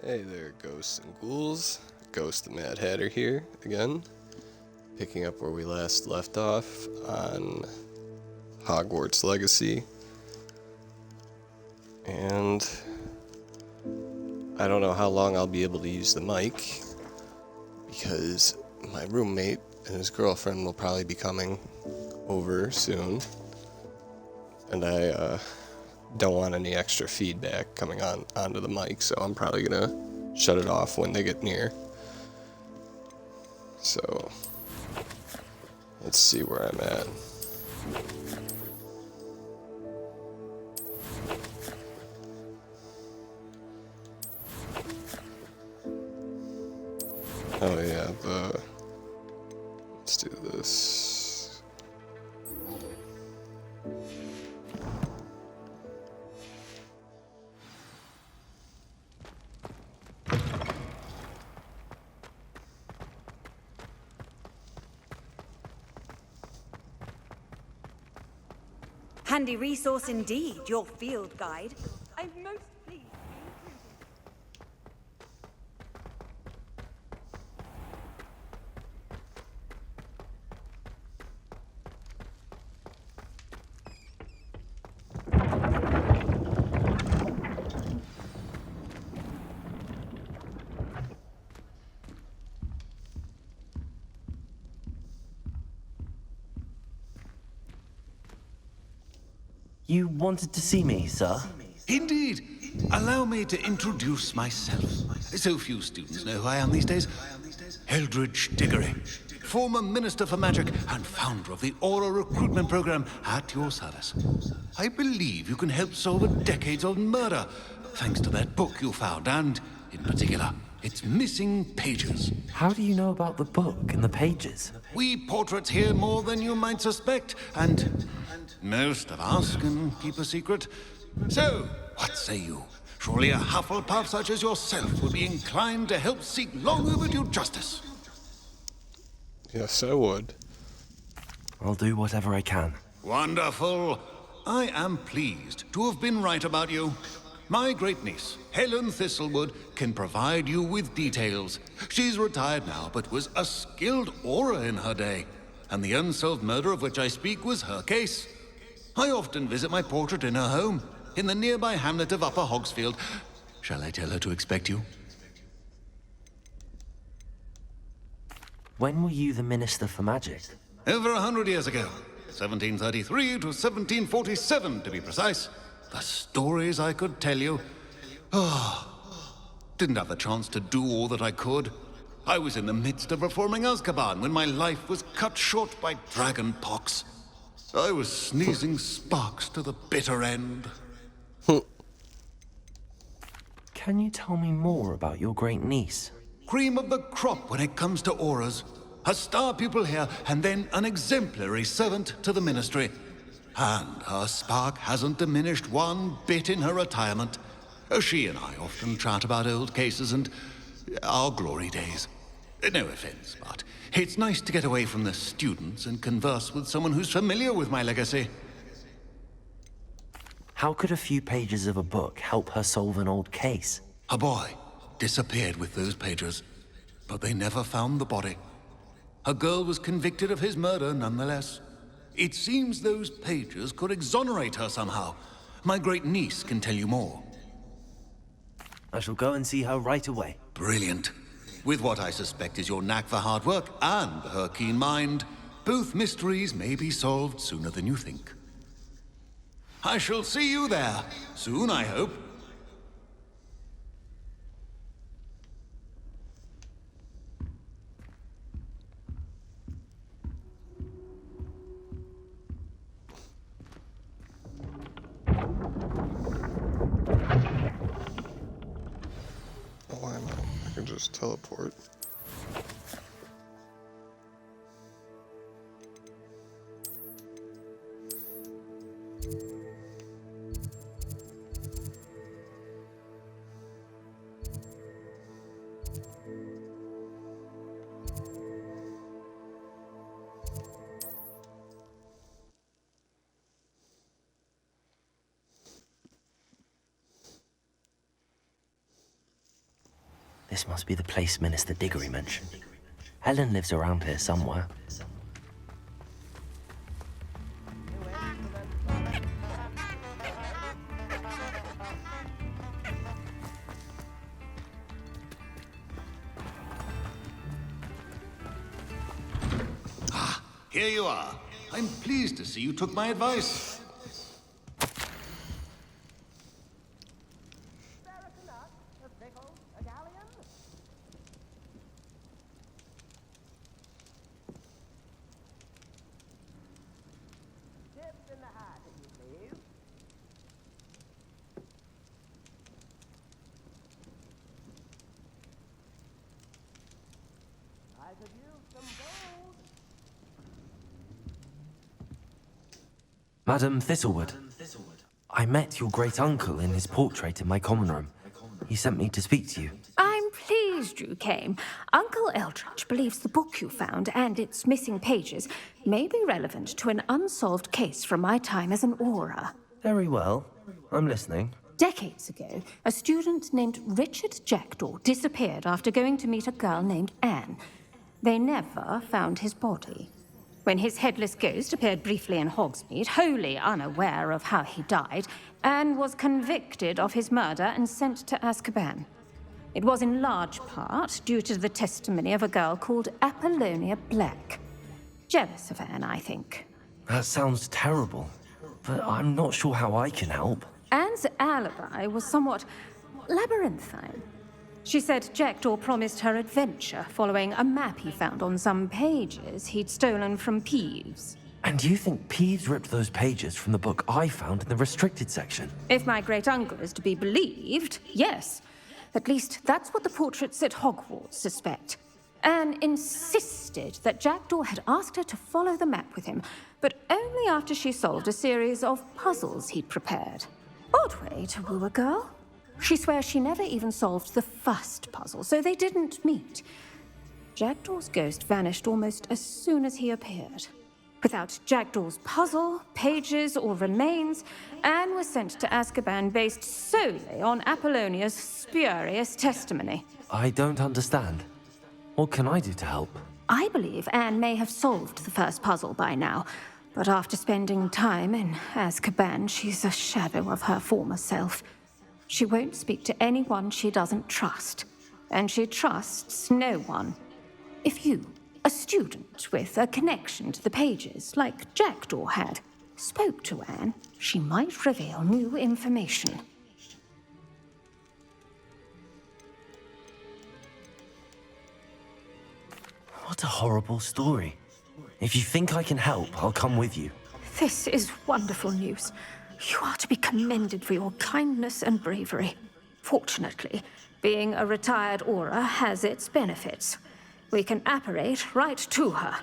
Hey there, ghosts and ghouls. Ghost the Mad Hatter here again, picking up where we last left off on Hogwarts Legacy. And I don't know how long I'll be able to use the mic because my roommate and his girlfriend will probably be coming over soon. And I don't want any extra feedback coming onto the mic, so I'm probably gonna shut it off when they get near. So let's see where I'm at. Oh yeah, let's do this. Handy resource indeed, your field guide. I'm most pleased to be You wanted to see me, sir? Indeed. Allow me to introduce myself. So few students know who I am these days. Eldridge Diggory, former Minister for Magic and founder of the Aura Recruitment Program, at your service. I believe you can help solve a decades-old murder, thanks to that book you found, and, in particular, its missing pages. How do you know about the book and the pages? We portraits hear more than you might suspect, and most of us can keep a secret. So, what say you? Surely a Hufflepuff such as yourself would be inclined to help seek long overdue justice. Yes, I would. I'll do whatever I can. Wonderful. I am pleased to have been right about you. My great niece, Helen Thistlewood, can provide you with details. She's retired now, but was a skilled aura in her day. And the unsolved murder of which I speak was her case. I often visit my portrait in her home, in the nearby hamlet of Upper Hogsfield. Shall I tell her to expect you? When were you the Minister for Magic? Over 100 years ago. 1733 to 1747, to be precise. The stories I could tell you. Didn't have the chance to do all that I could. I was in the midst of reforming Azkaban when my life was cut short by dragon pox. I was sneezing sparks to the bitter end. Can you tell me more about your great niece? Cream of the crop when it comes to auras. A star pupil here, and then an exemplary servant to the ministry. And her spark hasn't diminished one bit in her retirement. She and I often chat about old cases and our glory days. No offense, but it's nice to get away from the students and converse with someone who's familiar with my legacy. How could a few pages of a book help her solve an old case? A boy disappeared with those pages, but they never found the body. A girl was convicted of his murder nonetheless. It seems those pages could exonerate her somehow. My great niece can tell you more. I shall go and see her right away. Brilliant. With what I suspect is your knack for hard work and her keen mind, both mysteries may be solved sooner than you think. I shall see you there, soon I hope. Oh, I know. I can just teleport. This must be the place Minister Diggory mentioned. Helen lives around here somewhere. Here you are. I'm pleased to see you took my advice. Madam Thistlewood, I met your great-uncle in his portrait in my common room. He sent me to speak to you. I'm pleased you came. Uncle Eldridge believes the book you found and its missing pages may be relevant to an unsolved case from my time as an Aura. Very well. I'm listening. Decades ago, a student named Richard Jackdaw disappeared after going to meet a girl named Anne. They never found his body. When his headless ghost appeared briefly in Hogsmeade, wholly unaware of how he died, Anne was convicted of his murder and sent to Azkaban. It was in large part due to the testimony of a girl called Apollonia Black. Jealous of Anne, I think. That sounds terrible, but I'm not sure how I can help. Anne's alibi was somewhat labyrinthine. She said Jackdaw promised her adventure following a map he found on some pages he'd stolen from Peeves. And you think Peeves ripped those pages from the book I found in the restricted section? If my great-uncle is to be believed, yes. At least that's what the portraits at Hogwarts suspect. Anne insisted that Jackdaw had asked her to follow the map with him, but only after she solved a series of puzzles he'd prepared. Odd way to woo a girl. She swears she never even solved the first puzzle, so they didn't meet. Jackdaw's ghost vanished almost as soon as he appeared. Without Jackdaw's puzzle, pages, or remains, Anne was sent to Azkaban based solely on Apollonia's spurious testimony. I don't understand. What can I do to help? I believe Anne may have solved the first puzzle by now, but after spending time in Azkaban, she's a shadow of her former self. She won't speak to anyone she doesn't trust, and she trusts no one. If you, a student with a connection to the pages, like Jackdaw had, spoke to Anne, she might reveal new information. What a horrible story. If you think I can help, I'll come with you. This is wonderful news. You are to be commended for your kindness and bravery. Fortunately, being a retired Aura has its benefits. We can apparate right to her.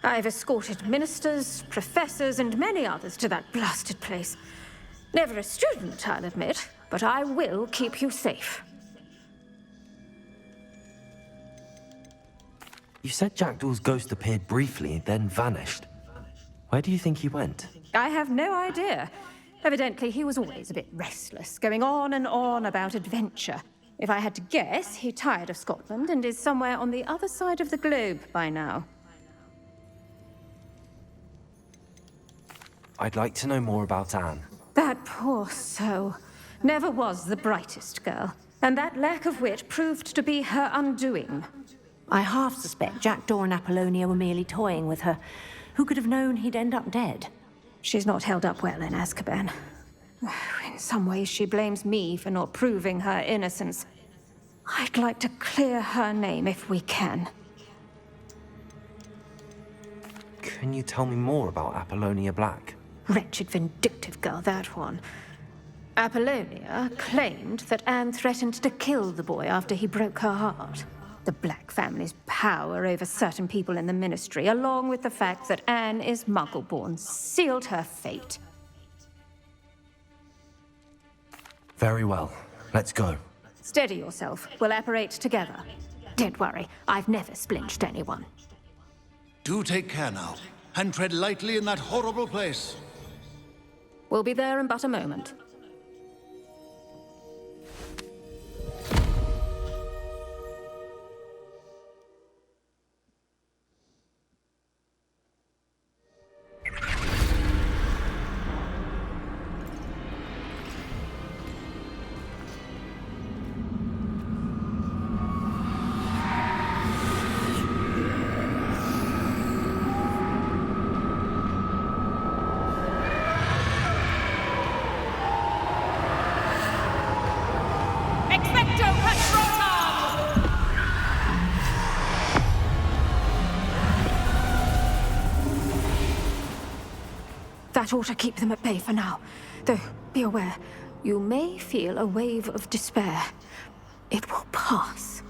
I've escorted ministers, professors, and many others to that blasted place. Never a student, I'll admit, but I will keep you safe. You said Jackdaw's ghost appeared briefly, then vanished. Where do you think he went? I have no idea. Evidently, he was always a bit restless, going on and on about adventure. If I had to guess, he tired of Scotland and is somewhere on the other side of the globe by now. I'd like to know more about Anne. That poor soul. Never was the brightest girl, and that lack of wit proved to be her undoing. I half suspect Jackdaw and Apollonia were merely toying with her. Who could have known he'd end up dead? She's not held up well in Azkaban. In some ways, she blames me for not proving her innocence. I'd like to clear her name if we can. Can you tell me more about Apollonia Black? Wretched, vindictive girl, that one. Apollonia claimed that Anne threatened to kill the boy after he broke her heart. The Black family's power over certain people in the Ministry, along with the fact that Anne is Muggle-born, sealed her fate. Very well. Let's go. Steady yourself. We'll apparate together. Don't worry, I've never splinched anyone. Do take care now, and tread lightly in that horrible place. We'll be there in but a moment. That ought to keep them at bay for now. Though, be aware, you may feel a wave of despair. It will pass.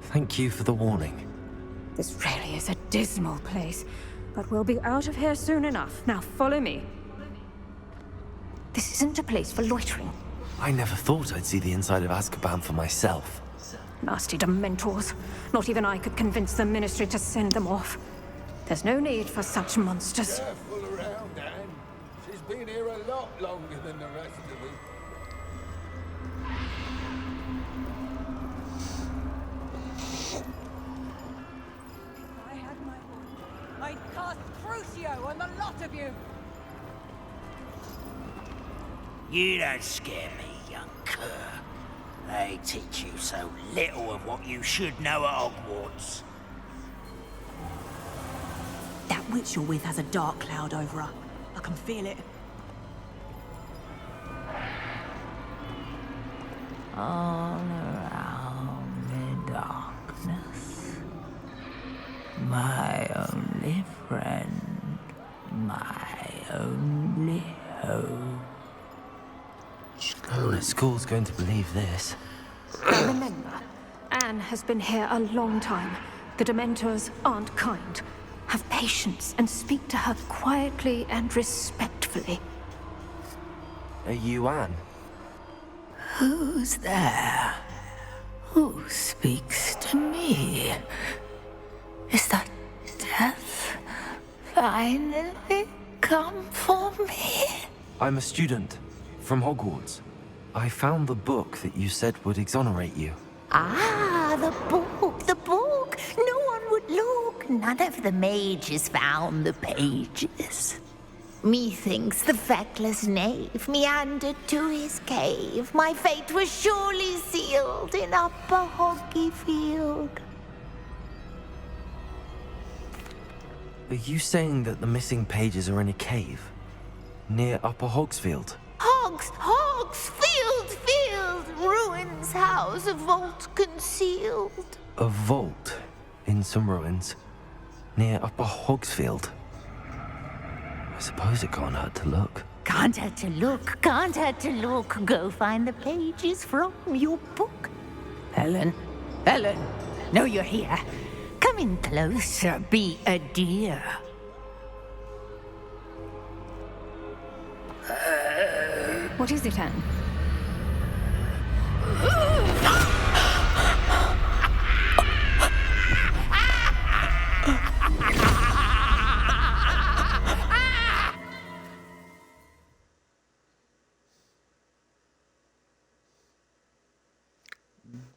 Thank you for the warning. This really is a dismal place, but we'll be out of here soon enough. Now follow me. This isn't a place for loitering. I never thought I'd see the inside of Azkaban for myself. Nasty Dementors. Not even I could convince the Ministry to send them off. There's no need for such monsters. Careful around, Anne. She's been here a lot longer than the rest of us. If I had my way, I'd cast Crucio on the lot of you. You don't scare me, young cur. They teach you so little of what you should know at Hogwarts. That witch you're with has a dark cloud over her. I can feel it. All around the darkness. My only friend. My only hope. Oh, the school's going to believe this. Now remember, Anne has been here a long time. The Dementors aren't kind. Have patience and speak to her quietly and respectfully. Are you Anne? Who's there? Who speaks to me? Is that death finally come for me? I'm a student from Hogwarts. I found the book that you said would exonerate you. Ah, the book, the book. No one would look. None of the mages found the pages. Methinks the feckless knave meandered to his cave. My fate was surely sealed in Upper Hoggyfield. Are you saying that the missing pages are in a cave? Near Upper Hogsfield? Hogsfield, ruins house, a vault concealed. A vault in some ruins near Upper Hogsfield. I suppose it can't hurt to look. Can't hurt to look, can't hurt to look. Go find the pages from your book. Helen, know you're here. Come in closer, be a dear. What is it, Anne?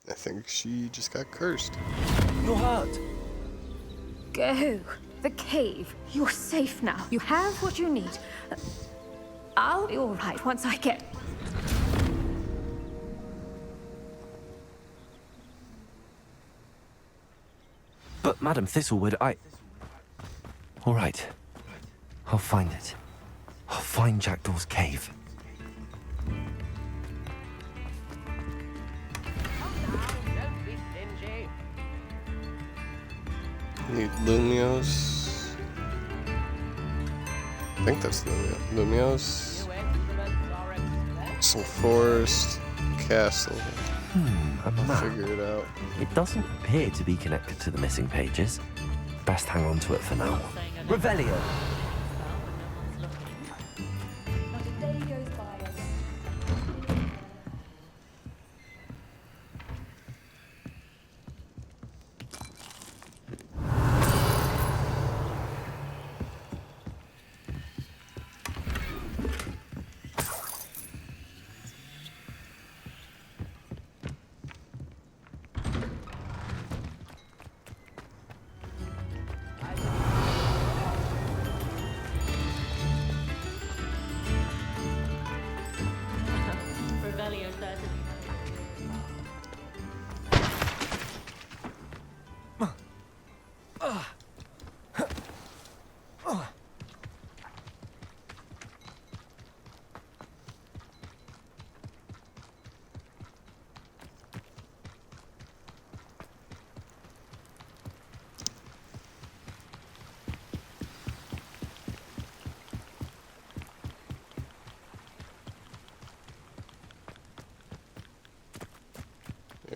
I think she just got cursed. You're hurt. Go. The cave. You're safe now. You have what you need. I'll be all right once I get... But Madam Thistlewood, All right. I'll find it. I'll find Jackdaw's cave. Need Lumios. I think that's Lumios. Some forest, castle. A map. Figure it out. It doesn't appear to be connected to the missing pages. Best hang on to it for now. Revelio.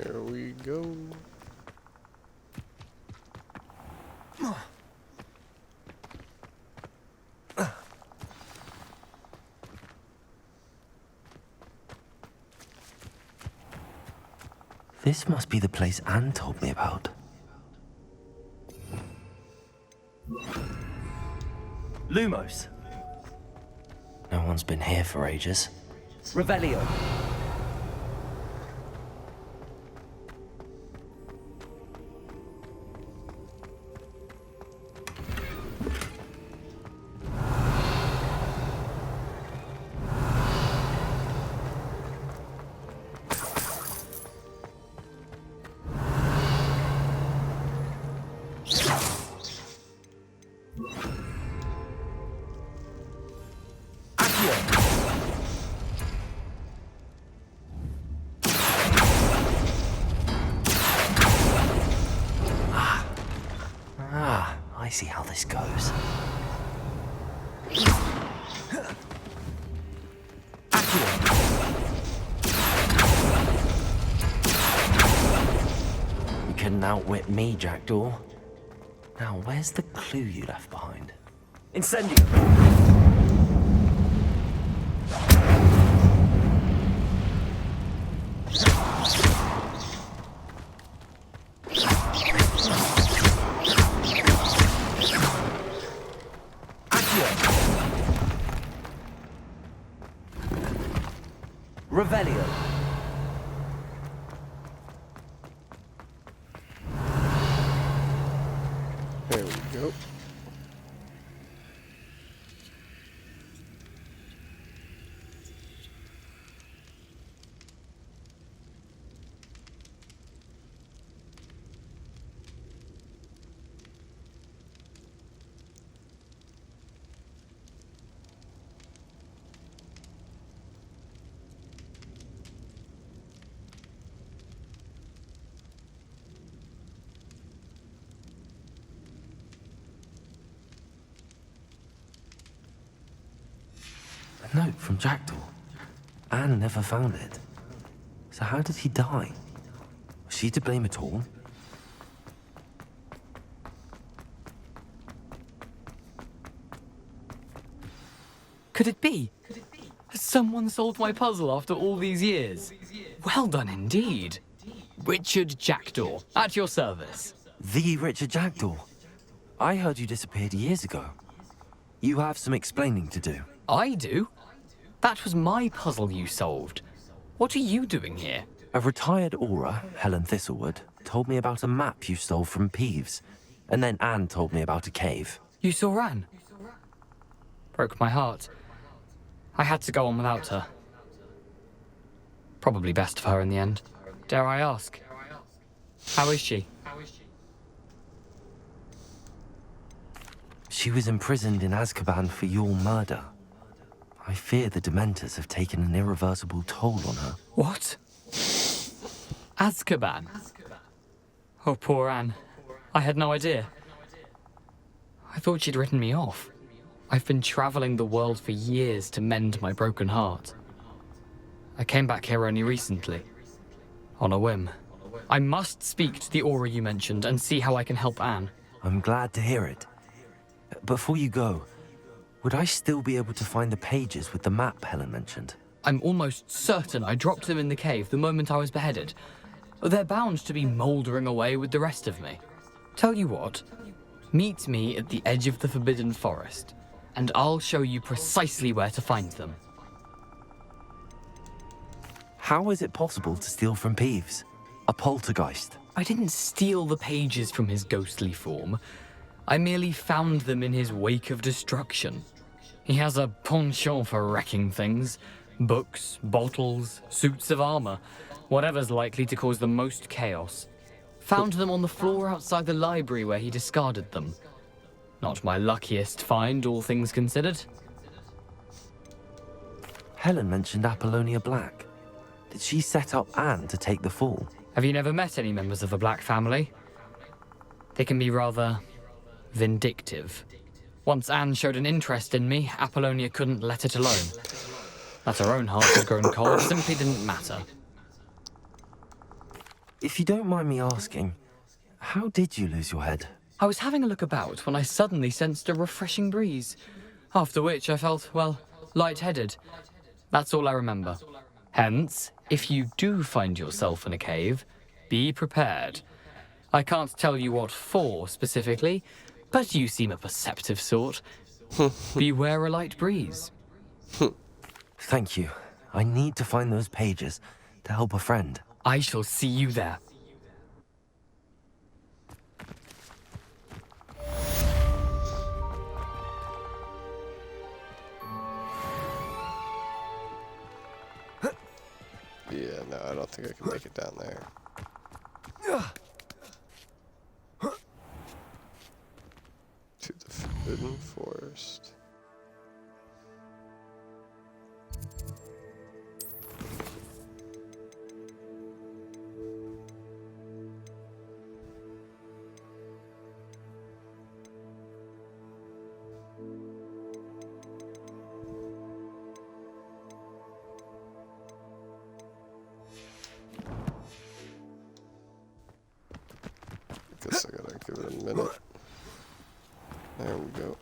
There we go. This must be the place Anne told me about. Lumos. No one's been here for ages. Revelio. I see how this goes. You couldn't outwit me, Jackdaw. Now, where's the clue you left behind? Incendio. Revelio. There we go. A note from Jackdaw. Anne never found it. So how did he die? Was she to blame at all? Could it be? Has someone solved my puzzle after all these years? Well done indeed. Richard Jackdaw, at your service. The Richard Jackdaw. I heard you disappeared years ago. You have some explaining to do. I do? That was my puzzle you solved. What are you doing here? A retired Aura, Helen Thistlewood, told me about a map you stole from Peeves. And then Anne told me about a cave. You saw Anne? Broke my heart. I had to go on without her. Probably best for her in the end. Dare I ask? How is she? She was imprisoned in Azkaban for your murder. I fear the Dementors have taken an irreversible toll on her. What? Azkaban? Oh, poor Anne. I had no idea. I thought she'd written me off. I've been traveling the world for years to mend my broken heart. I came back here only recently. On a whim. I must speak to the Aura you mentioned and see how I can help Anne. I'm glad to hear it. Before you go, would I still be able to find the pages with the map Helen mentioned? I'm almost certain I dropped them in the cave the moment I was beheaded. They're bound to be mouldering away with the rest of me. Tell you what, meet me at the edge of the Forbidden Forest, and I'll show you precisely where to find them. How is it possible to steal from Peeves? A poltergeist? I didn't steal the pages from his ghostly form. I merely found them in his wake of destruction. He has a penchant for wrecking things. Books, bottles, suits of armor, whatever's likely to cause the most chaos. Found them on the floor outside the library where he discarded them. Not my luckiest find, all things considered. Helen mentioned Apollonia Black. Did she set up Anne to take the fall? Have you never met any members of the Black family? They can be rather vindictive. Once Anne showed an interest in me, Apollonia couldn't let it alone. That her own heart had grown cold simply didn't matter. If you don't mind me asking, how did you lose your head? I was having a look about when I suddenly sensed a refreshing breeze, after which I felt, well, lightheaded. That's all I remember. Hence, if you do find yourself in a cave, be prepared. I can't tell you what for specifically, but you seem a perceptive sort. Beware a light breeze. Thank you. I need to find those pages to help a friend. I shall see you there. Yeah, no, I don't think I can make it down there. To the Forbidden Forest. Guess I gotta give it a minute. There we go.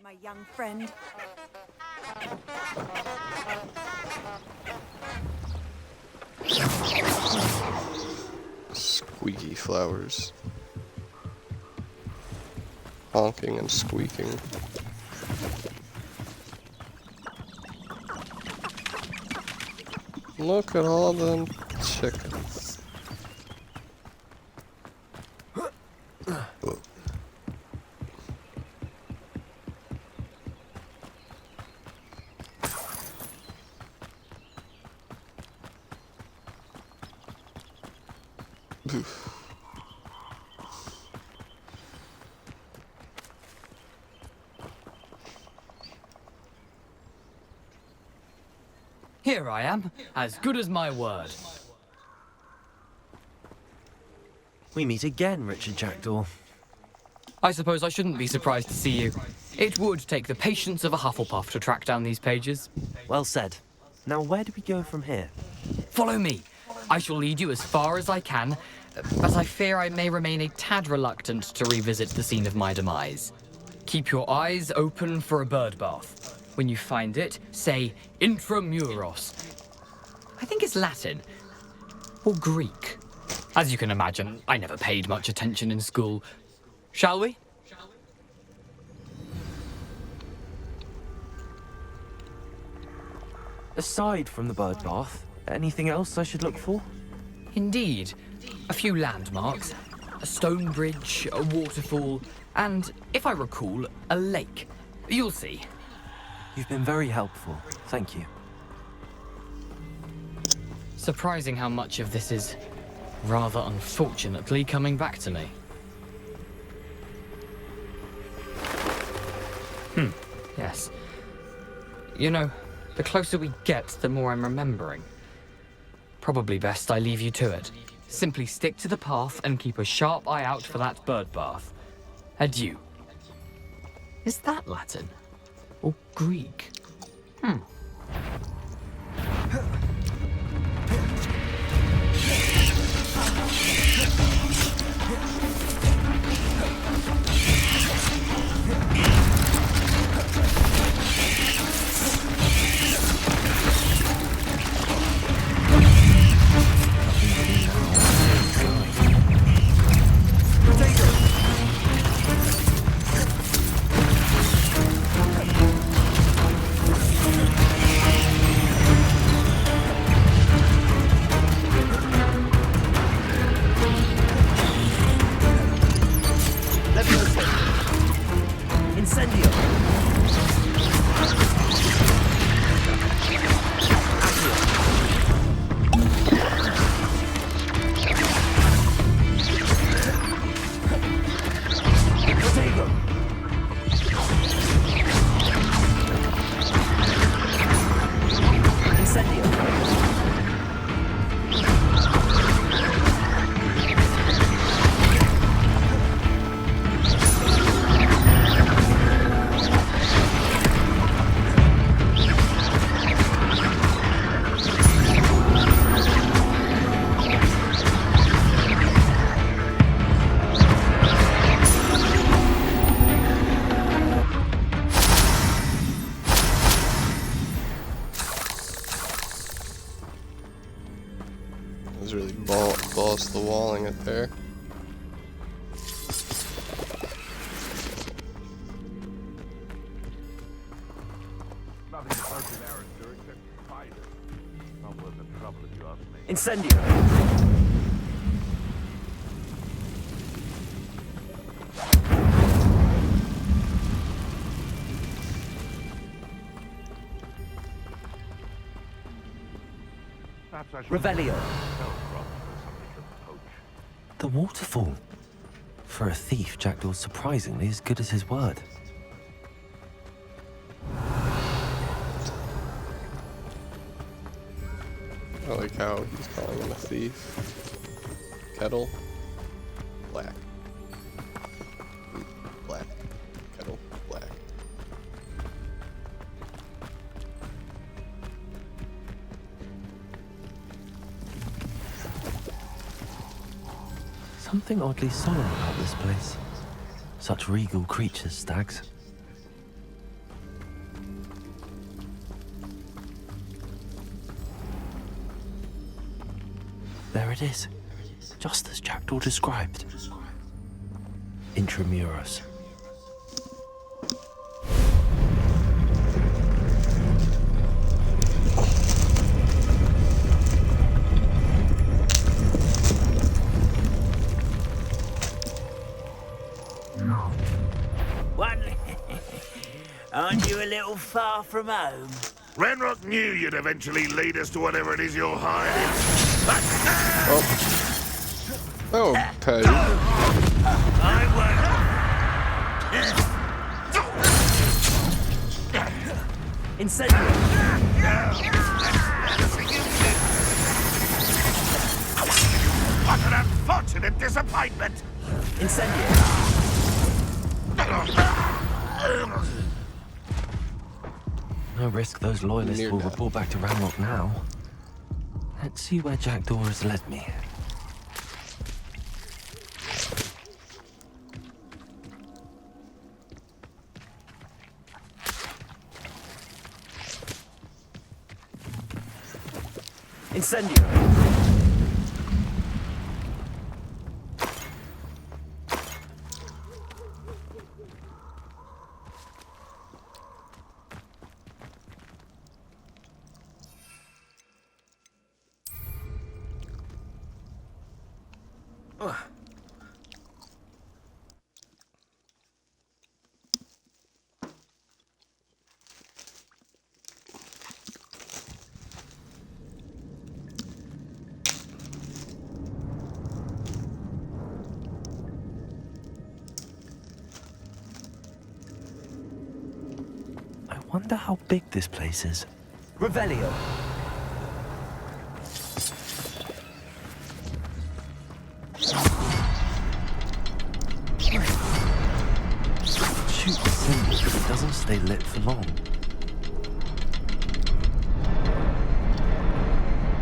My young friend. Squeaky flowers. Honking and squeaking. Look at all them chickens. Here I am, as good as my word. We meet again, Richard Jackdaw. I suppose I shouldn't be surprised to see you. It would take the patience of a Hufflepuff to track down these pages. Well said. Now where do we go from here? Follow me. I shall lead you as far as I can, but I fear I may remain a tad reluctant to revisit the scene of my demise. Keep your eyes open for a bird bath. When you find it, say Intramuros. I think it's Latin. Or Greek. As you can imagine, I never paid much attention in school. Shall we? Aside from the bird bath, anything else I should look for? Indeed. A few landmarks. A stone bridge, a waterfall, and, if I recall, a lake. You'll see. You've been very helpful. Thank you. Surprising how much of this is, rather unfortunately, coming back to me. Yes. You know, the closer we get, the more I'm remembering. Probably best I leave you to it. Simply stick to the path and keep a sharp eye out for that bird bath. Adieu. Is that Latin? Or Greek? leaving it there. Incendio! Revelio! The waterfall. For a thief, Jackdaw's surprisingly as good as his word. I like how he's calling him a thief. Kettle. Black. Black. Kettle. Black. Something oddly solemn about this place. Such regal creatures, stags. There it is, just as Jackdaw described. Intramuros. What? Aren't you a little far from home? Ranrock knew you'd eventually lead us to whatever it is you're hiding. Oh, Patty. I won't. Incendio! What an unfortunate disappointment! Incendio! No risk those loyalists Near will death. report back to Ranrock now. Let's see where Jackdaw has led me. Incendio! I wonder how big this place is. Revelio! Shoot the symbol, but it doesn't stay lit for long.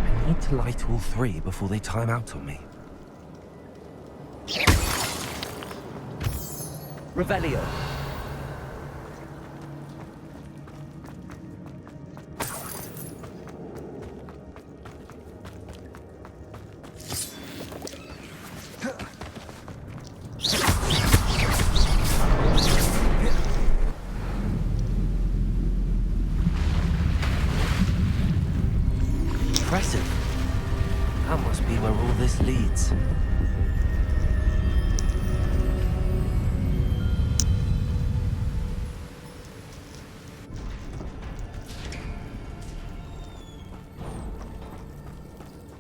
I need to light all three before they time out on me. Revelio! Impressive. That must be where all this leads.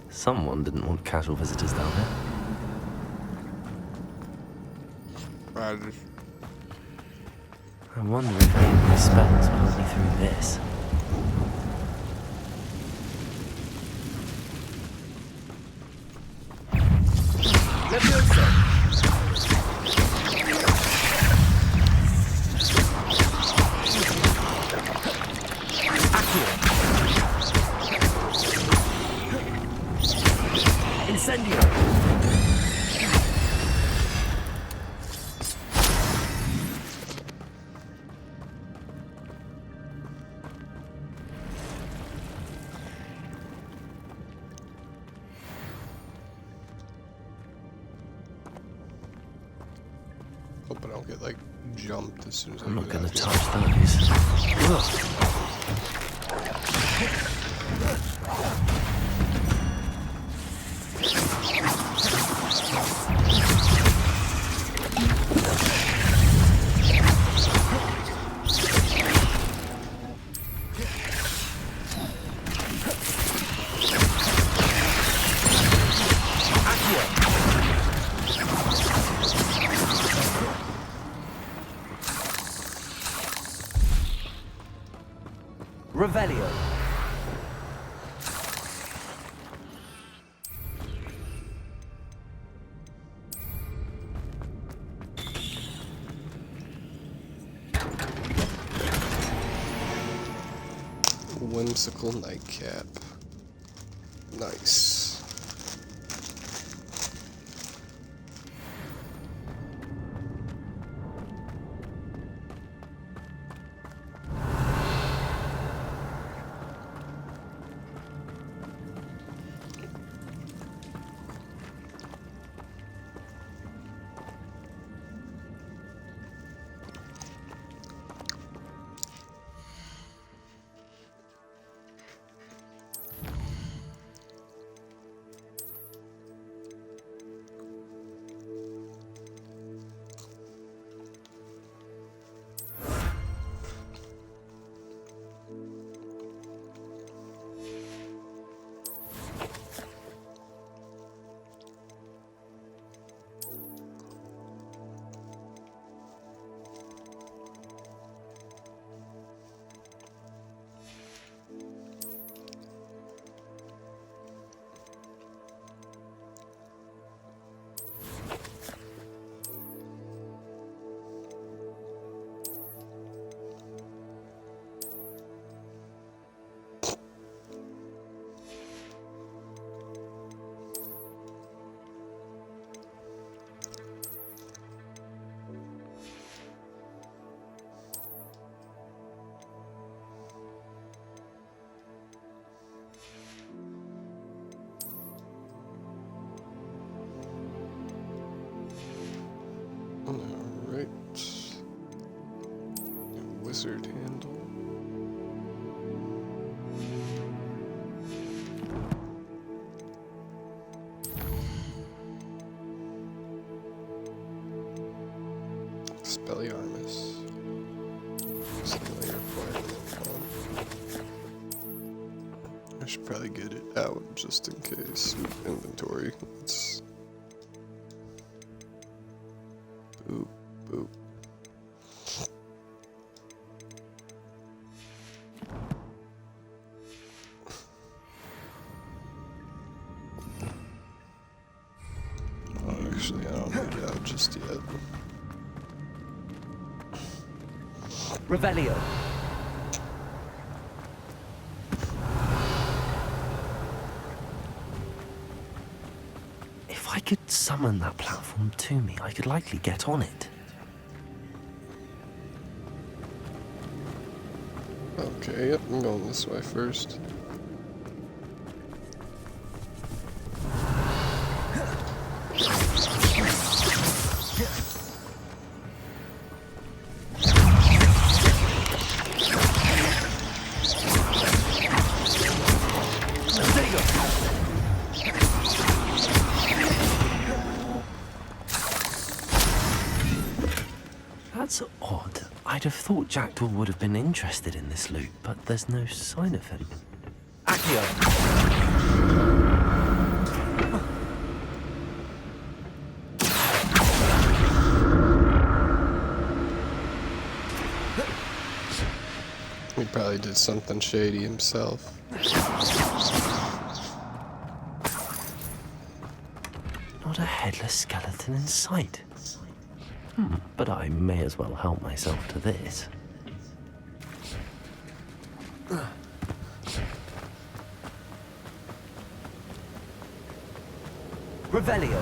Someone didn't want casual visitors down there. I wonder if any of my spells will help me through this. Incendio! Hope I don't get like jumped as soon as I'm I not get gonna out touch those. Ugh. Revelio. Whimsical nightcap. Nice. Alright. Wizard handle. Expelliarmus. I should probably get it out just in case. Inventory. Let's boop, boop. Oh, actually, I don't need it out just yet. Revelio. If I could summon that platform to me, I could likely get on it. Okay, yep, I'm going this way first. That's odd. I'd have thought Jackdaw would have been interested in this loot, but there's no sign of him. Accio. He probably did something shady himself. Not a headless skeleton in sight. But I may as well help myself to this. Revelio.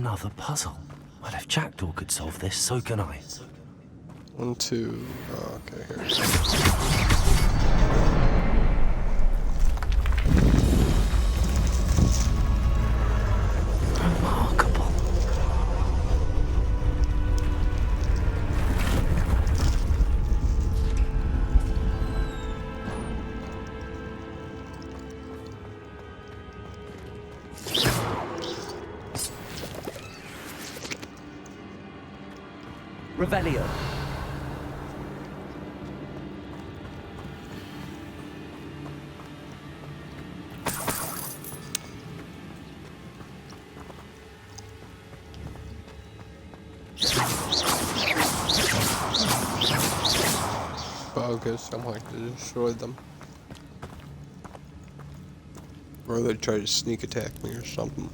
Another puzzle. Well, if Jackdaw could solve this, so can I. 1, 2. Oh, okay, here we go. Remarkable. Revelio. Focus, I'm going to destroy them. Or they try to sneak attack me or something.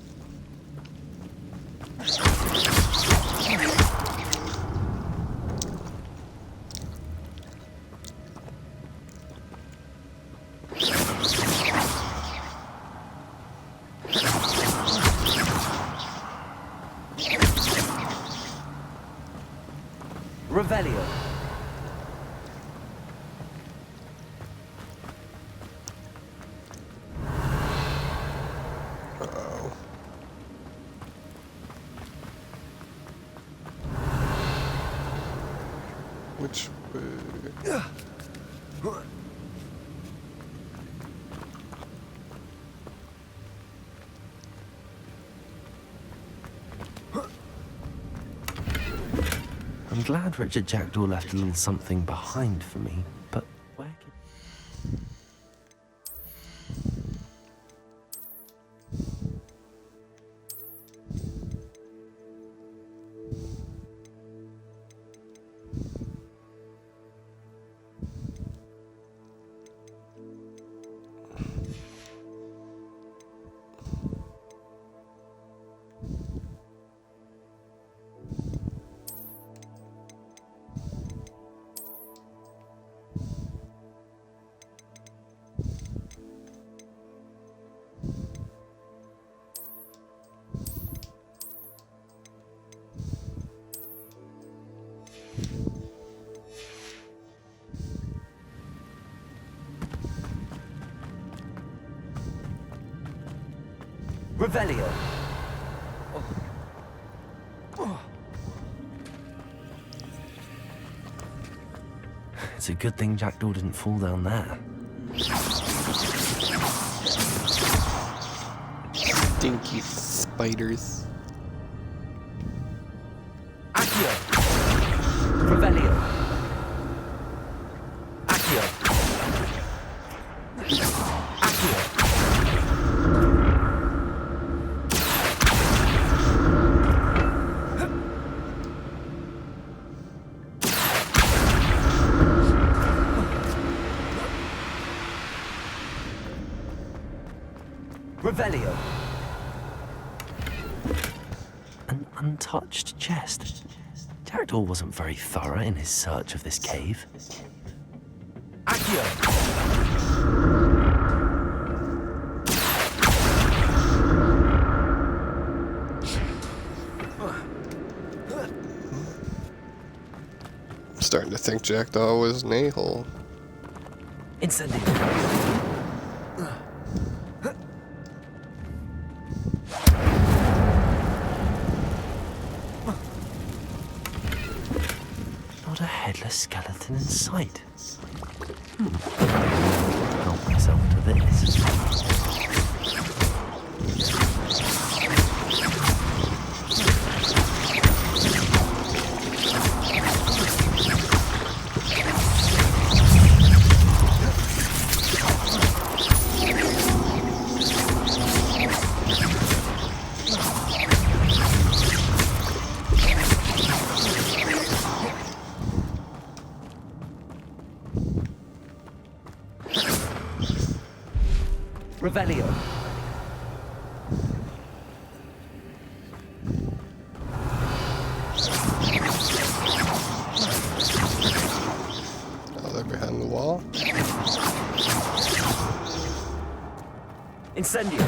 Revelio. Uh-oh. Which way? I'm glad Richard Jackdaw left a little something behind for me, but where can... Revelio. It's a good thing Jackdaw didn't fall down there. Stinky spiders. Accio. Revelio. Accio. Accio. Revelio. An untouched chest. Jackdaw wasn't very thorough in his search of this cave. Accio. I'm starting to think Jackdaw was an a-hole. Incendio. Not a headless skeleton in sight. Help myself to this. Revelio. Oh, they're behind the wall. Incendio.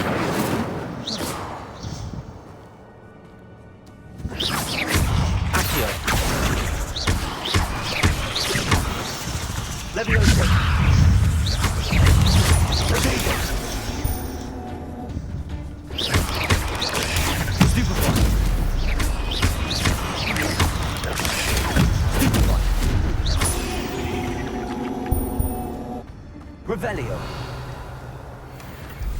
Levioso. Revelio.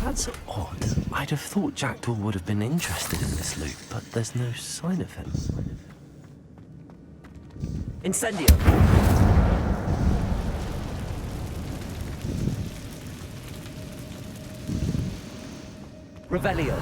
That's odd. I'd have thought Jackdaw would have been interested in this loot, but there's no sign of him. Incendio. Revelio.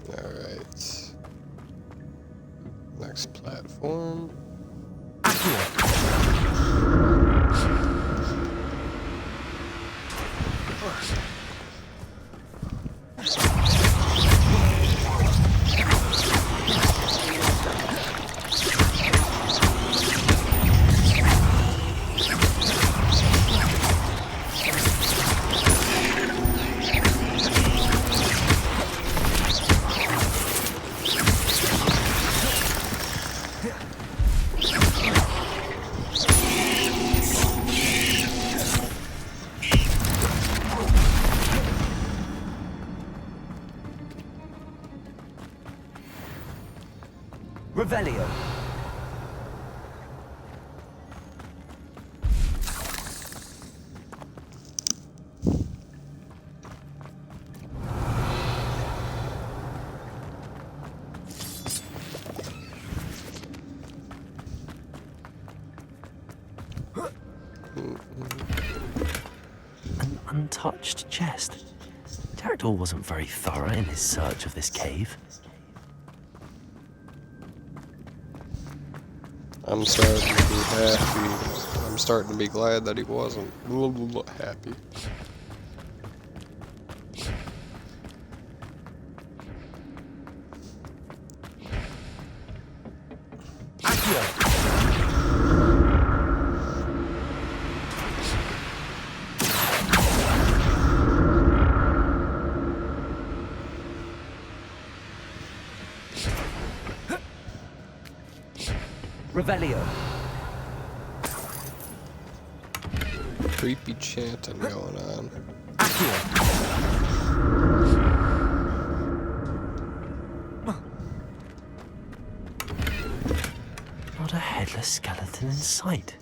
Alright. Next platform. Revelio. An untouched chest. Jackdaw wasn't very thorough in his search of this cave. I'm starting to be happy. I'm starting to be glad that he wasn't happy. Revelio. Creepy chanting going on. Not a headless skeleton in sight.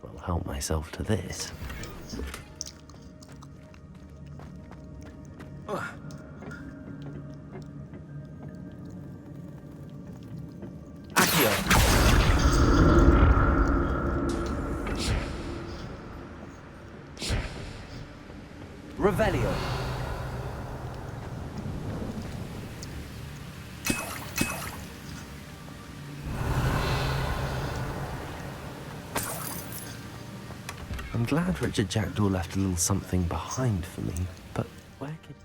Well, help myself to this. Revelio. I'm glad Richard Jackdaw left a little something behind for me, but where could...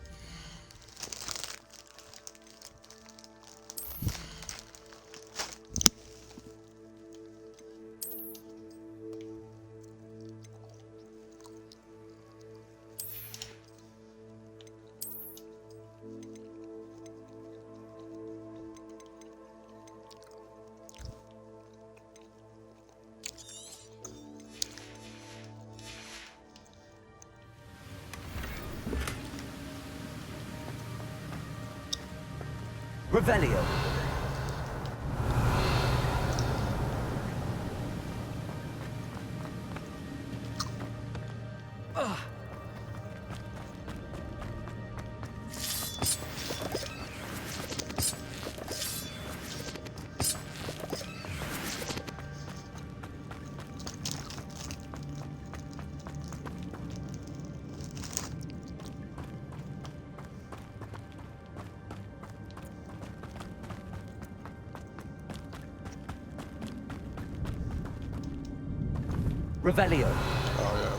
Revelio. Revelio. Oh, yeah.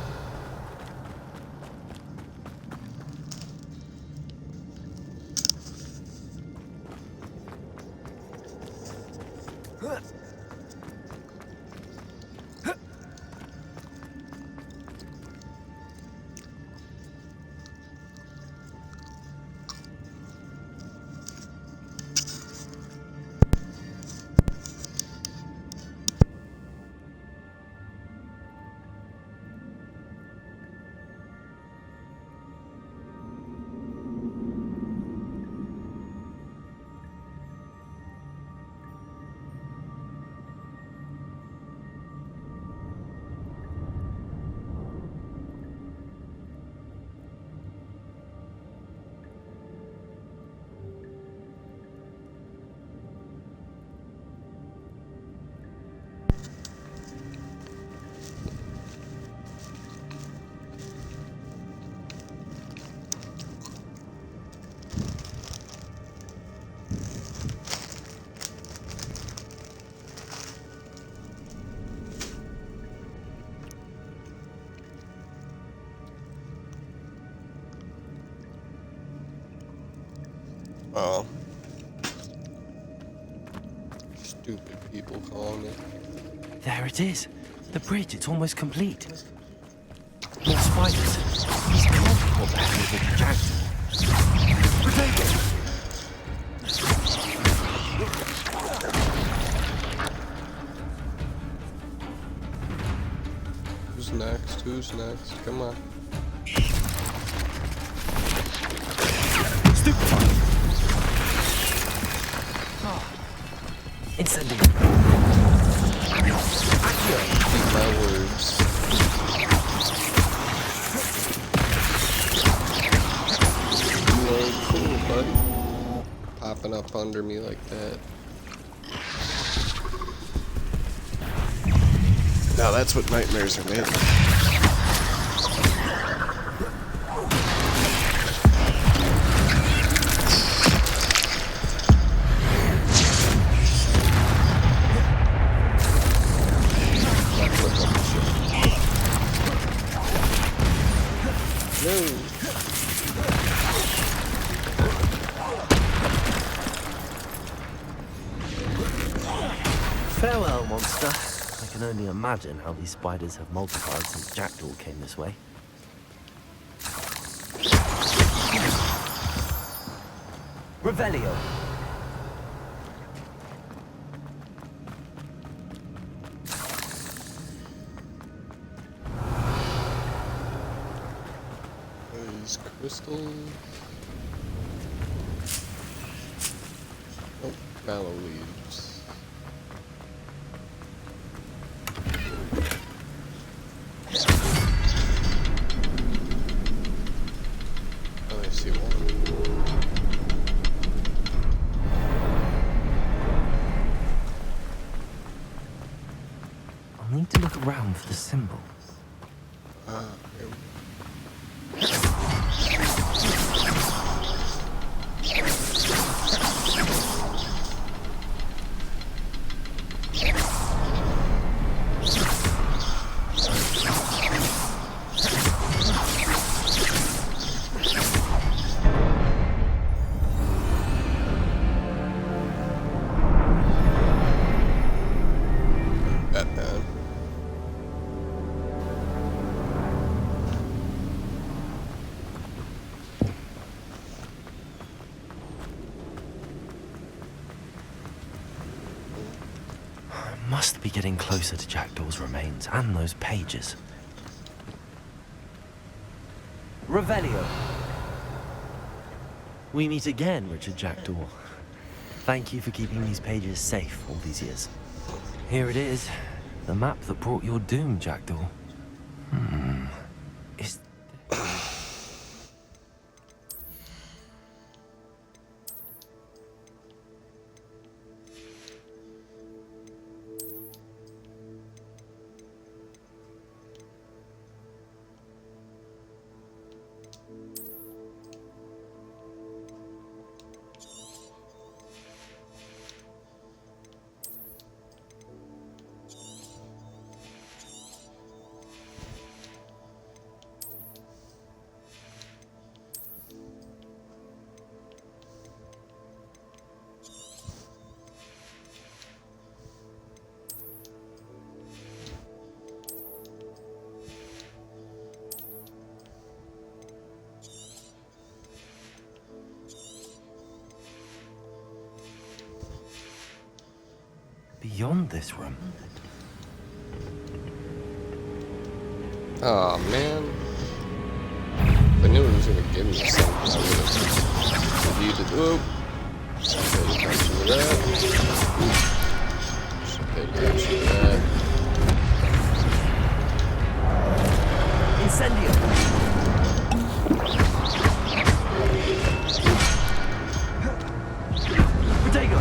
Oh. Stupid people calling me. There it is. The bridge, it's almost complete. More spiders. These can't be what happened with Jack. Who's next? Who's next? Come on. Incendio. Keep my words. You ain't cool, buddy. Popping up under me like that. Now that's what nightmares are made of. Farewell, monster. I can only imagine how these spiders have multiplied since Jackdaw came this way. Revelio. These crystals. Oh, mallow leaves. Oh, I see one. I'll need to look around for the symbol. Ah, here we go. Batman. I must be getting closer to Jackdaw's remains and those pages. Revelio. We meet again, Richard Jackdaw. Thank you for keeping these pages safe all these years. Here it is. The map that brought your doom, Jackdaw. Is... beyond this room. Oh man. If I knew it was gonna give me something, I would have needed. Whoop. Should pay attention to that. Should pay attention to that. Incendio. Protego.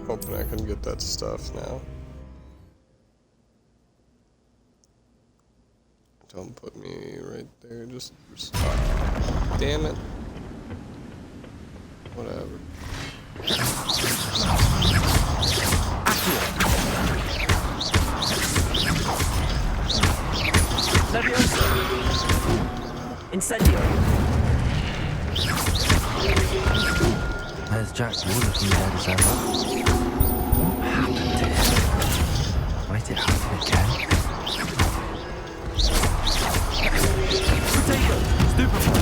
Hoping I can get that stuff now. Don't put me right there, just damn it. Whatever. Leviosa. Incendio. There's Jack Doyle looking dead as ever. What happened to him? Might it happen again? Protego. Stupefy.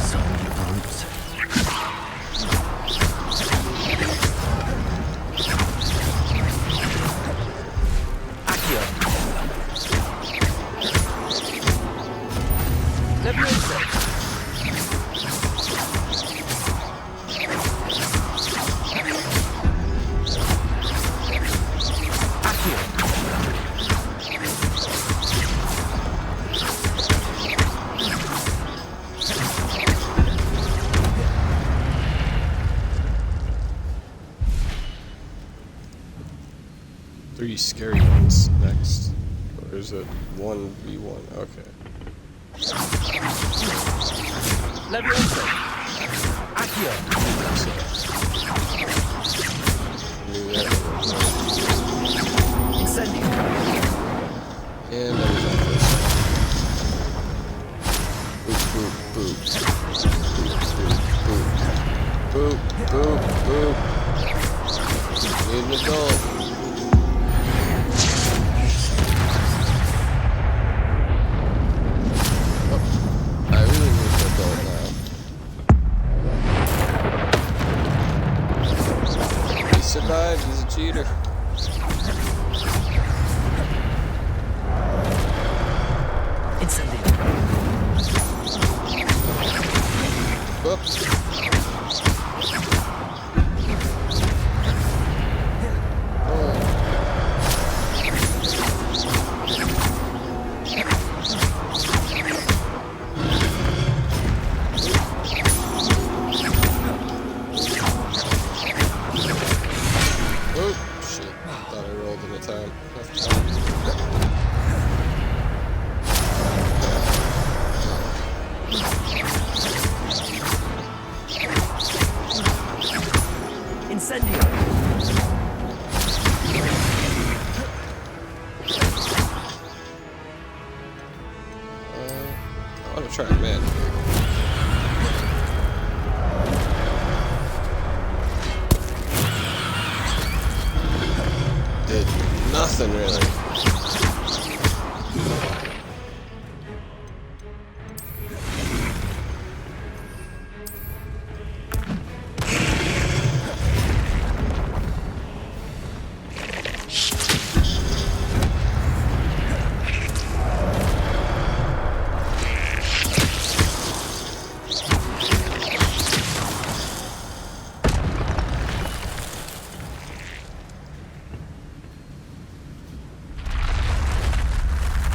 So many groups. Accio. Leviosa. Accio. 3 scary ones next. Or is it 1v1? Okay. Leviosa. Accio. Knew that. Incendio. And that was on this. Boop, boop, boop. Boop, boop, boop, boop. Need an adult. I really need an adult now. He survived, he's a cheater. Incendio. Whoops. Oh, shit. Thought I rolled in the time. Incendio. I want to try a man. Did nothing really.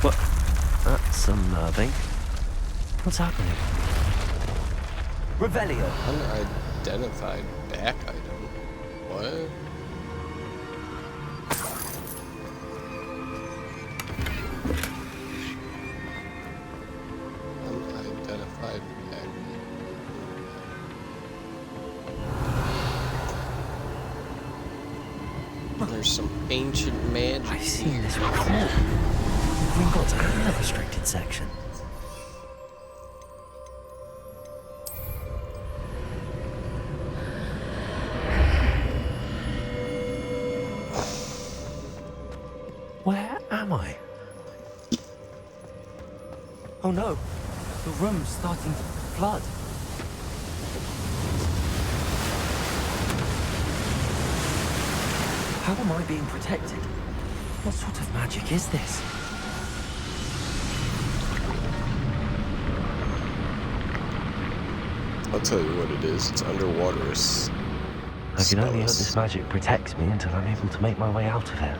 What? That's unnerving. What's happening? Revelio. Unidentified back item. What? Unidentified back. There's some ancient magic. I've seen this before. Gringotts and the restricted section. Where am I? Oh no, the room's starting to flood. How am I being protected? What sort of magic is this? I'll tell you what it is. It's underwater. I can only hope this magic protects me until I'm able to make my way out of here.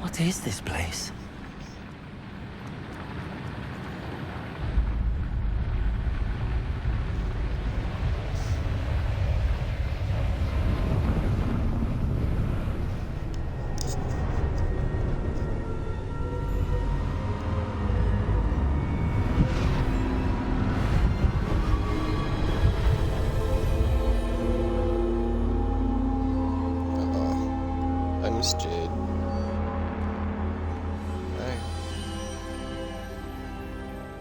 What is this place? I miss Jade. Hi.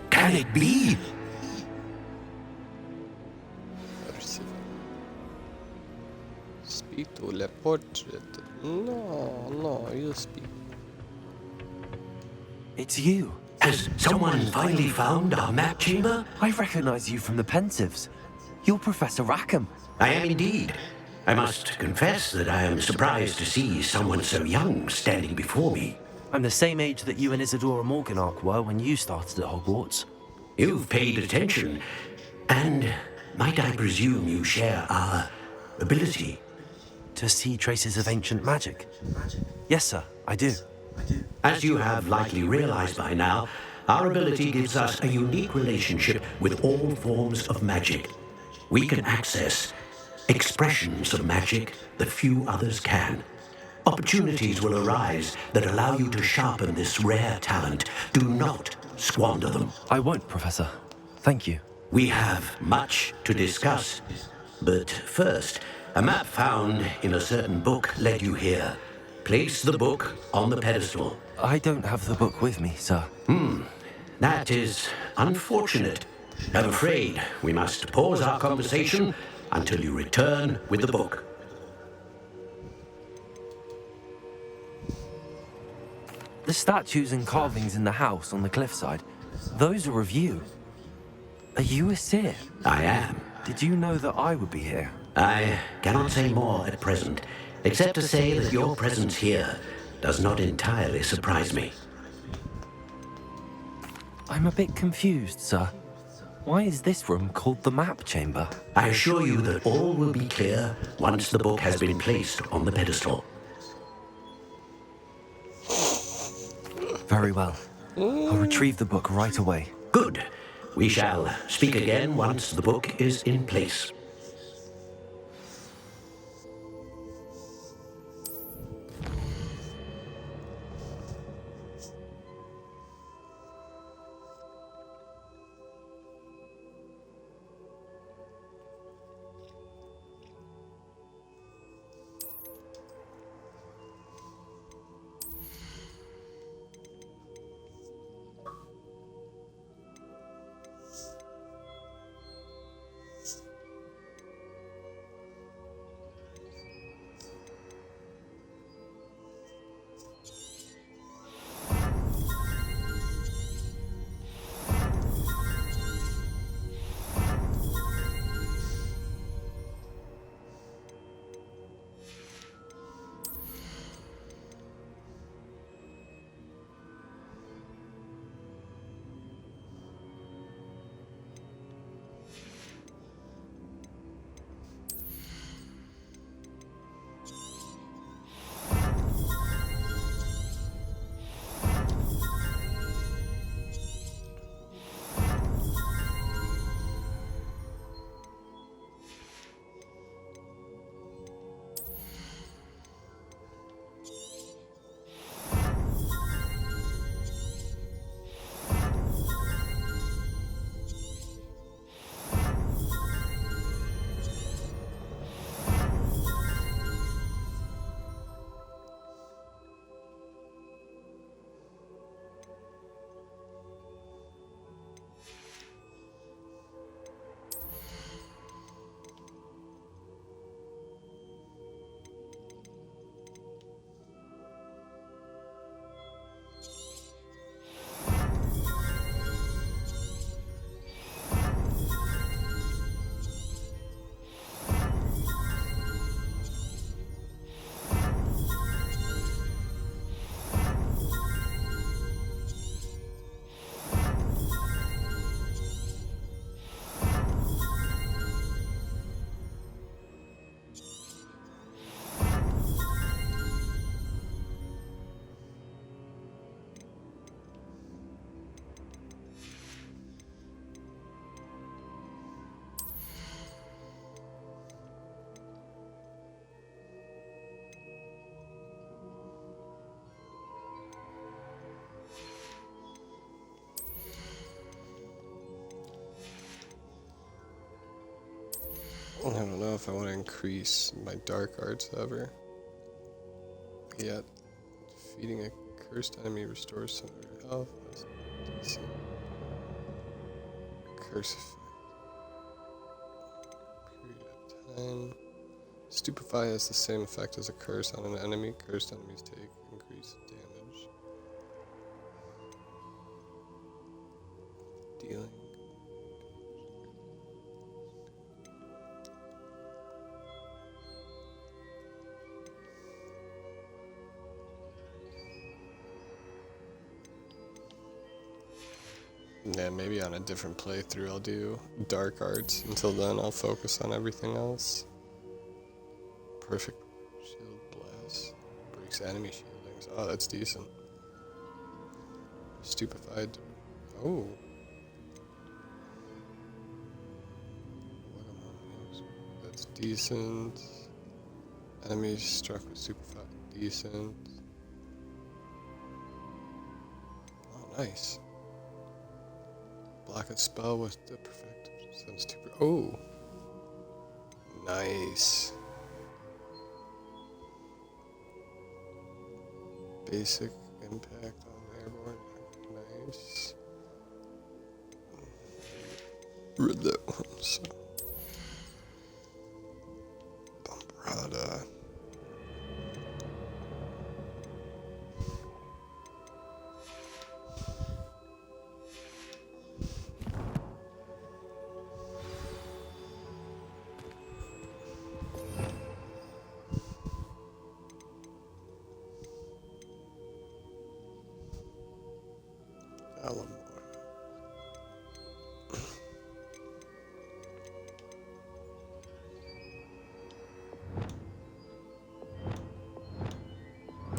Can it be? Speak to the portrait. No, you speak. It's you. Has someone finally found our map chamber? I recognize you from the Pensives. You're Professor Rackham. I am indeed. I must confess that I am surprised to see someone so young standing before me. I'm the same age that you and Isadora Morganach were when you started at Hogwarts. You've paid attention, and might I presume you share our ability? To see traces of ancient magic? Yes, sir, I do. As you have likely realized by now, our ability gives us a unique relationship with all forms of magic. We can access expressions of magic that few others can. Opportunities will arise that allow you to sharpen this rare talent. Do not squander them. I won't, Professor. Thank you. We have much to discuss. But first, a map found in a certain book led you here. Place the book on the pedestal. I don't have the book with me, sir. That is unfortunate. I'm afraid we must pause our conversation until you return with the book. The statues and carvings in the house on the cliffside, those are of you. Are you a seer? I am. Did you know that I would be here? I cannot say more at present, except to say that your presence here does not entirely surprise me. I'm a bit confused, sir. Why is this room called the map chamber? I assure you that all will be clear once the book has been placed on the pedestal. Very well. I'll retrieve the book right away. Good. We shall speak again once the book is in place. I don't know if I want to increase my dark arts ever. Yet, defeating a cursed enemy restores some of your health. That's decent. Curse effect. Period of time. Stupefy has the same effect as a curse on an enemy. Cursed enemies take increased damage. Dealing. Yeah, maybe on a different playthrough I'll do dark arts. Until then, I'll focus on everything else. Perfect shield blast. Breaks enemy shieldings. Oh, that's decent. Stupefied. Oh. That's decent. Enemies struck with stupefied. Decent. Oh, nice. Block a spell with the perfect sense to. Oh, nice. Basic impact on airborne. Nice. Read that one. So. Bumbrada.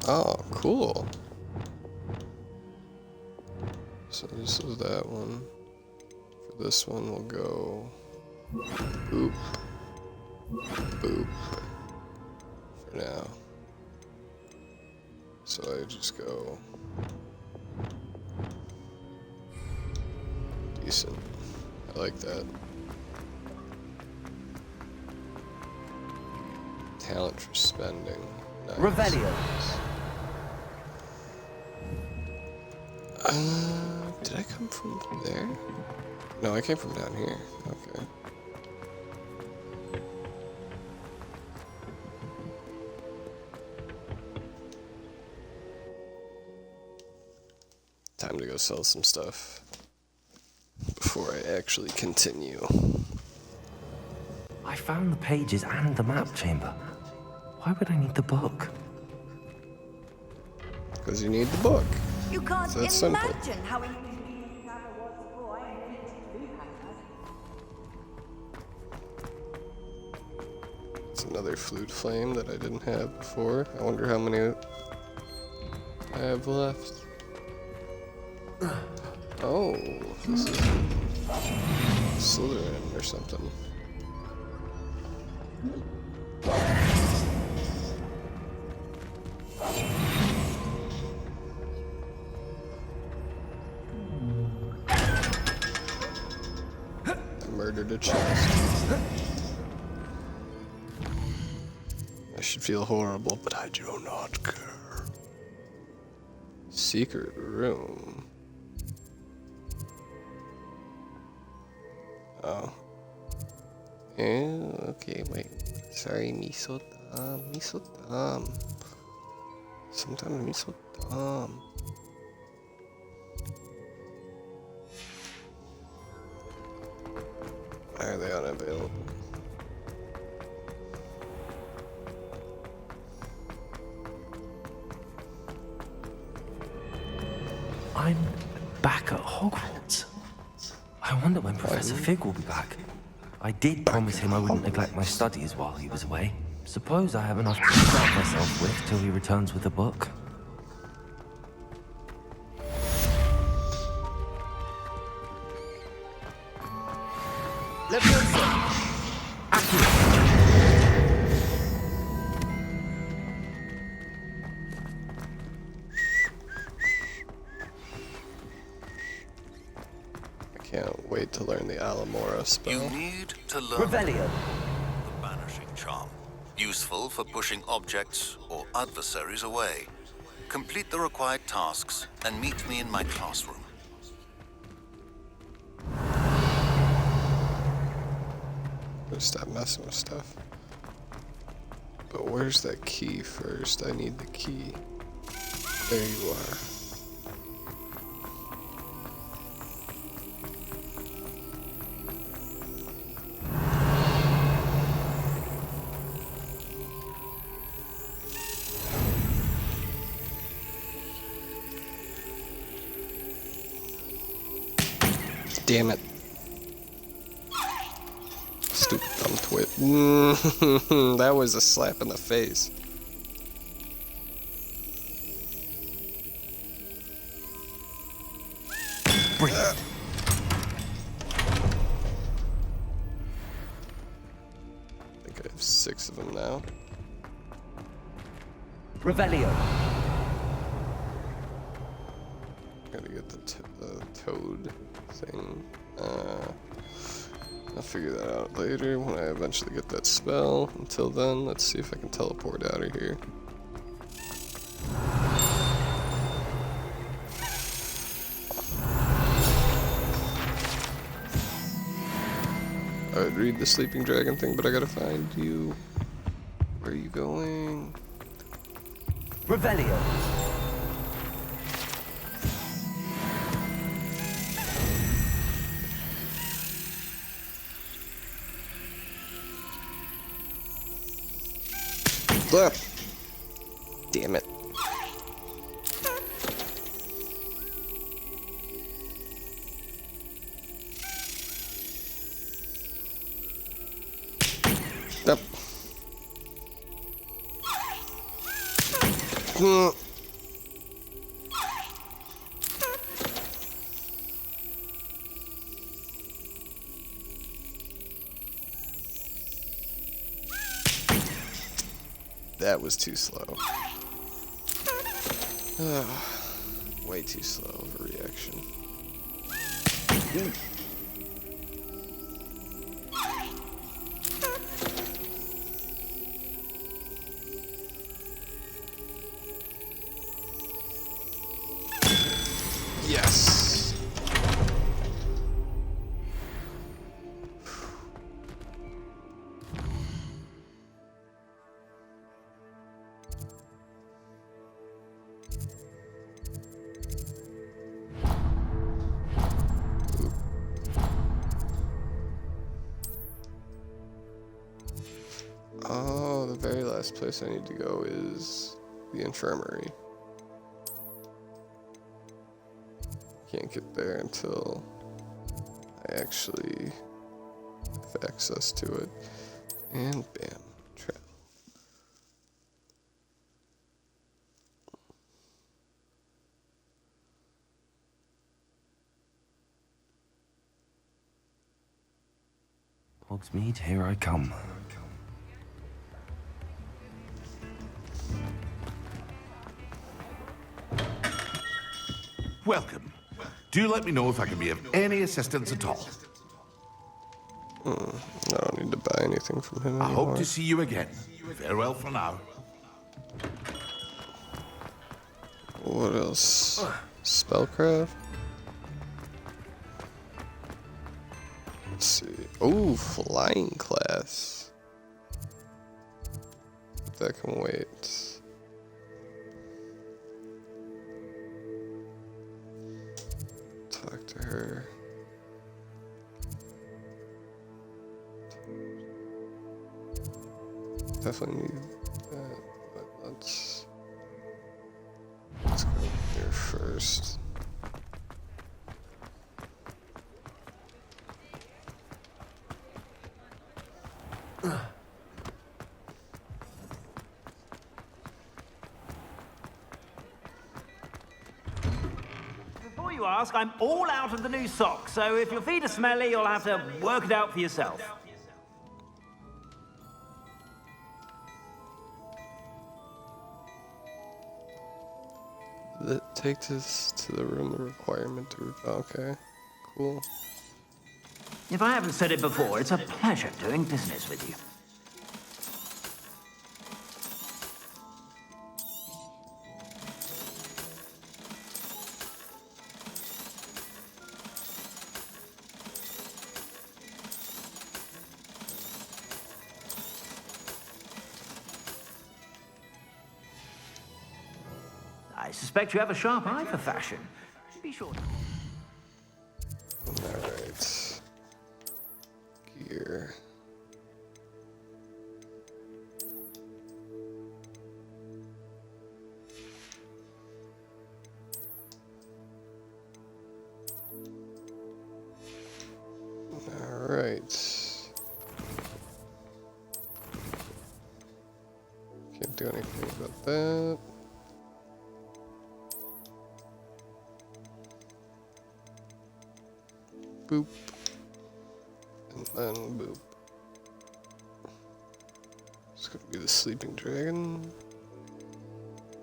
Oh, cool. So this is that one. For this one, we'll go boop, boop for now. So I just go decent. I like that. Talent for spending. Nice. Revelio. Did I come from there? No, I came from down here. Okay. Time to go sell some stuff before I actually continue. I found the pages and the map chamber. Why would I need the book? Because you need the book. You can't That's imagine simple. how inconvenient Clara was before I invented Blue Hanger. It's another flute flame that I didn't have before. I wonder how many I have left. Oh, this is Slytherin or something. Murdered a chest. I should feel horrible, but I do not care. Secret room. Oh. Okay, wait. Sorry, me so dumb. Me so dumb. Sometimes me so dumb. Why are they unavailable? I'm back at Hogwarts. I wonder when Professor Fig will be back. I did promise him I wouldn't neglect my studies while he was away. Suppose I have enough to distract myself with till he returns with a book. I can't wait to learn the Alamora spell. You need to learn. Revelio. charm, useful for pushing objects or adversaries away. Complete the required tasks and meet me in my classroom. Gotta stop messing with stuff. But where's that key first? I need the key. There you are. Damn it. Stupid dumb twit. That was a slap in the face. Brilliant. I think I have 6 of them now. Revelio. Gotta get the toad thing. I'll figure that out later when I eventually get that spell. Until then, let's see if I can teleport out of here. I would read the sleeping dragon thing, but I gotta find you. Where are you going? Revelio. Ah. Damn it. Yep. That was too slow. Way too slow of a reaction. Yes. Oh, the very last place I need to go is the infirmary. Can't get there until I actually have access to it. And bam, travel. Hogsmeade, here I come. Welcome. Do let me know if I can be of any assistance at all. I don't need to buy anything from him anymore. I hope to see you again. Farewell for now. What else? Spellcraft? Let's see. Oh, flying class. That can wait. Talk to her. Definitely need that, but let's go here first. Before you ask, I'm all out of the new socks, so if your feet are smelly, you'll have to work it out for yourself. That takes us to the room of requirement to... Okay, cool. If I haven't said it before, it's a pleasure doing business with you. I suspect you have a sharp eye for fashion. Be sure. Alright. Gear. Alright. Can't do anything about that. Boop. And then boop. It's gonna be the sleeping dragon.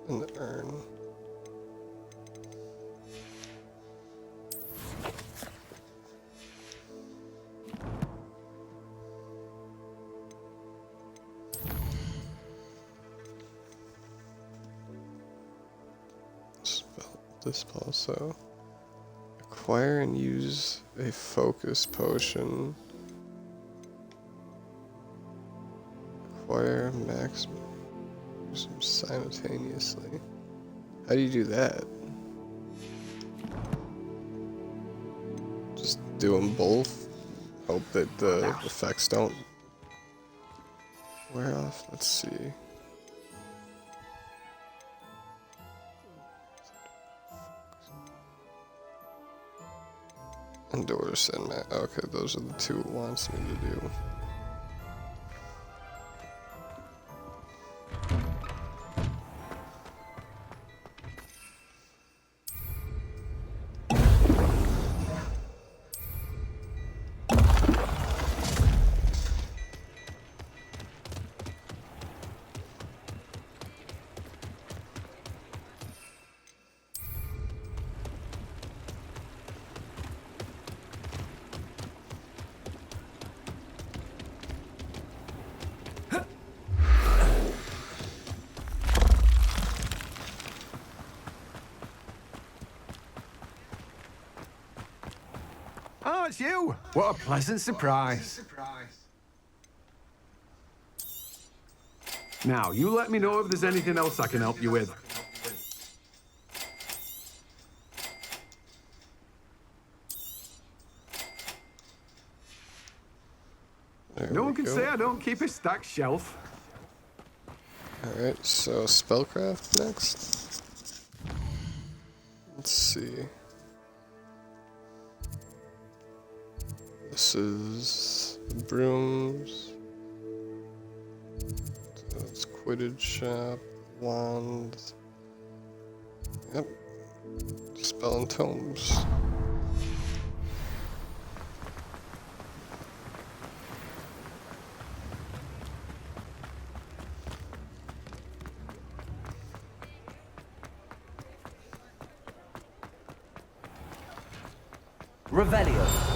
And the urn. This also. Acquire and use a focus potion. Acquire maximum. Use them simultaneously. How do you do that? Just do them both. Hope that the effects don't wear off. Let's see. Endorse and okay, those are the two it wants me to do. Oh, it's you! What a pleasant surprise. Now, you let me know if there's anything else I can help you with. No one can say I don't keep a stacked shelf. Alright, so spellcraft next. Let's see. This is the brooms. That's Quidditch shop, wand. Yep. Spell and tomes. Revelio.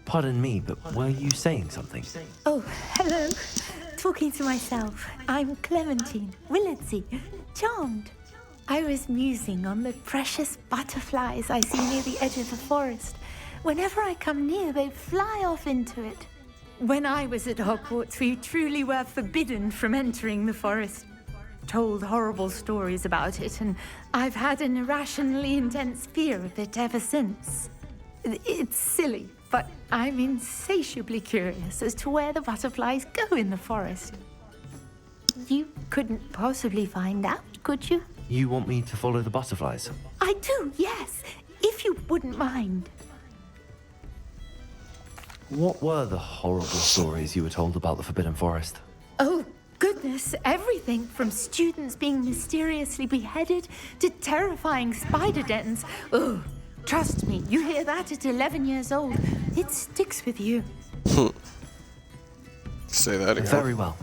Pardon me, but were you saying something? Oh, hello. Talking to myself. I'm Clementine Willardsey. Charmed. I was musing on the precious butterflies I see near the edge of the forest. Whenever I come near, they fly off into it. When I was at Hogwarts, we truly were forbidden from entering the forest. Told horrible stories about it, and I've had an irrationally intense fear of it ever since. It's silly, but I'm insatiably curious as to where the butterflies go in the forest. You couldn't possibly find out, could you? You want me to follow the butterflies? I do, yes, if you wouldn't mind. What were the horrible stories you were told about the Forbidden Forest? Oh, goodness, everything from students being mysteriously beheaded to terrifying spider dens. Ugh. Trust me, you hear that at 11 years old, it sticks with you. Say that again. Very well.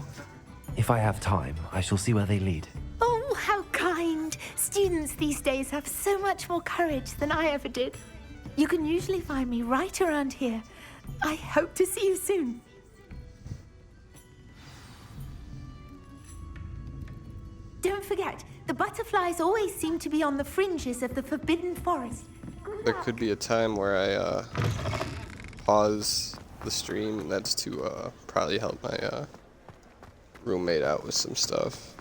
If I have time, I shall see where they lead. Oh, how kind. Students these days have so much more courage than I ever did. You can usually find me right around here. I hope to see you soon. Don't forget, the butterflies always seem to be on the fringes of the Forbidden Forest. There could be a time where I pause the stream, and that's to probably help my roommate out with some stuff.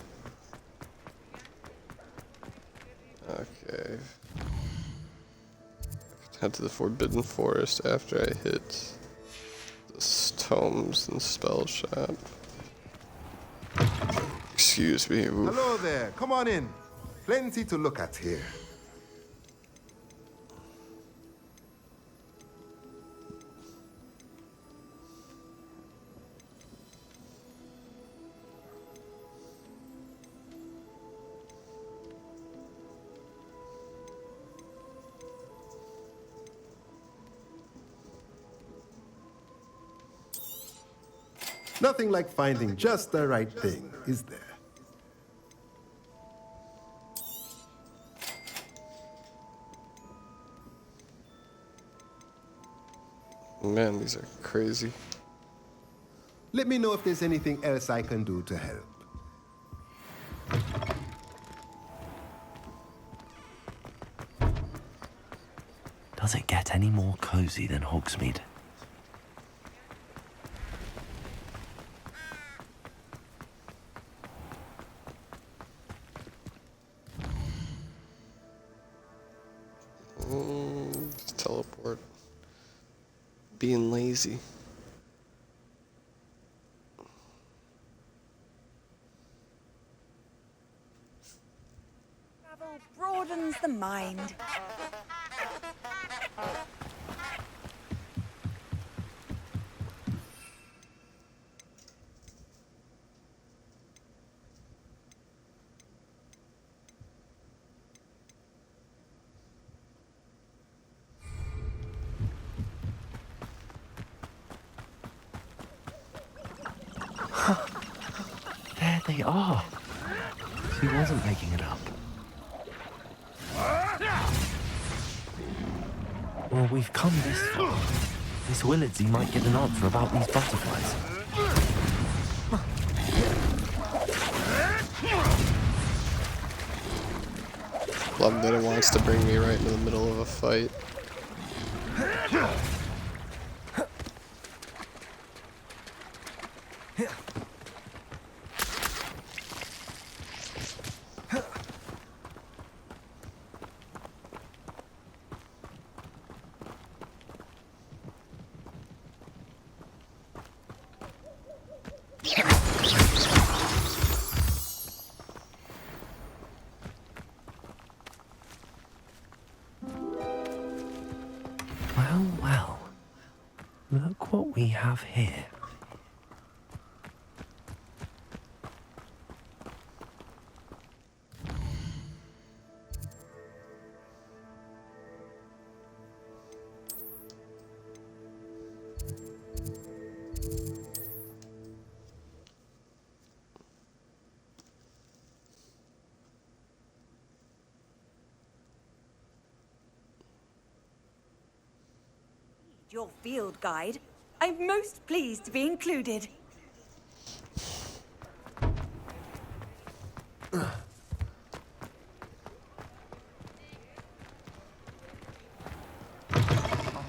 Okay. Head to the Forbidden Forest after I hit the tomes and spell shop. Excuse me. Oof. Hello there. Come on in. Plenty to look at here. Nothing like finding just the right thing, is there? Man, these are crazy. Let me know if there's anything else I can do to help. Does it get any more cozy than Hogsmeade? Teleport. Being lazy. Travel broadens the mind. There they are. She wasn't making it up. Well, we've come this far. Miss Willardsey might get an answer about these butterflies. Love that it wants to bring me right into the middle of a fight. Well, well. Look what we have here. Your field guide. I'm most pleased to be included. I'll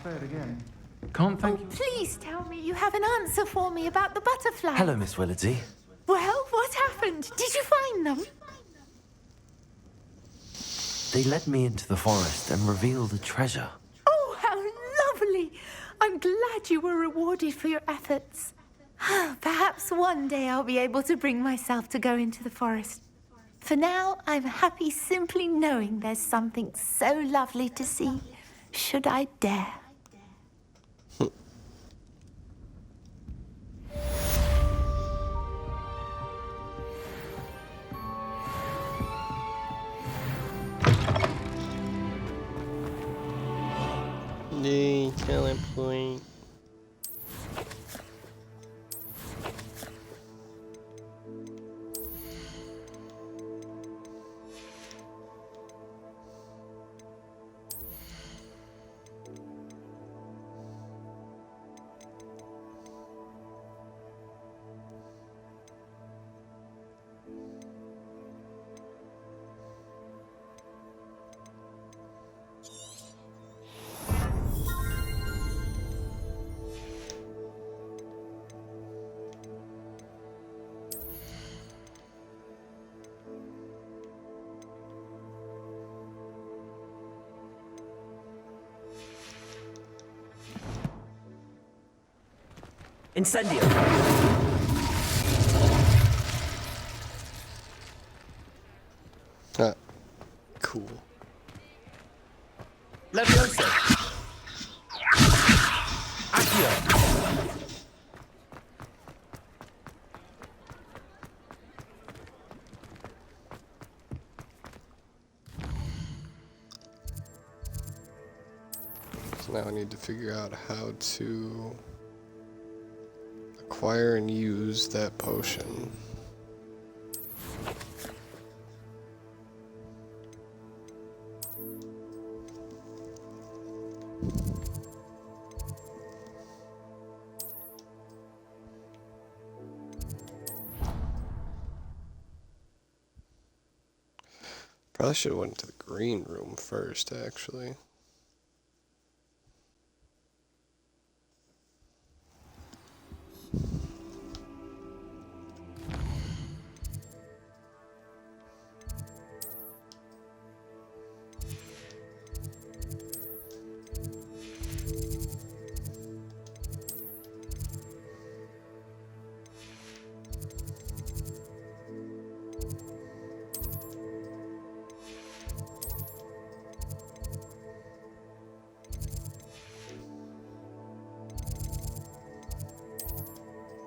say it again. Can't thank you. Please tell me you have an answer for me about the butterflies. Hello, Miss Willardsey. Well, what happened? Did you find them? They led me into the forest and revealed a treasure. Oh, how lovely! I'm glad you were rewarded for your efforts. Perhaps one day I'll be able to bring myself to go into the forest. For now, I'm happy simply knowing there's something so lovely to see, should I dare. Yay, talent point. Incendio. Ah, cool. Levioso. Accio. So now I need to figure out how to acquire and use that potion. Probably should have went to the green room first, actually.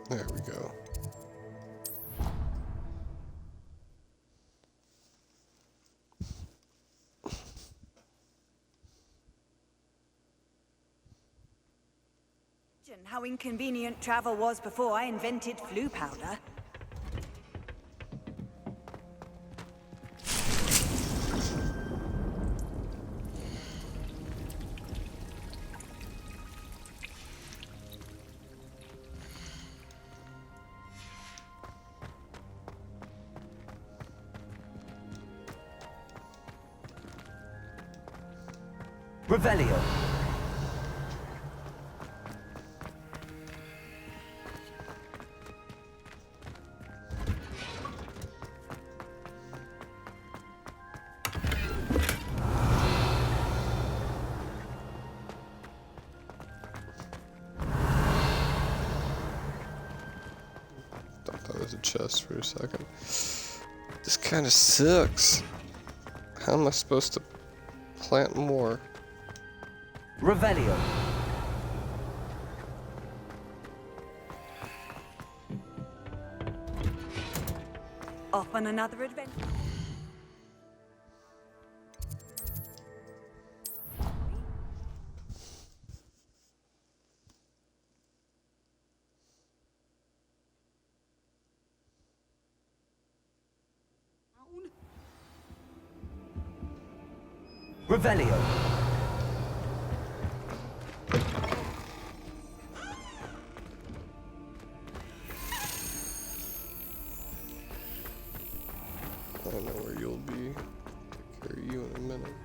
There we go. How inconvenient travel was before I invented flu powder. Revelio. Thought that was a chest for a second. This kind of sucks. How am I supposed to plant more? Revelio. Off on another adventure. Revelio. I don't know where you'll be. Take care of you in a minute.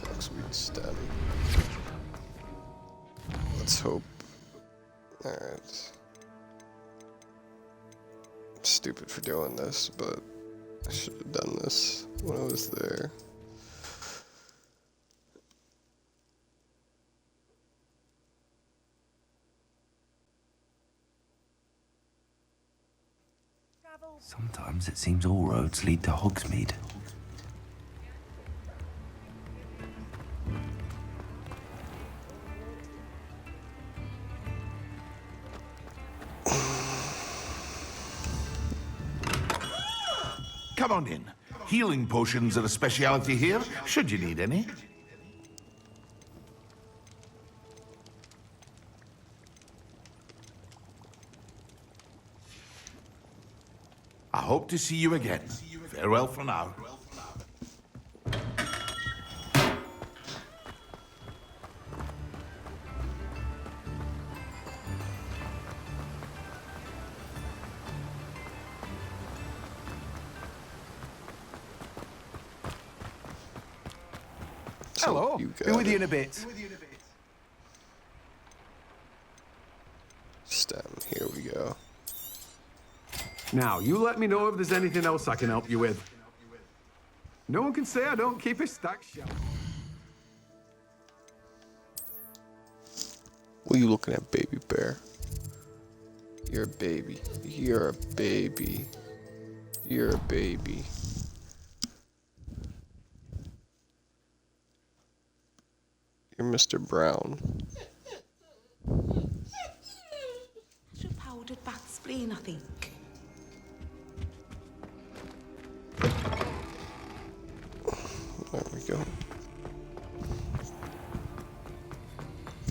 Foxweed stem. Let's hope. Alright. I'm stupid for doing this, but I should have done this when I was there. Sometimes it seems all roads lead to Hogsmeade. Come on in. Healing potions are a speciality here, should you need any. I hope to see you again. Farewell for now. Hello. Be with you in a bit. Stem. Here we go. Now, you let me know if there's anything else I can help you with. No one can say I don't keep his stack shelf. What are you looking at, baby bear? You're a baby. You're a baby. You're a baby. You're Mr. Brown. It's a powdered bat spleen, I think. There we go.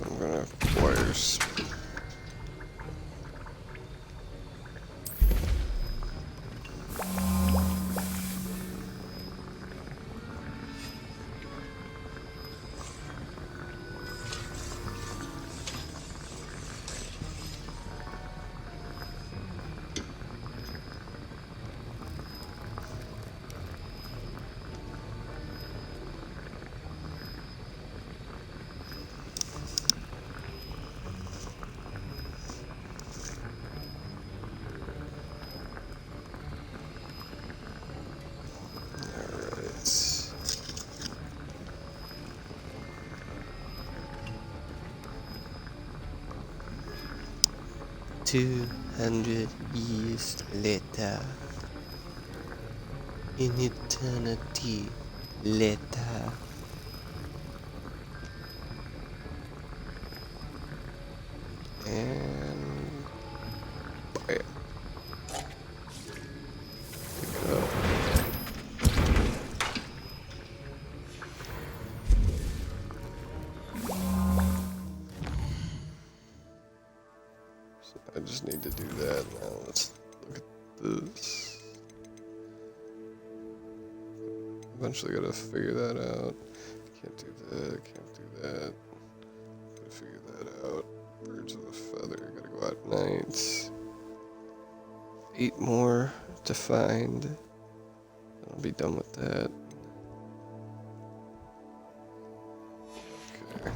I'm gonna acquire speed. $200 years later, in eternity later. And bam. Pick it up. I just need to do that now. Let's look at this. Eventually gotta figure that out. Can't do that, can't do that. Gotta figure that out. Birds of a feather, gotta go out at night. 8 more to find. I'll be done with that. Okay.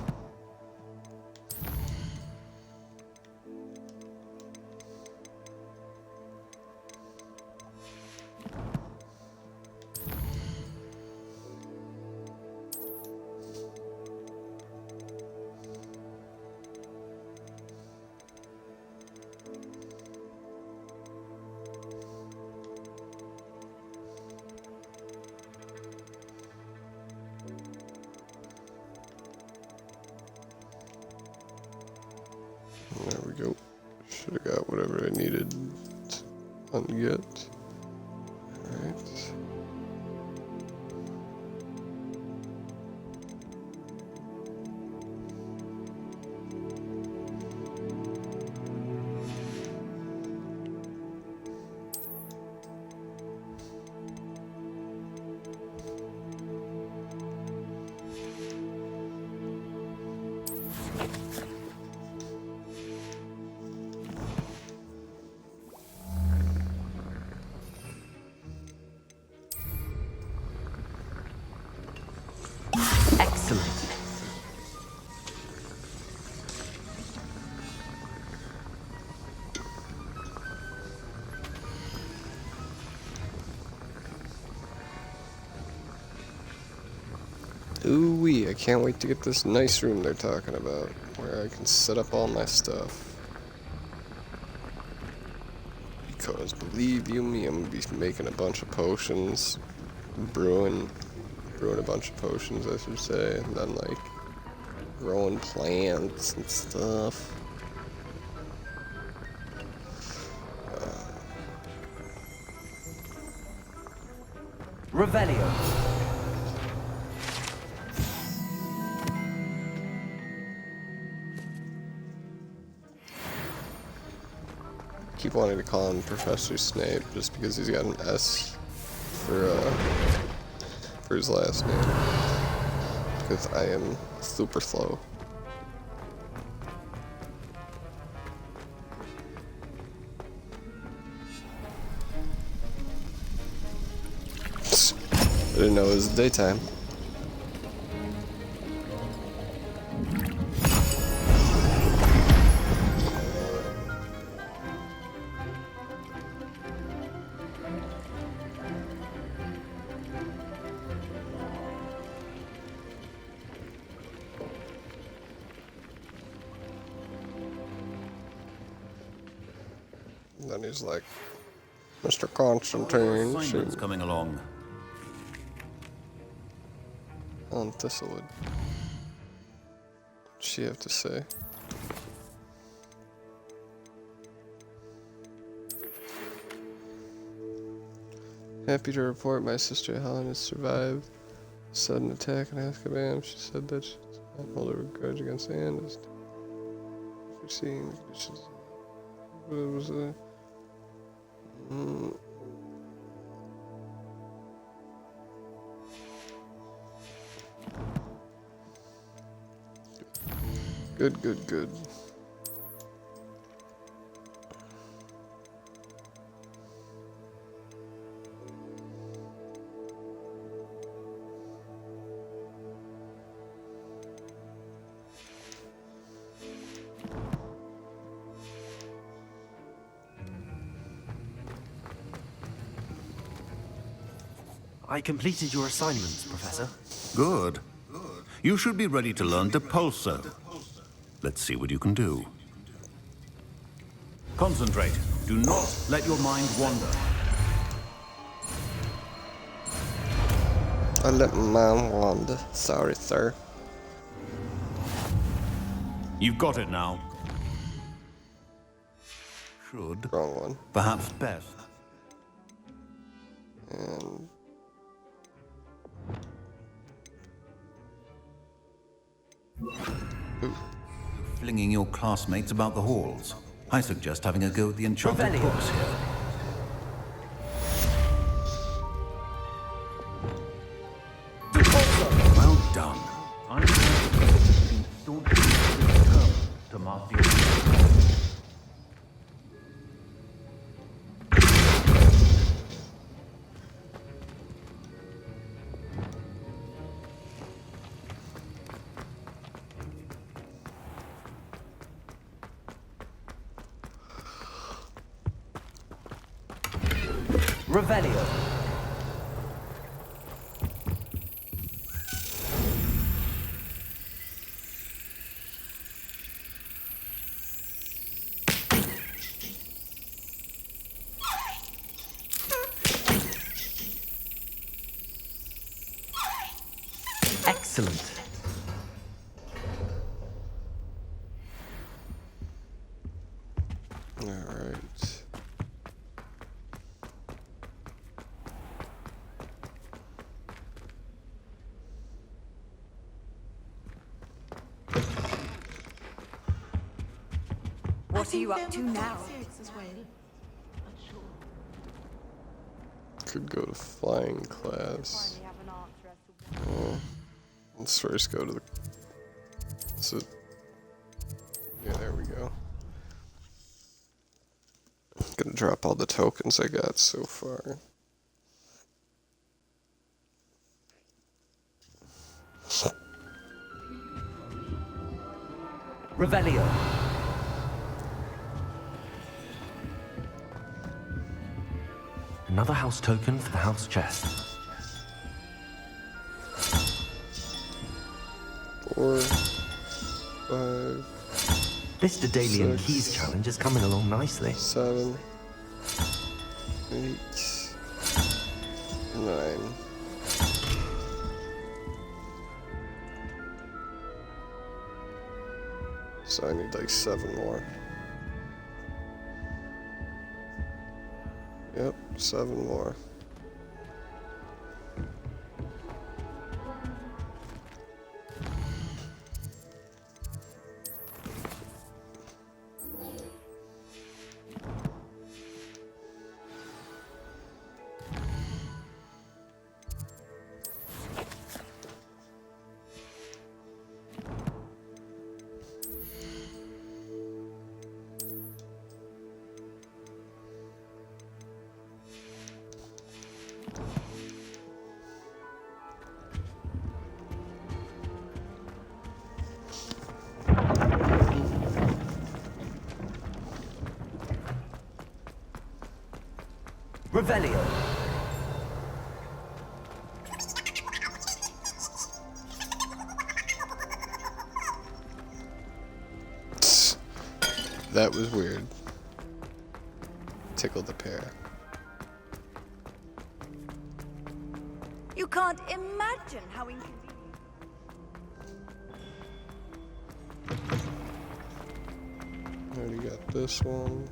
There we go. Should have got whatever I needed on get. Alright. Excellent. Ooh-wee, I can't wait to get this nice room they're talking about, where I can set up all my stuff. Because believe you me, I'm gonna be making a bunch of potions, brewing a bunch of potions, I should say, and then like growing plants and stuff. Revelio. Keep wanting to call him Professor Snape just because he's got an S for his last name. Because I am super slow. I didn't know it was daytime. then he's like, Mr. Constantine. Assignments coming along. On Thistlewood. What's she have to say? Happy to report my sister Helen has survived a sudden attack in Azkaban. She said that she does not hold a grudge against Anne. Foreseeing the conditions. But it was a. Good. I completed your assignments, Professor. Good. You should be ready to learn Depulso. Let's see what you can do. Concentrate. Do not let your mind wander. I let my mind wander. Sorry, sir. You've got it now. Should. Wrong one. Perhaps best. And Flinging your classmates about the halls. I suggest having a go at the enchanted Revelio. books here. Well done. I'm to master your... Revelio. Excellent. all right. What are you up to now? Could go to flying class. Oh, let's first go to the. Yeah, there we go. Gonna drop all the tokens I got so far. Revelio. Another house token for the house chest. 4, 5. This Daedalian 6, Keys challenge is coming along nicely. 7, 8, 9. So I need like 7 more. Yep, 7 more. Revelio. That was weird. tickle the pear. You can't imagine how inconvenient. Already got this one.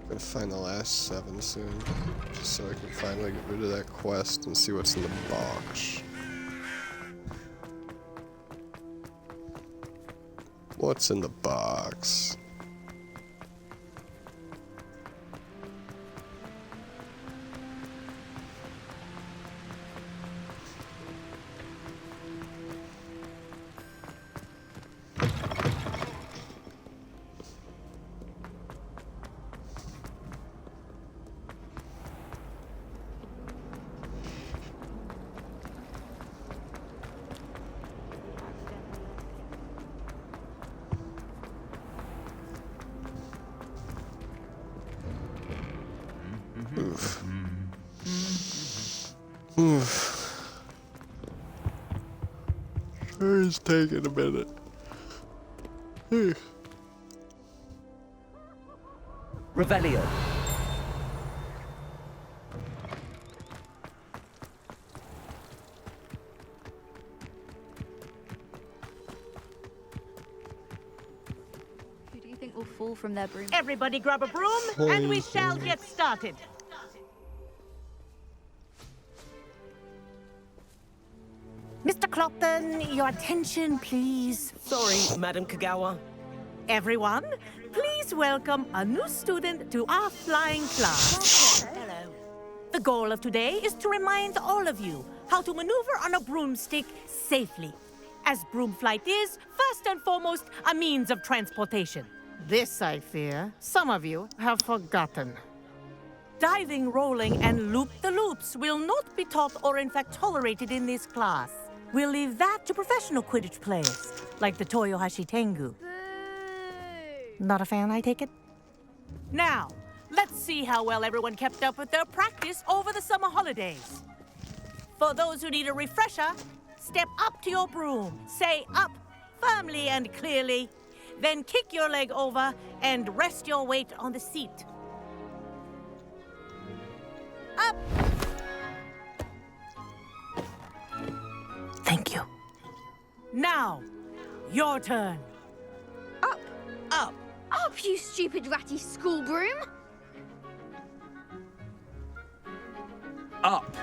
Gonna find the last 7 soon, just so I can finally get rid of that quest and see what's in the box. What's in the box? Oof. Oof. It's taking a minute. Revelio. Who do you think will fall from their broom? Everybody grab a broom, and we shall get started. Mr. Clopton, your attention, please. Sorry, Madam Kagawa. Everyone, please welcome a new student to our flying class. Hello. The goal of today is to remind all of you how to maneuver on a broomstick safely, as broom flight is, first and foremost, a means of transportation. This, I fear, some of you have forgotten. Diving, rolling, and loop-the-loops will not be taught or in fact tolerated in this class. We'll leave that to professional Quidditch players, like the Toyohashi Tengu. Not a fan, I take it? Now, let's see how well everyone kept up with their practice over the summer holidays. For those who need a refresher, step up to your broom, say up firmly and clearly, then kick your leg over and rest your weight on the seat. Up! Thank you. Now, your turn. Up! Up! Up, you stupid ratty school broom! Up.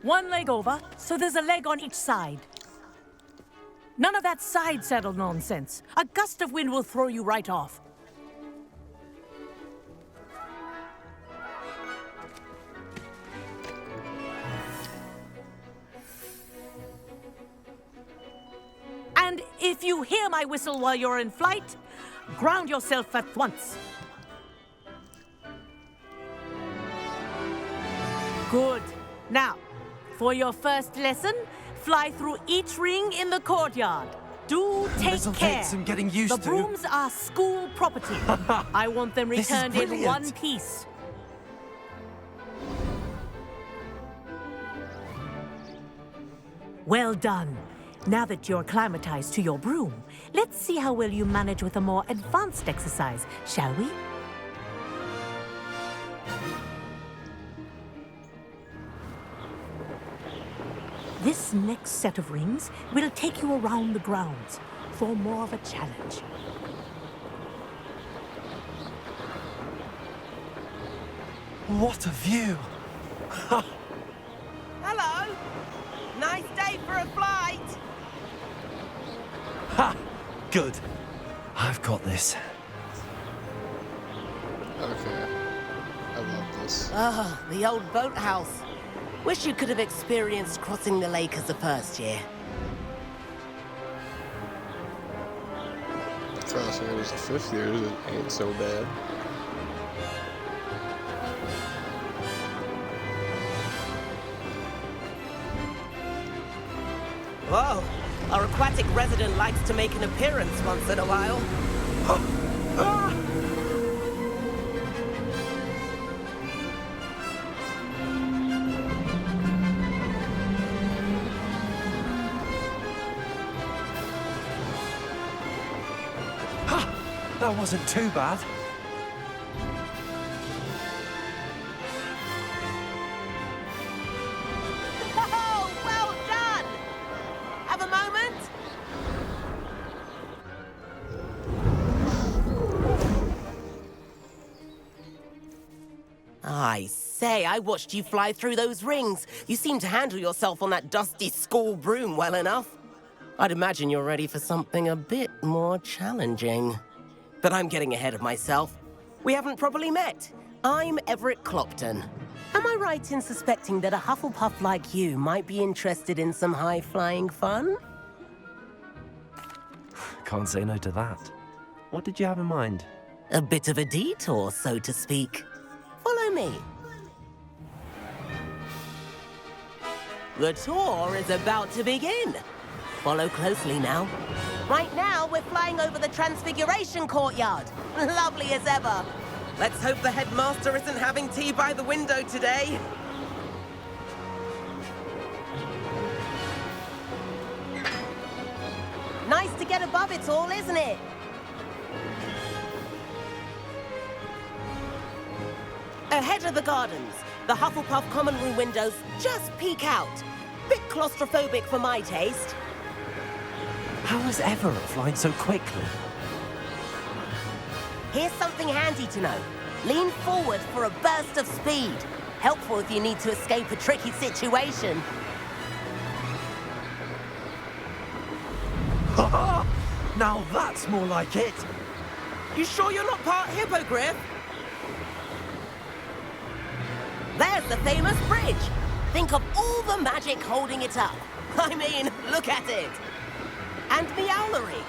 One leg over, so there's a leg on each side. None of that side saddle nonsense. A gust of wind will throw you right off. And if you hear my whistle while you're in flight, ground yourself at once. Good. Now, for your first lesson, fly through each ring in the courtyard. Do take This'll care. take some getting used the to. brooms are school property. I want them This is returned in brilliant. one piece. Well done. Now that you're acclimatized to your broom, let's see how well you manage with a more advanced exercise, shall we? This next set of rings will take you around the grounds for more of a challenge. What a view! Hello! Nice day for a flight! Ha! Good. I've got this. Okay. I love this. Ah, the old boathouse. Wish you could have experienced crossing the lake as a first year. Crossing it as a 5th year it ain't so bad. Whoa, our aquatic resident likes to make an appearance once in a while. That wasn't too bad. Oh, well done! Have a moment? I say, I watched you fly through those rings. You seem to handle yourself on that dusty school broom well enough. I'd imagine you're ready for something a bit more challenging. But I'm getting ahead of myself. We haven't properly met. I'm Everett Clopton. Am I right in suspecting that a Hufflepuff like you might be interested in some high-flying fun? Can't say no to that. What did you have in mind? A bit of a detour, so to speak. Follow me. The tour is about to begin. Follow closely now. Right now, we're flying over the Transfiguration Courtyard. Lovely as ever. Let's hope the headmaster isn't having tea by the window today. Nice to get above it all, isn't it? Ahead of the gardens, the Hufflepuff common room windows just peek out. Bit claustrophobic for my taste. How is Everett flying so quickly? Here's something handy to know. Lean forward for a burst of speed. Helpful if you need to escape a tricky situation. Now that's more like it. You sure you're not part hippogriff? There's the famous bridge. Think of all the magic holding it up. I mean, look at it. And Meowlery.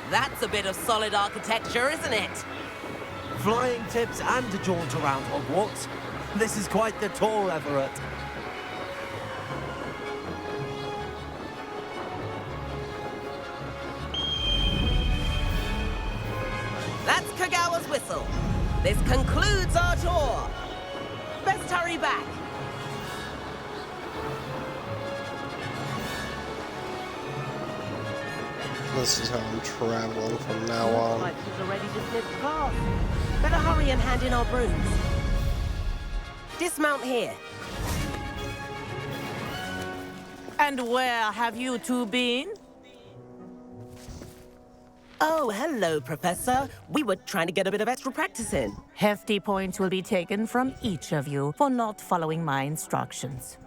That's a bit of solid architecture, isn't it? Flying tips and a jaunt around Hogwarts. This is quite the tour, Everett. That's Kagawa's whistle. This concludes our tour. Best hurry back. This is how I'm traveling from now on. Like she's already dismissed class. Better hurry and hand in our brooms. Dismount here. And where have you two been? Oh, hello, Professor. We were trying to get a bit of extra practice in. Hefty points will be taken from each of you for not following my instructions.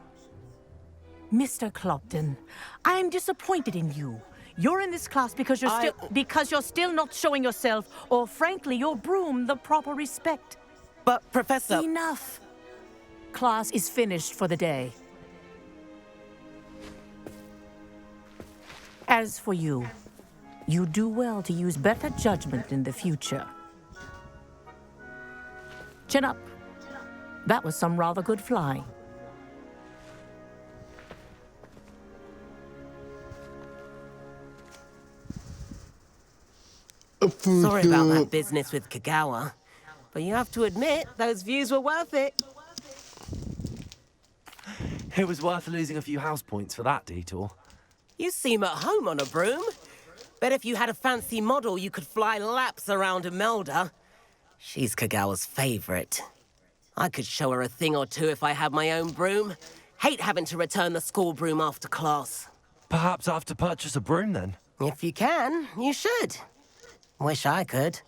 Mr. Clopton, I am disappointed in you. You're in this class because you're still not showing yourself, or frankly, your broom, the proper respect. But, Professor... Enough. Class is finished for the day. As for you, you do well to use better judgment in the future. Chin up. That was some rather good flying. Sorry about that business with Kagawa, but you have to admit, those views were worth it. It was worth losing a few house points for that detour. You seem at home on a broom. Bet if you had a fancy model, you could fly laps around Imelda. She's Kagawa's favorite. I could show her a thing or two if I had my own broom. Hate having to return the school broom after class. Perhaps I have to purchase a broom then? If you can, you should. Wish I could.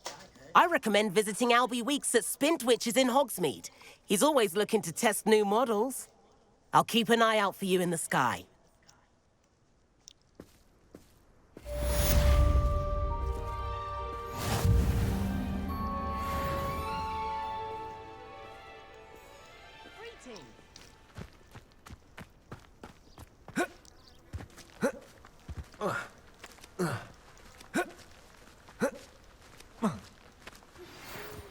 I recommend visiting Albie Weeks at Spintwitches in Hogsmeade. He's always looking to test new models. I'll keep an eye out for you in the sky.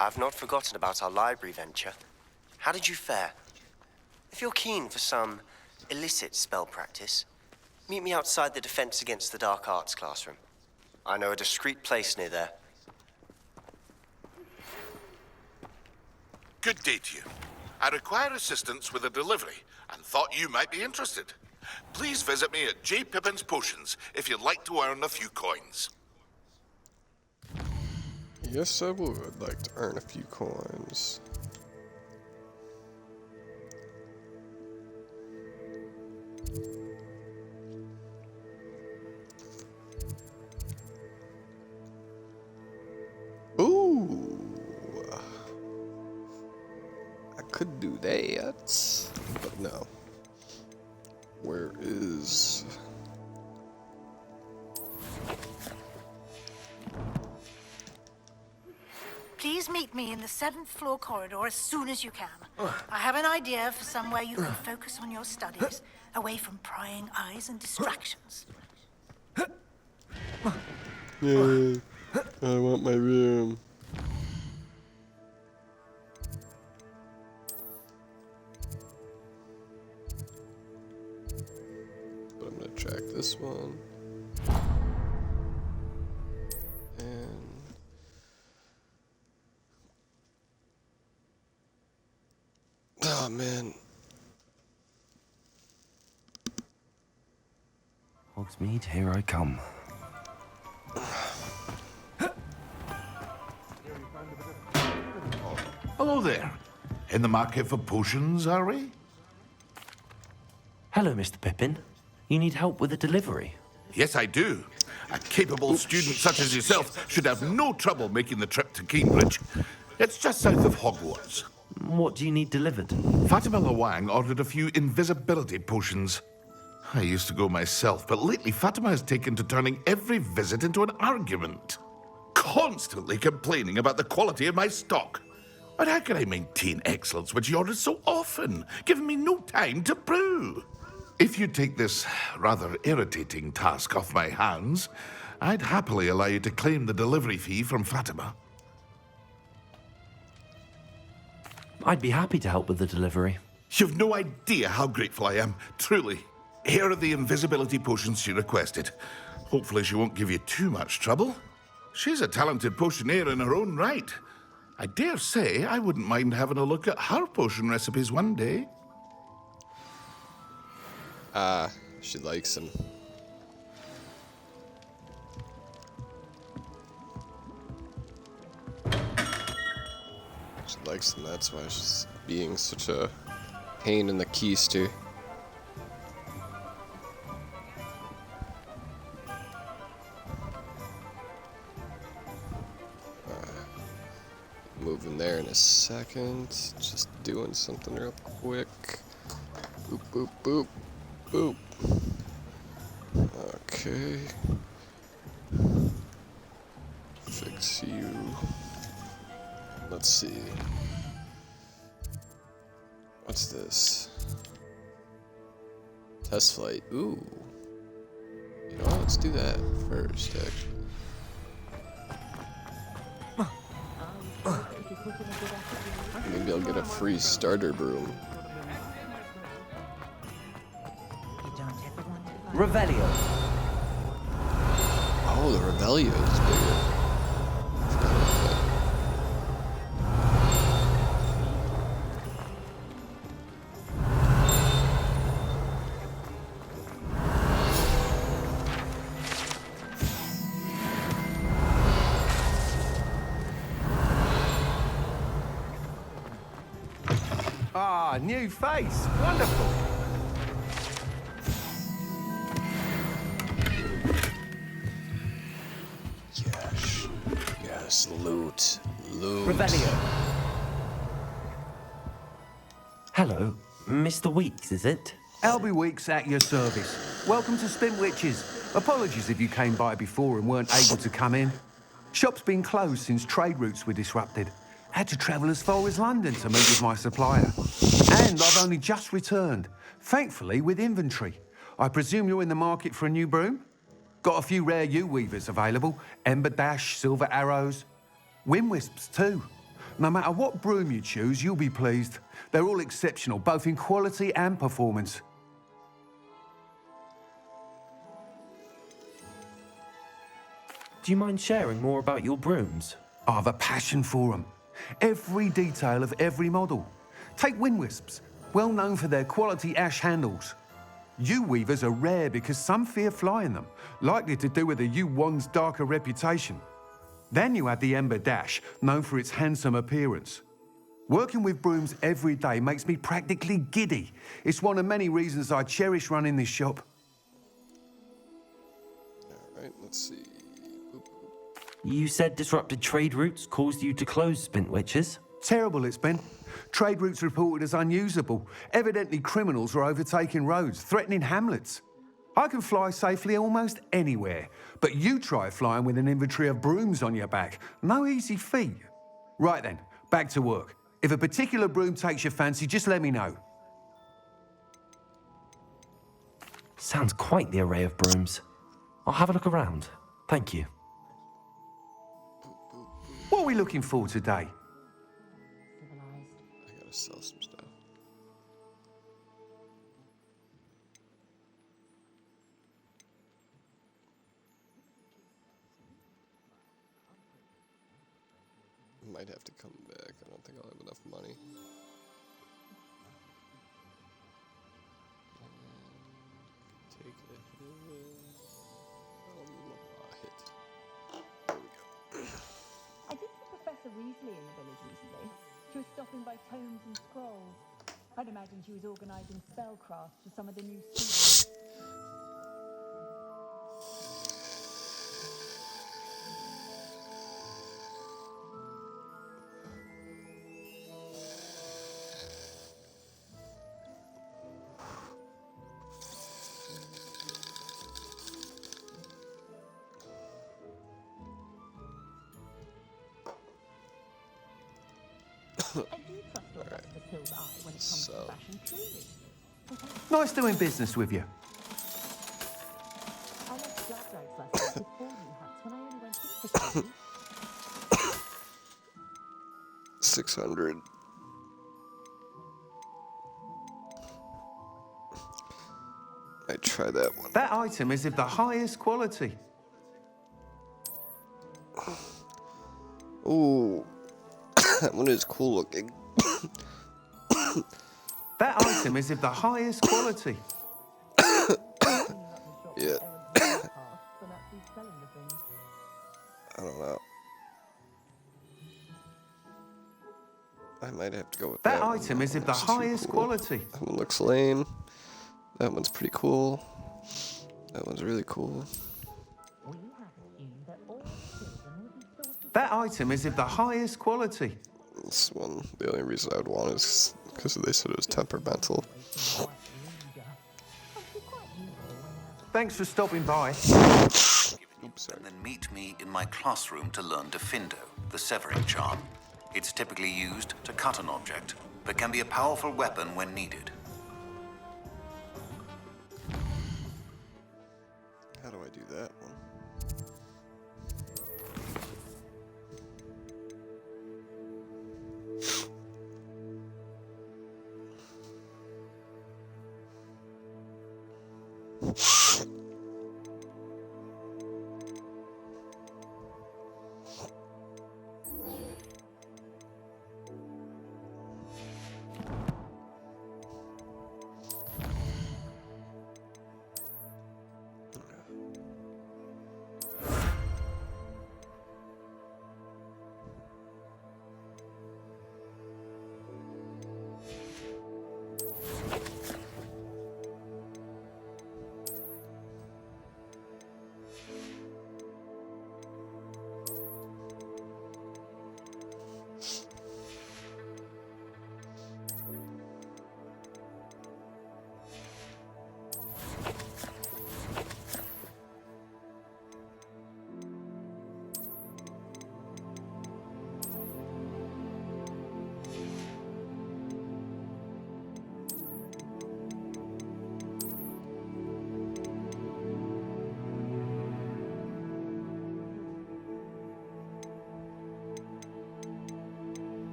I've not forgotten about our library venture. How did you fare? If you're keen for some illicit spell practice, meet me outside the Defense Against the Dark Arts classroom. I know a discreet place near there. Good day to you. I require assistance with a delivery and thought you might be interested. Please visit me at J. Pippin's Potions if you'd like to earn a few coins. Yes, I would like to earn a few coins. Ooh, I could do that, but no. Where is... Please meet me in the 7th floor corridor as soon as you can. I have an idea for somewhere you can focus on your studies, away from prying eyes and distractions. Yeah, I want my room. But I'm gonna track this one. Oh man. Hogsmeade, here I come. Hello there. In the market for potions, are we? Hello, Mr. Pippin. You need help with a delivery? Yes, I do. A capable student such as yourself should have no trouble making the trip to Cambridge. It's just south of Hogwarts. What do you need delivered? Fatima Lawang ordered a few invisibility potions. I used to go myself, but lately Fatima has taken to turning every visit into an argument. Constantly complaining about the quality of my stock. But how can I maintain excellence when she orders so often, giving me no time to brew? If you take this rather irritating task off my hands, I'd happily allow you to claim the delivery fee from Fatima. I'd be happy to help with the delivery. You've no idea how grateful I am, truly. Here are the invisibility potions she requested. Hopefully she won't give you too much trouble. She's a talented potioneer in her own right. I dare say I wouldn't mind having a look at her potion recipes one day. Ah, she likes him. She likes him, that's why she's being such a pain in the keister. Moving there in a second. Just doing something real quick. Boop, boop, boop, boop. Okay. Fix you. Let's see. What's this? Test flight. Ooh. You know what? Let's do that first, actually. Maybe I'll get a free starter broom. Revelio. Oh, the Revelio is bigger. Forgot about that. Ah, new face. Wonderful. Yes. Yes, loot. Loot. Revelio. Hello, Mr. Weeks, is it? Albie Weeks at your service. Welcome to Spintwitches. Apologies if you came by before and weren't able to come in. Shop's been closed since trade routes were disrupted. Had to travel as far as London to meet with my supplier. And I've only just returned, thankfully with inventory. I presume you're in the market for a new broom? Got a few rare U-weavers available. Ember Dash, Silver Arrows. Wind Wisps too. No matter what broom you choose, you'll be pleased. They're all exceptional, both in quality and performance. Do you mind sharing more about your brooms? I have a passion for them. Every detail of every model. Take Wind Wisps, well known for their quality ash handles. U-weavers are rare because some fear flying them, likely to do with the U-wand's darker reputation. Then you have the Ember Dash, known for its handsome appearance. Working with brooms every day makes me practically giddy. It's one of many reasons I cherish running this shop. Alright, let's see. You said disrupted trade routes caused you to close Spintwitches? Terrible it's been. Trade routes reported as unusable. Evidently criminals are overtaking roads, threatening hamlets. I can fly safely almost anywhere, but you try flying with an inventory of brooms on your back. No easy feat. Right then, back to work. If a particular broom takes your fancy, just let me know. Sounds quite the array of brooms. I'll have a look around. Thank you. What are we looking for today? I gotta sell some stuff. Might have to come back. I don't think I'll have enough money. Take a hit. There we go. I did see Professor Weasley in the village recently. She was stopping by tomes and scrolls. I'd imagine she was organising spellcraft for some of the new students. Nice doing business with you. I left Blackjack's lessons with boarding hats when I only went to 600. I try that one. That item is of the highest quality. Ooh, that one is cool looking. That item is of the highest quality. Yeah. I don't know. I might have to go with that. That item is of the highest quality. That one looks lame. That one's pretty cool. That one's really cool. That item is of the highest quality. This one, the only reason I would want is because they said it was temperamental. Thanks for stopping by. Oops, and then meet me in my classroom to learn Diffindo, the severing charm. It's typically used to cut an object, but can be a powerful weapon when needed. How do I do that one?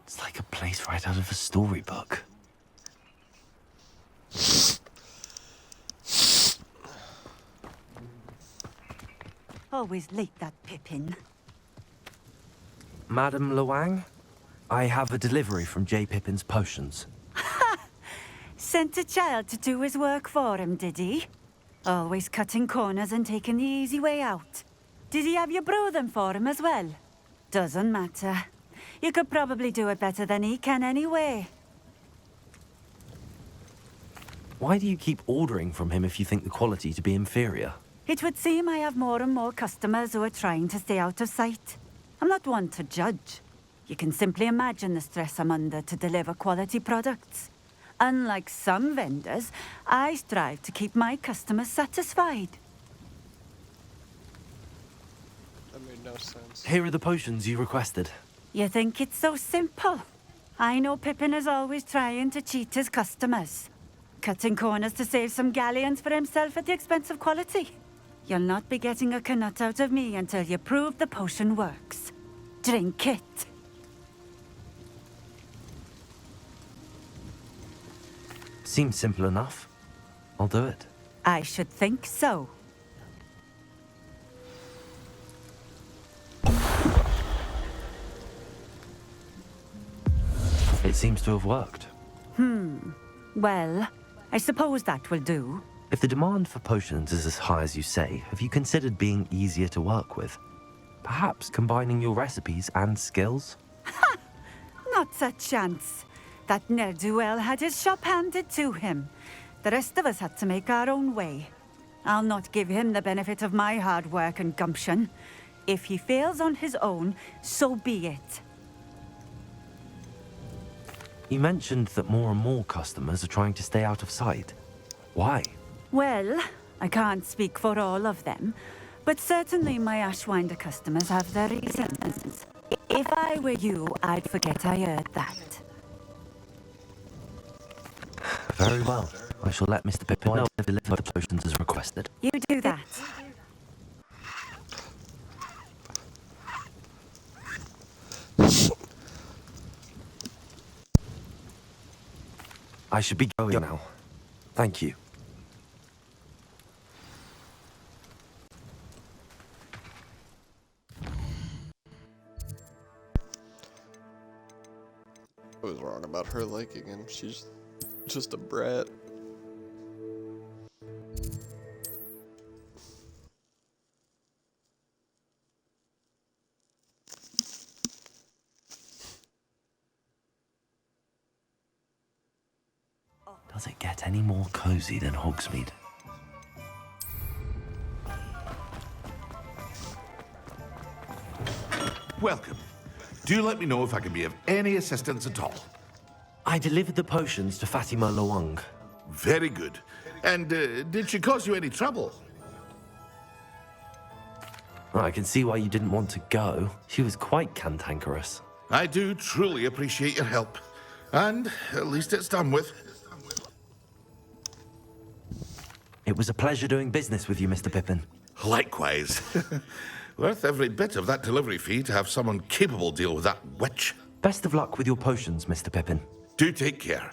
It's like a place right out of a storybook. Always late, that Pippin. Madame Luang, I have a delivery from J. Pippin's Potions. Sent a child to do his work for him, did he? Always cutting corners and taking the easy way out. Did he have you brew them for him as well? Doesn't matter. You could probably do it better than he can anyway. Why do you keep ordering from him if you think the quality to be inferior? It would seem I have more and more customers who are trying to stay out of sight. I'm not one to judge. You can simply imagine the stress I'm under to deliver quality products. Unlike some vendors, I strive to keep my customers satisfied. That made no sense. Here are the potions you requested. You think it's so simple? I know Pippin is always trying to cheat his customers. Cutting corners to save some galleons for himself at the expense of quality. You'll not be getting a canut out of me until you prove the potion works. Drink it. Seems simple enough. I'll do it. I should think so. It seems to have worked. Well, I suppose that will do. If the demand for potions is as high as you say, have you considered being easier to work with? Perhaps combining your recipes and skills? Not a chance. That ne'er-do-well had his shop handed to him. The rest of us had to make our own way. I'll not give him the benefit of my hard work and gumption. If he fails on his own, so be it. You mentioned that more and more customers are trying to stay out of sight. Why? Well, I can't speak for all of them, but certainly my Ashwinder customers have their reasons. If I were you, I'd forget I heard that. Very well. I shall let Mr. Pippin know if deliver the potions as requested. You do that. I should be going now. Thank you. I was wrong about her liking him. She's just a brat. Does it get any more cozy than Hogsmeade? Welcome. Do let me know if I can be of any assistance at all. I delivered the potions to Fatima Luang. Very good. And did she cause you any trouble? I can see why you didn't want to go. She was quite cantankerous. I do truly appreciate your help. And at least it's done with. It was a pleasure doing business with you, Mr. Pippin. Likewise. Worth every bit of that delivery fee to have someone capable deal with that witch. Best of luck with your potions, Mr. Pippin. Do take care.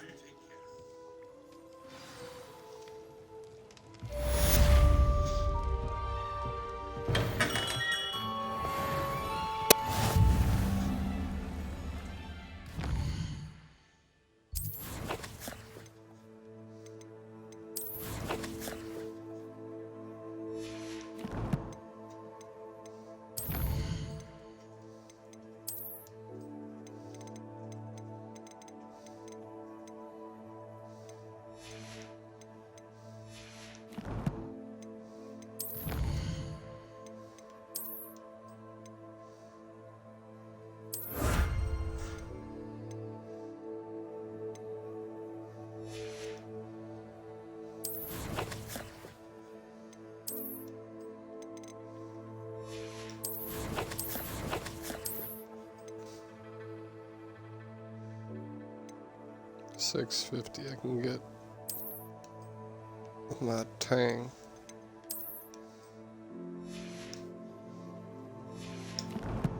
$6.50 I can get my Tang.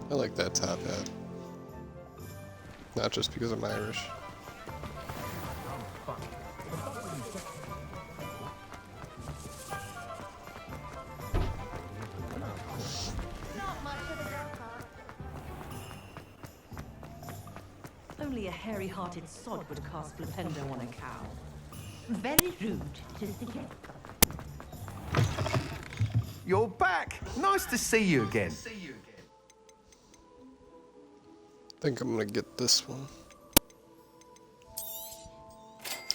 I like that top hat. Not just because I'm Irish. Only a hairy-hearted sod would cast Flipendo on a cow. Very rude to suggest. You're back. Nice to see you again. I think I'm gonna get this one.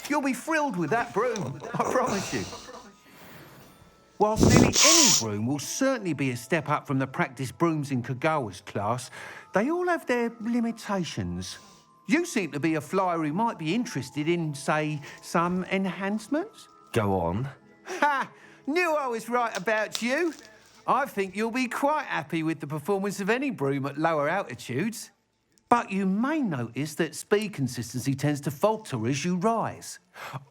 You'll be thrilled with that broom, I promise you. Whilst nearly any broom will certainly be a step up from the practice brooms in Kagawa's class, they all have their limitations. You seem to be a flyer who might be interested in, say, some enhancements? Go on. Ha! Knew I was right about you. I think you'll be quite happy with the performance of any broom at lower altitudes. But you may notice that speed consistency tends to falter as you rise.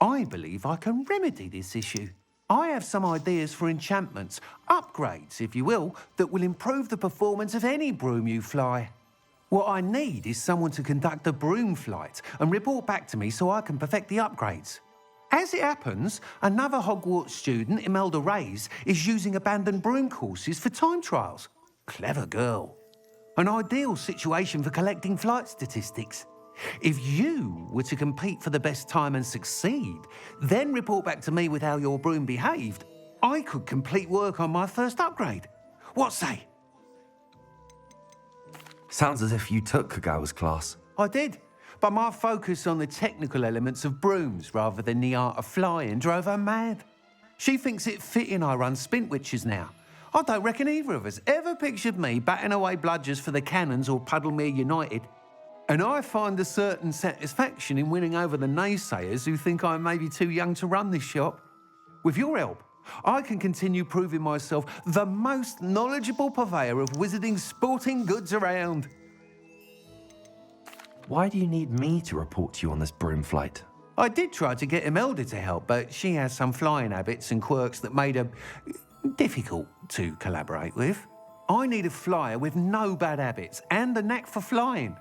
I believe I can remedy this issue. I have some ideas for enchantments, upgrades, if you will, that will improve the performance of any broom you fly. What I need is someone to conduct a broom flight and report back to me so I can perfect the upgrades. As it happens, another Hogwarts student, Imelda Reyes, is using abandoned broom courses for time trials. Clever girl. An ideal situation for collecting flight statistics. If you were to compete for the best time and succeed, then report back to me with how your broom behaved, I could complete work on my first upgrade. What say? Sounds as if you took Kagawa's class. I did, but my focus on the technical elements of brooms rather than the art of flying drove her mad. She thinks it fitting I run Spintwitches now. I don't reckon either of us ever pictured me batting away bludgers for the Cannons or Puddlemere United. And I find a certain satisfaction in winning over the naysayers who think I may be too young to run this shop. With your help, I can continue proving myself the most knowledgeable purveyor of wizarding sporting goods around. Why do you need me to report to you on this broom flight? I did try to get Imelda to help, but she has some flying habits and quirks that made her difficult to collaborate with. I need a flyer with no bad habits and a knack for flying.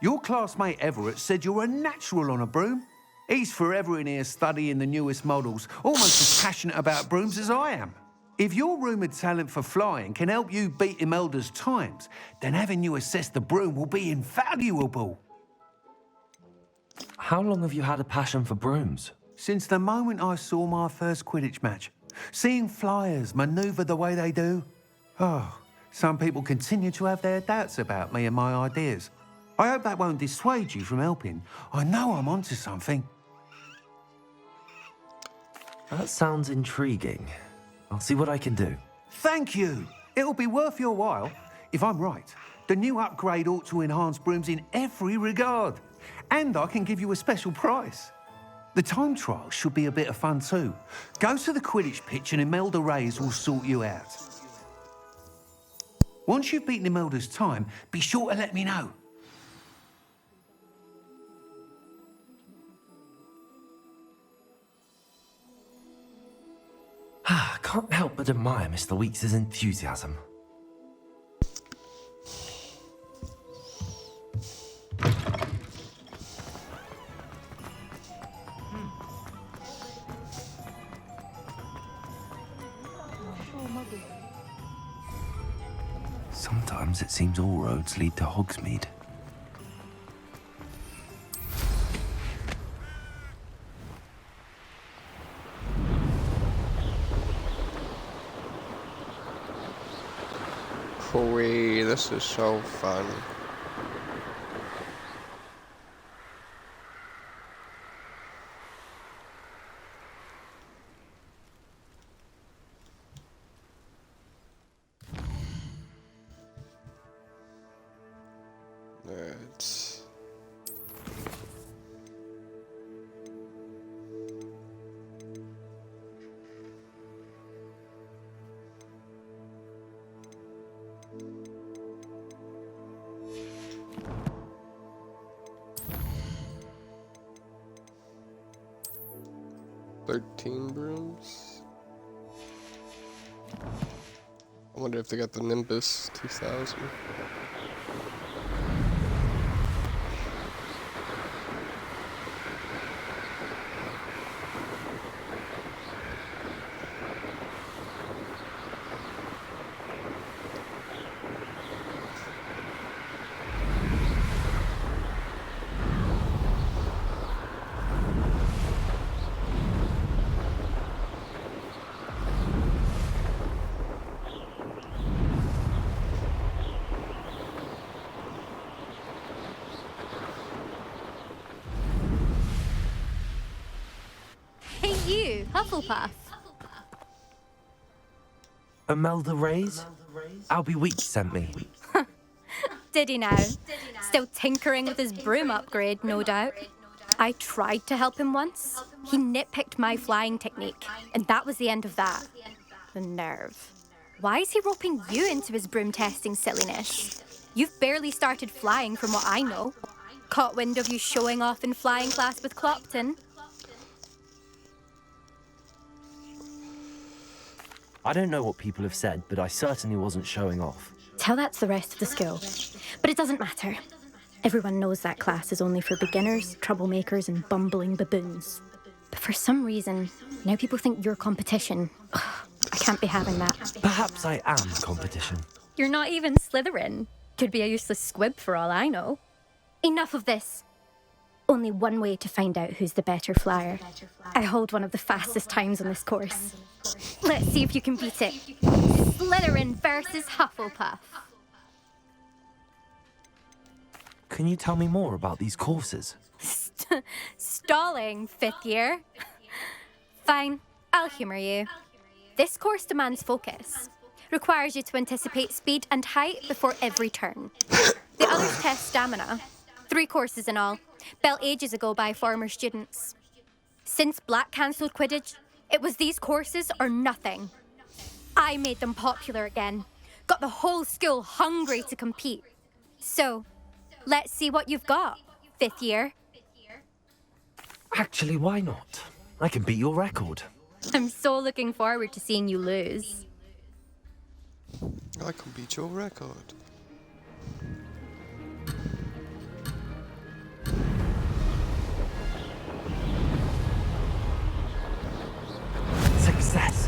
Your classmate Everett said you're a natural on a broom. He's forever in here studying the newest models, almost as passionate about brooms as I am. If your rumoured talent for flying can help you beat Imelda's times, then having you assess the broom will be invaluable. How long have you had a passion for brooms? Since the moment I saw my first Quidditch match. Seeing flyers manoeuvre the way they do. Oh, some people continue to have their doubts about me and my ideas. I hope that won't dissuade you from helping. I know I'm onto something. That sounds intriguing. I'll see what I can do. Thank you. It'll be worth your while. If I'm right, the new upgrade ought to enhance brooms in every regard. And I can give you a special price. The time trial should be a bit of fun too. Go to the Quidditch pitch and Imelda Reyes will sort you out. Once you've beaten Imelda's time, be sure to let me know. I can't help but admire Mr. Weeks' enthusiasm. Sometimes it seems all roads lead to Hogsmeade. Wait, this is so fun. Let's... brooms. I wonder if they got the Nimbus 2000. Hufflepuff. Imelda Reyes? Albie Weeks sent me. Did he now? Still tinkering with his broom upgrade, no doubt. I tried to help him once. He nitpicked my flying technique, and that was the end of that. The nerve. Why is he roping you into his broom testing silliness? You've barely started flying from what I know. Caught wind of you showing off in flying class with Clopton. I don't know what people have said, but I certainly wasn't showing off. Tell that to the rest of the school. But it doesn't matter. Everyone knows that class is only for beginners, troublemakers, and bumbling baboons. But for some reason, now people think you're competition. Ugh, I can't be having that. Perhaps I am competition. You're not even Slytherin. Could be a useless squib for all I know. Enough of this. Only one way to find out who's the better flyer. I hold one of the fastest times on this course. Let's see if you can beat it. Slytherin versus Hufflepuff. Can you tell me more about these courses? Stalling, 5th year. Fine, I'll humour you. This course demands focus. Requires you to anticipate speed and height before every turn. The others test stamina. 3 courses in all, built ages ago by former students. Since Black cancelled Quidditch, it was these courses or nothing. I made them popular again. Got the whole school hungry to compete. So, let's see what you've got, 5th year. Actually, why not? I can beat your record. I'm so looking forward to seeing you lose. I can beat your record. Success.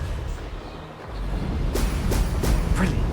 Brilliant.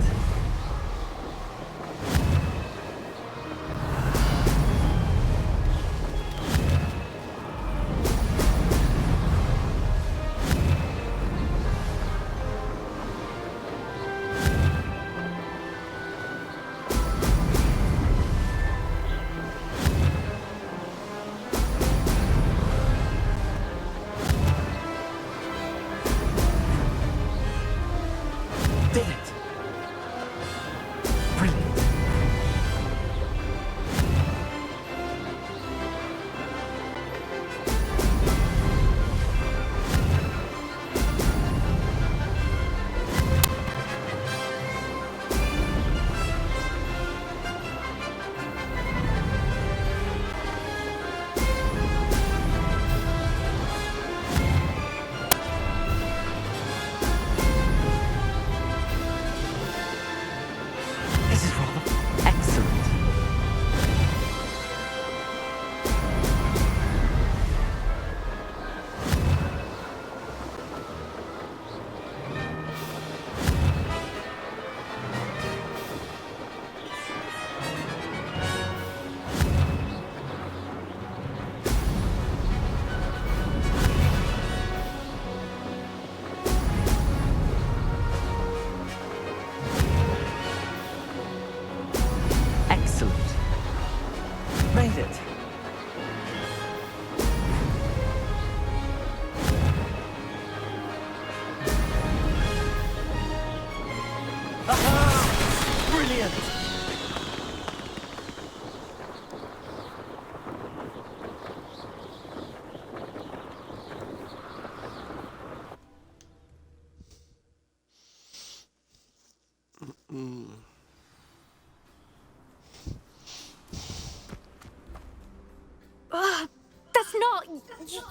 That's not...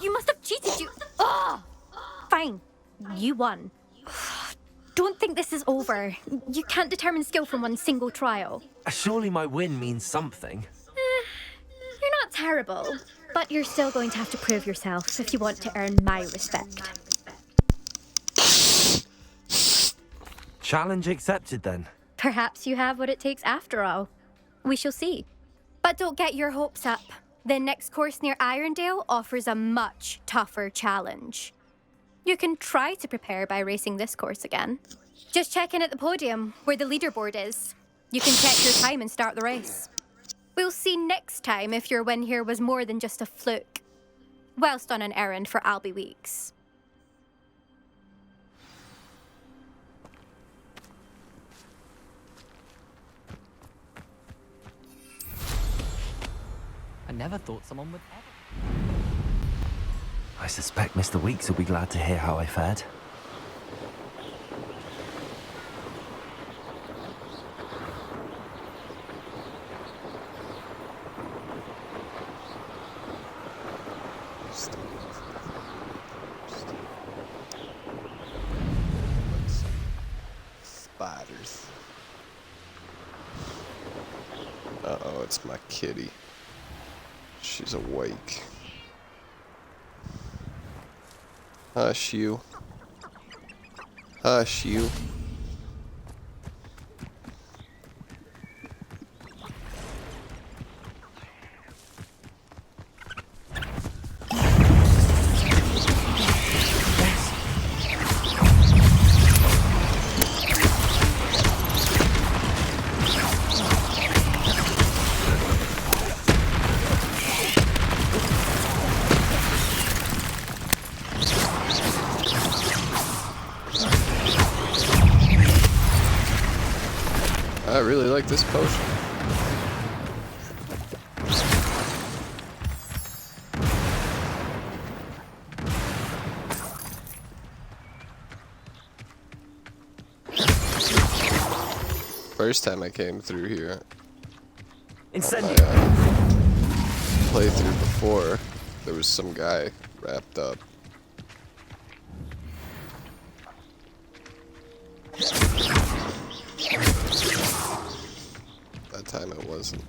You must have cheated, you... Ugh! Fine. You won. Don't think this is over. You can't determine skill from one single trial. Surely my win means something. You're not terrible, but you're still going to have to prove yourself if you want to earn my respect. Challenge accepted, then. Perhaps you have what it takes after all. We shall see. But don't get your hopes up. The next course near Irondale offers a much tougher challenge. You can try to prepare by racing this course again. Just check in at the podium, where the leaderboard is. You can check your time and start the race. We'll see next time if your win here was more than just a fluke. Whilst on an errand for Albie Weeks. never thought someone would ever... I suspect Mr. Weeks will be glad to hear how I fared. Spiders. Uh-oh, it's my kitty. She's awake. Hush you. Hush you. I really like this potion. First time I came through here, Incendio. Playthrough before, there was some guy wrapped up. That time it wasn't.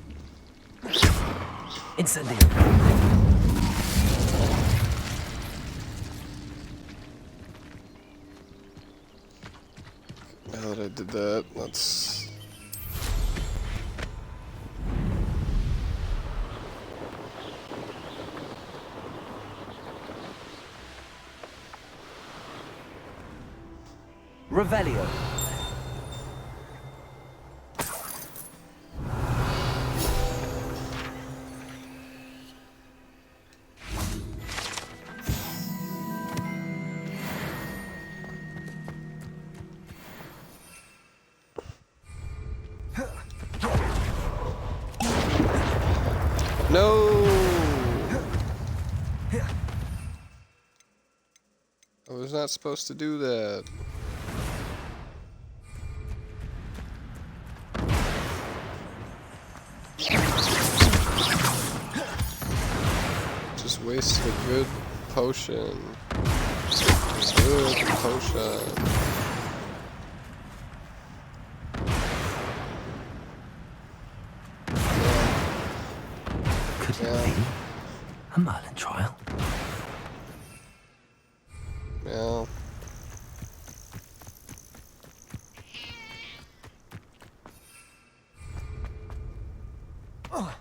Incendio. Now that I did that, let's... Revelio. No! I was not supposed to do that. Just wasted a good potion. Good potion. Could it be a Merlin trial? Yeah. Oh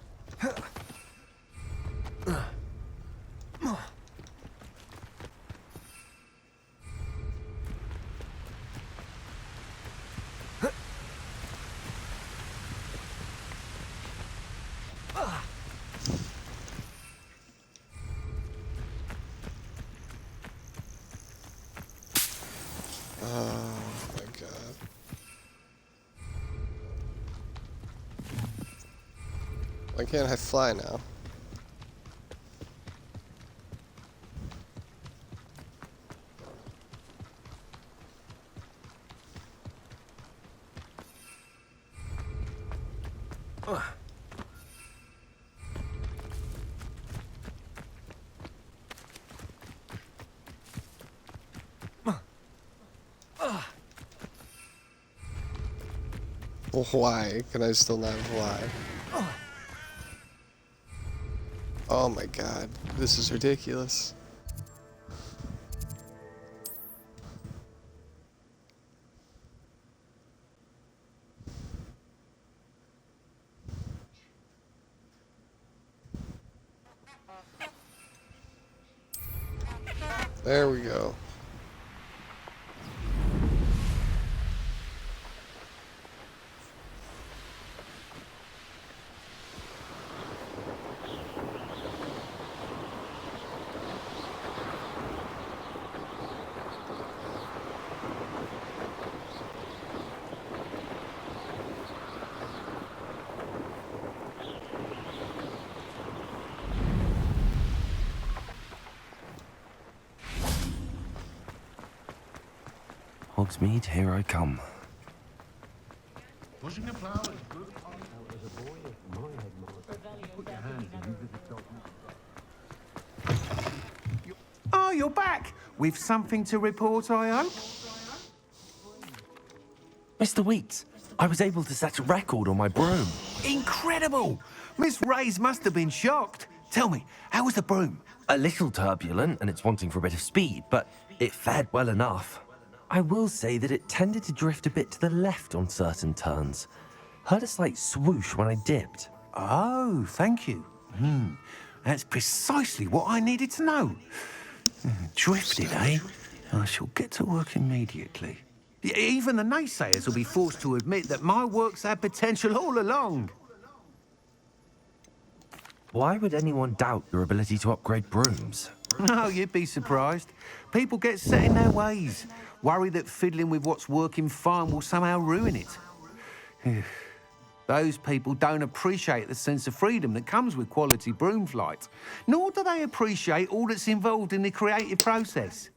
my god. Why can't I fly now? Why can I still not fly? Oh my god, this is ridiculous. There we go. Hogsmeade, here I come. Pushing a plow is good. Oh, you're back! With something to report, I hope? Mr. Weeks, I was able to set a record on my broom. Incredible! Miss Reyes must have been shocked. Tell me, how was the broom? A little turbulent, and it's wanting for a bit of speed, but it fared well enough. I will say that it tended to drift a bit to the left on certain turns. Heard a slight swoosh when I dipped. Oh, thank you. That's precisely what I needed to know. Drifted, eh? I shall get to work immediately. Even the naysayers will be forced to admit that my work's had potential all along. Why would anyone doubt your ability to upgrade brooms? Oh, you'd be surprised. People get set in their ways, worry that fiddling with what's working fine will somehow ruin it. Those people don't appreciate the sense of freedom that comes with quality broom flight, nor do they appreciate all that's involved in the creative process.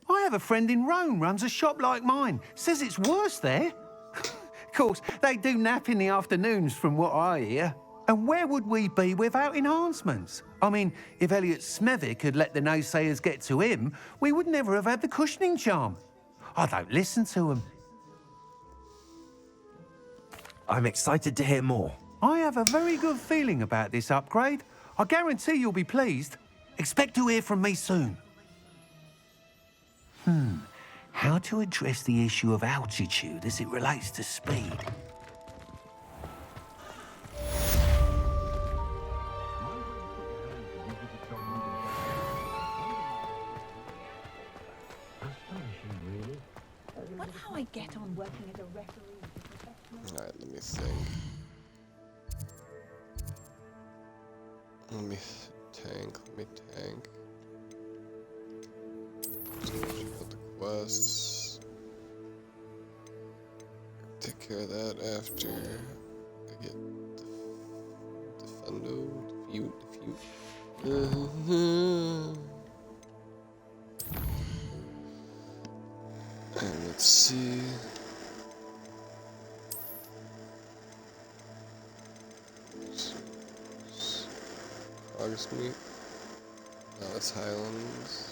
I have a friend in Rome runs a shop like mine, says it's worse there. Of course, they do nap in the afternoons from what I hear. And where would we be without enhancements? I mean, if Elliot Smethwick had let the naysayers get to him, we would never have had the cushioning charm. I don't listen to them. I'm excited to hear more. I have a very good feeling about this upgrade. I guarantee you'll be pleased. Expect to hear from me soon. How to address the issue of altitude as it relates to speed? Wonder how I get on working as a referee. Alright, let me think. Let me tank. Put the quests. Take care of that after I get defute. And let's see. Hogsmeade. No, that's Highlands.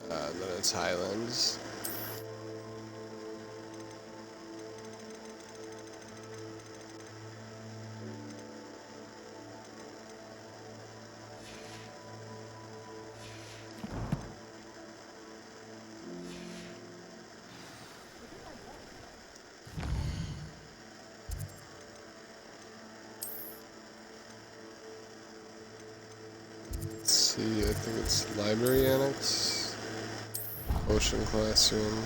Then it's Highlands. Let's see, I think it's Library Annex, Ocean Classroom.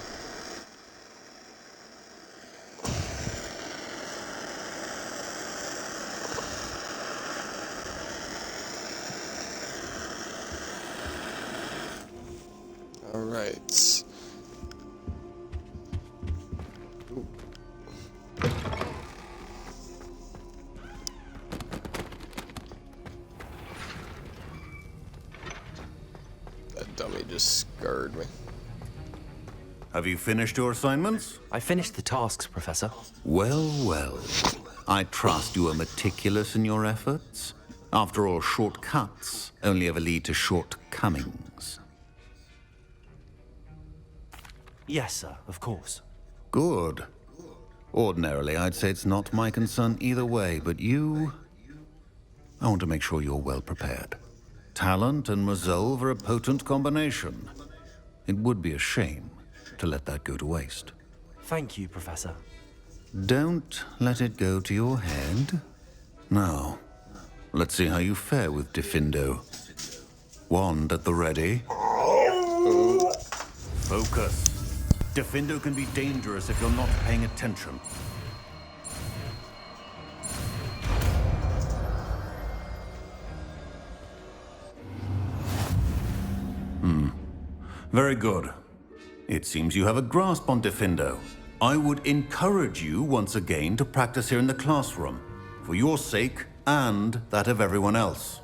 Alright. That dummy just scarred me. Have you finished your assignments? I finished the tasks, Professor. Well, well. I trust you are meticulous in your efforts. After all, shortcuts only ever lead to shortcomings. Yes, sir, of course. Good. Ordinarily, I'd say it's not my concern either way, but you... I want to make sure you're well prepared. Talent and resolve are a potent combination. It would be a shame to let that go to waste. Thank you, Professor. Don't let it go to your head. Now, let's see how you fare with Diffindo. Wand at the ready. Focus. Diffindo can be dangerous if you're not paying attention. Very good. It seems you have a grasp on Diffindo. I would encourage you once again to practice here in the classroom. for your sake and that of everyone else.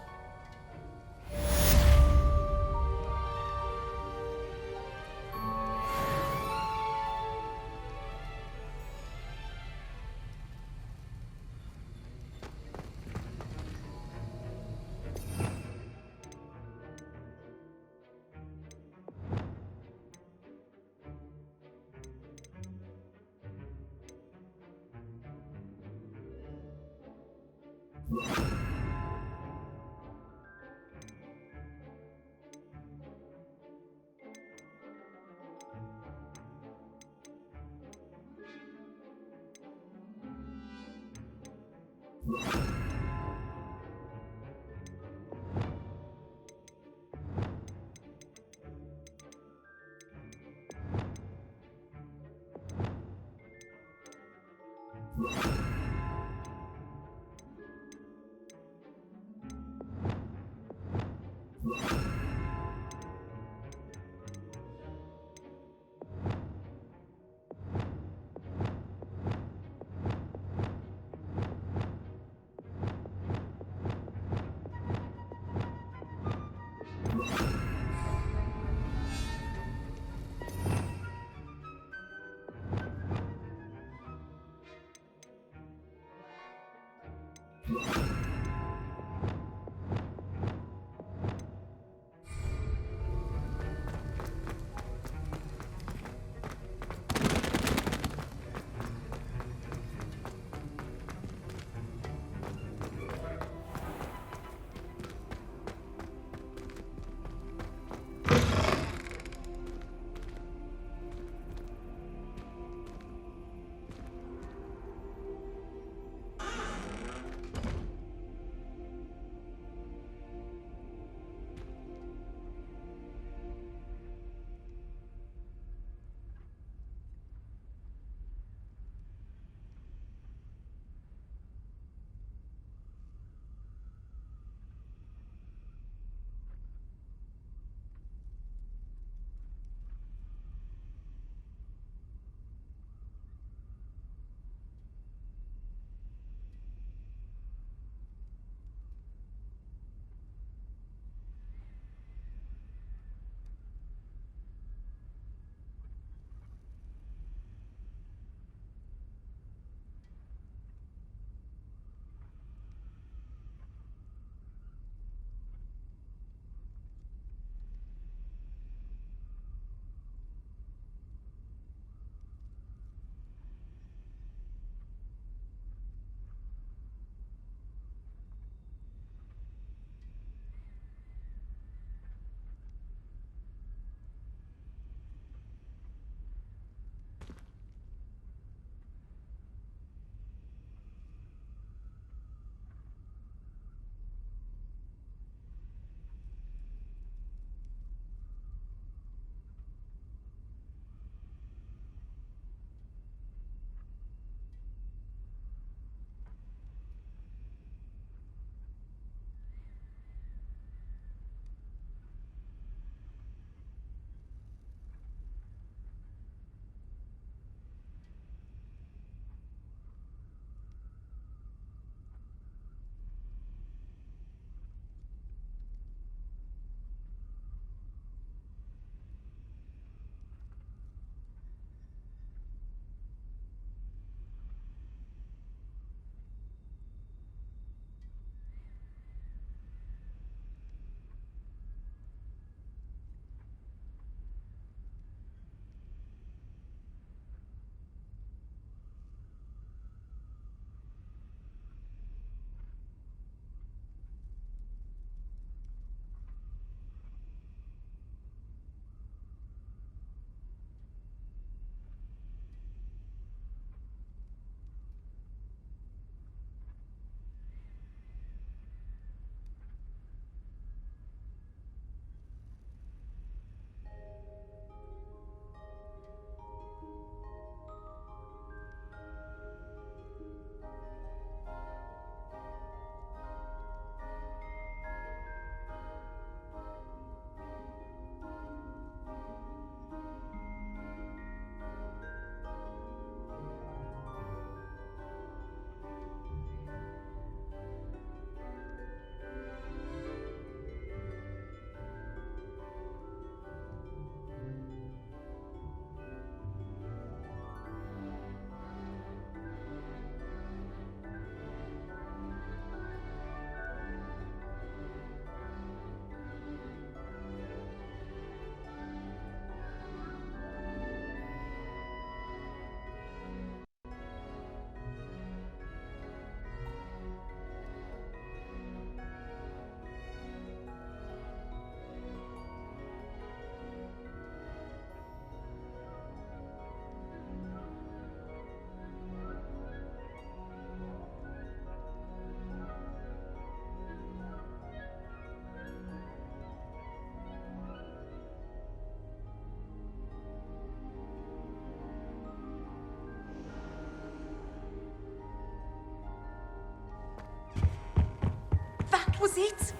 seats.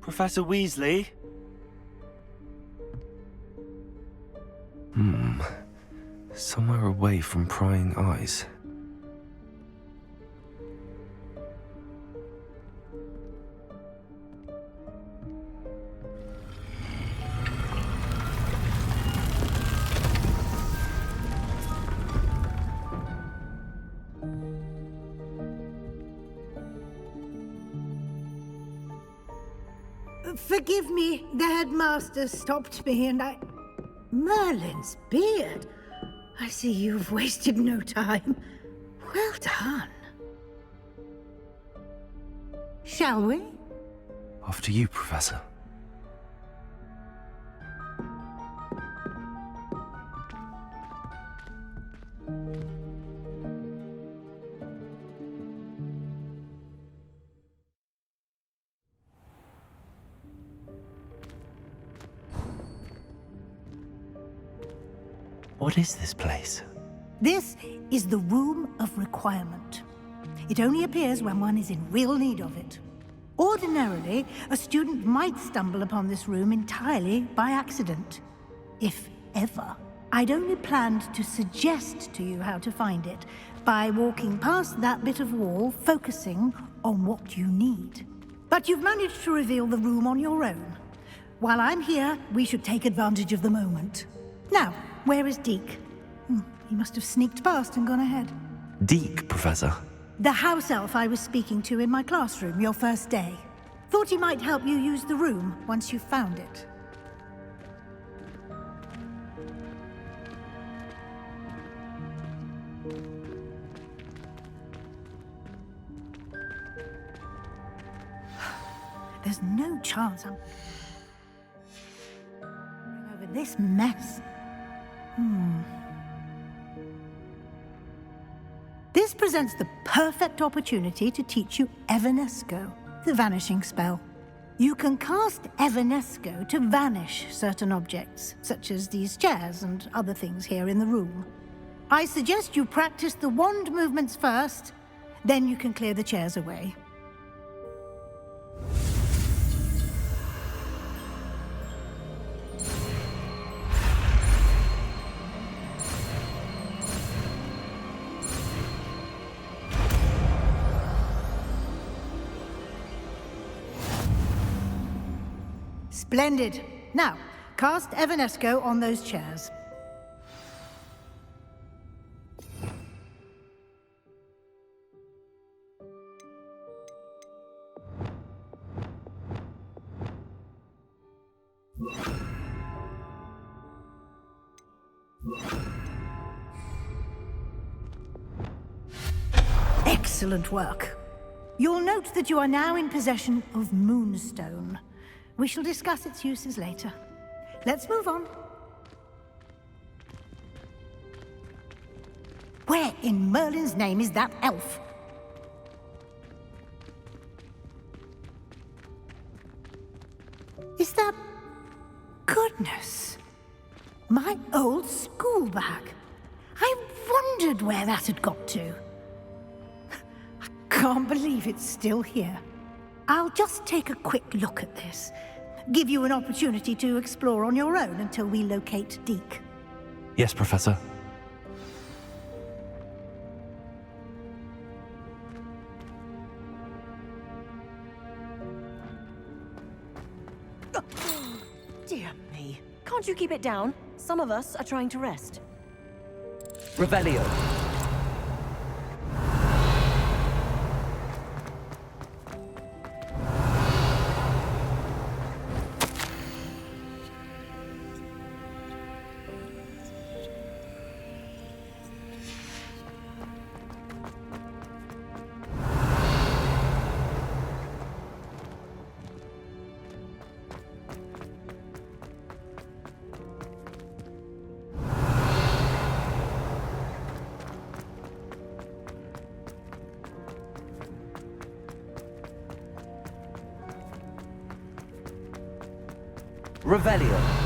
Professor Weasley? Somewhere away from prying eyes. Forgive me, the headmaster stopped me and I... Merlin's beard. I see you've wasted no time. Well done. Shall we? After you, Professor. What is this place? This is the Room of Requirement. It only appears when one is in real need of it. Ordinarily, a student might stumble upon this room entirely by accident. If ever. I'd only planned to suggest to you how to find it by walking past that bit of wall, focusing on what you need. But you've managed to reveal the room on your own. While I'm here, we should take advantage of the moment. Now, where is Deke? He must have sneaked past and gone ahead. Deke, Professor. The house elf I was speaking to in my classroom your first day. Thought he might help you use the room once you found it. There's no chance I'm over this mess. This presents the perfect opportunity to teach you Evanesco, the vanishing spell. You can cast Evanesco to vanish certain objects, such as these chairs and other things here in the room. I suggest you practice the wand movements first, then you can clear the chairs away. Splendid. Now, cast Evanesco on those chairs. Excellent work. You'll note that you are now in possession of Moonstone. We shall discuss its uses later. Let's move on. Where in Merlin's name is that elf? Is that... Goodness! My old school bag. I wondered where that had got to. I Can't believe it's still here. I'll just take a quick look at this. Give you an opportunity to explore on your own until we locate Deke. Yes, Professor. Dear me. Can't you keep it down? Some of us are trying to rest. Revelio. Revelio.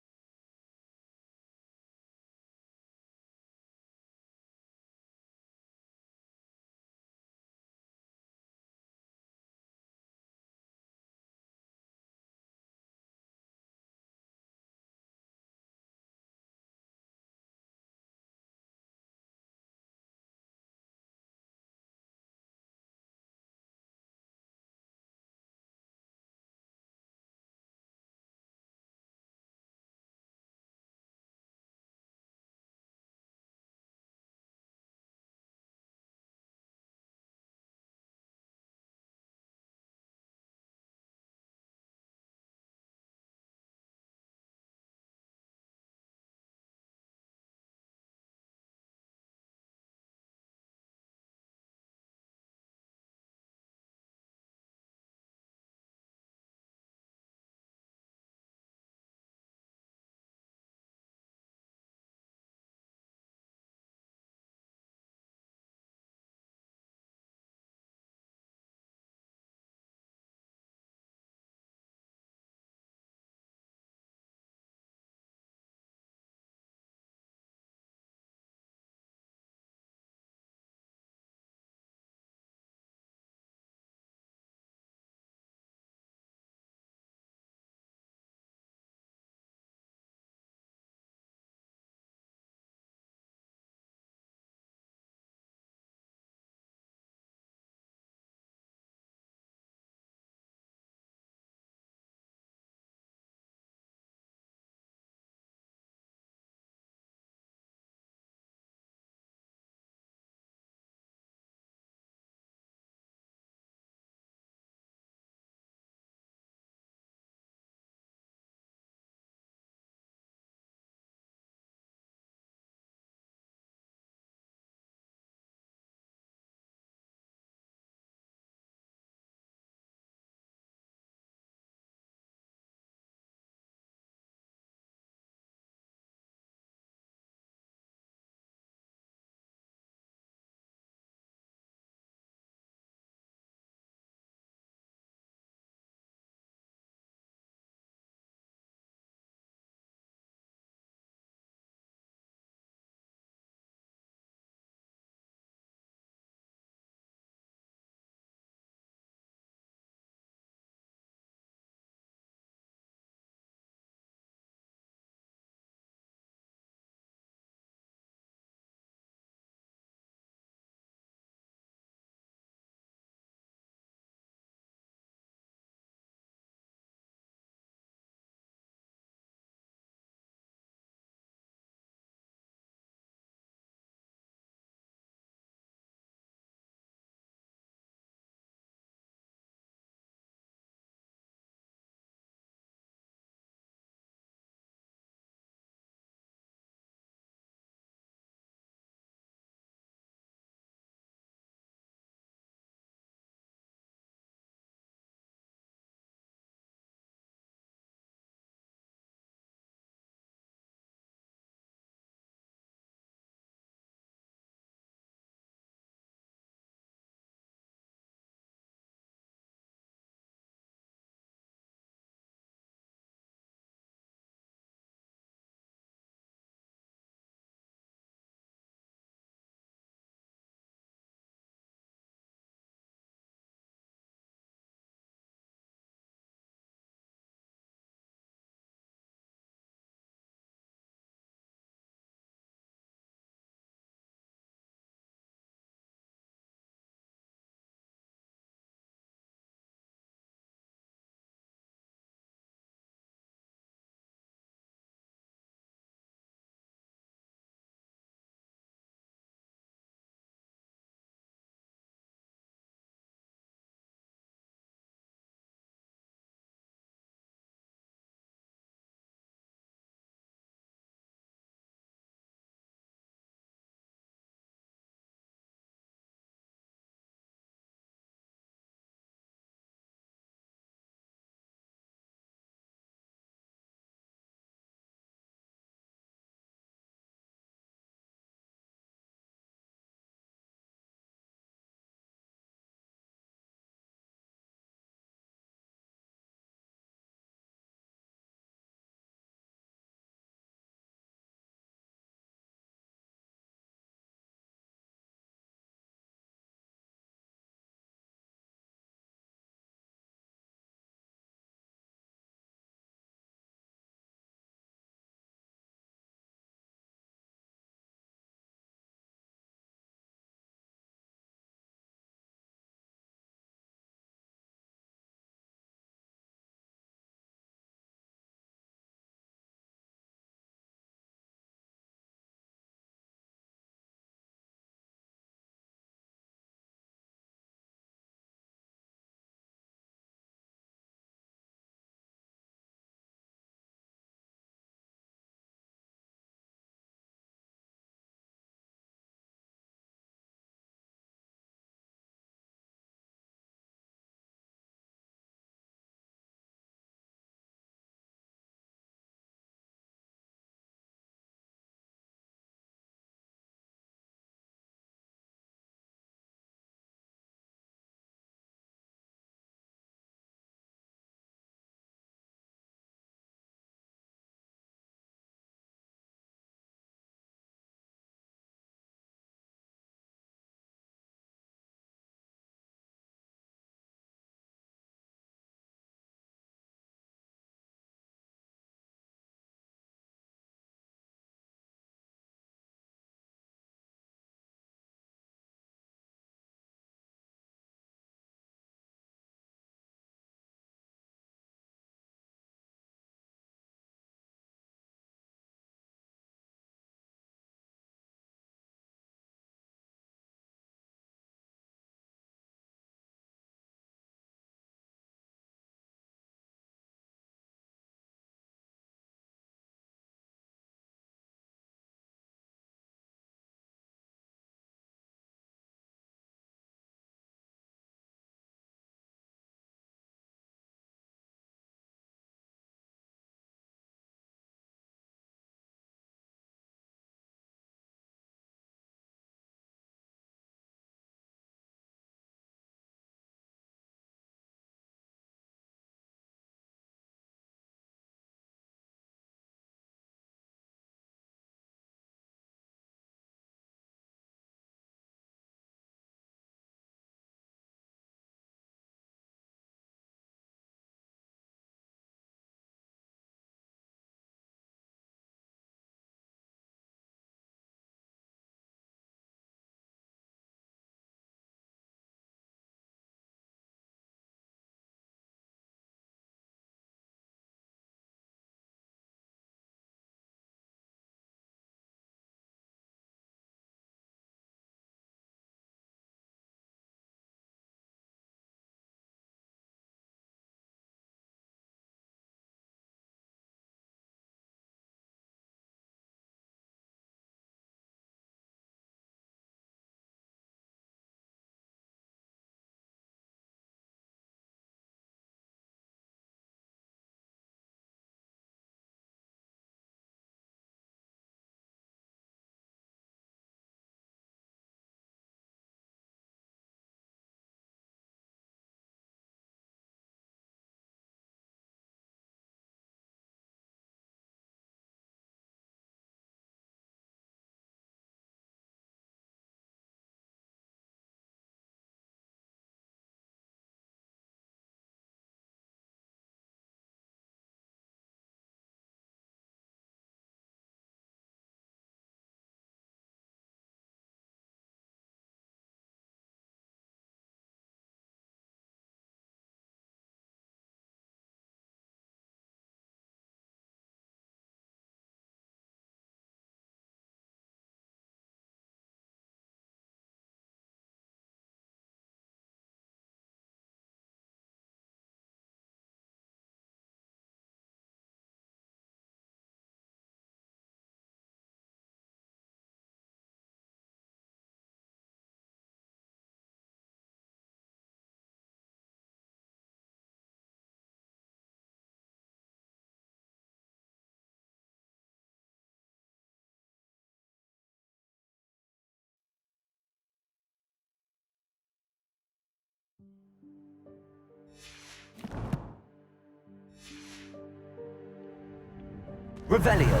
Revelio.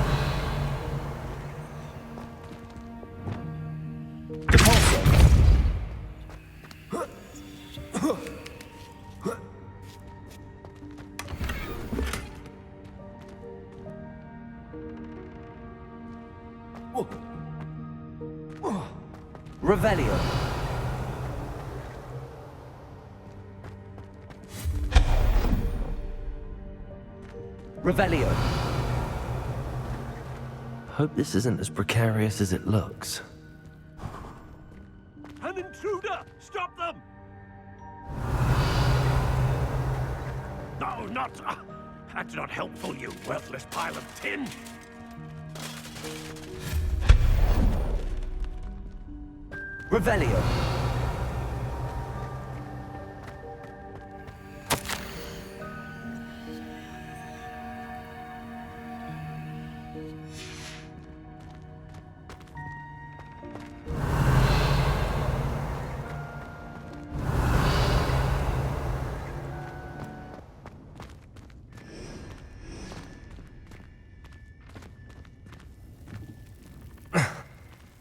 Depulso. Revelio. Revelio. Hope this isn't as precarious as it looks. An intruder! Stop them! No, not... that's not helpful, you worthless pile of tin! Revelio.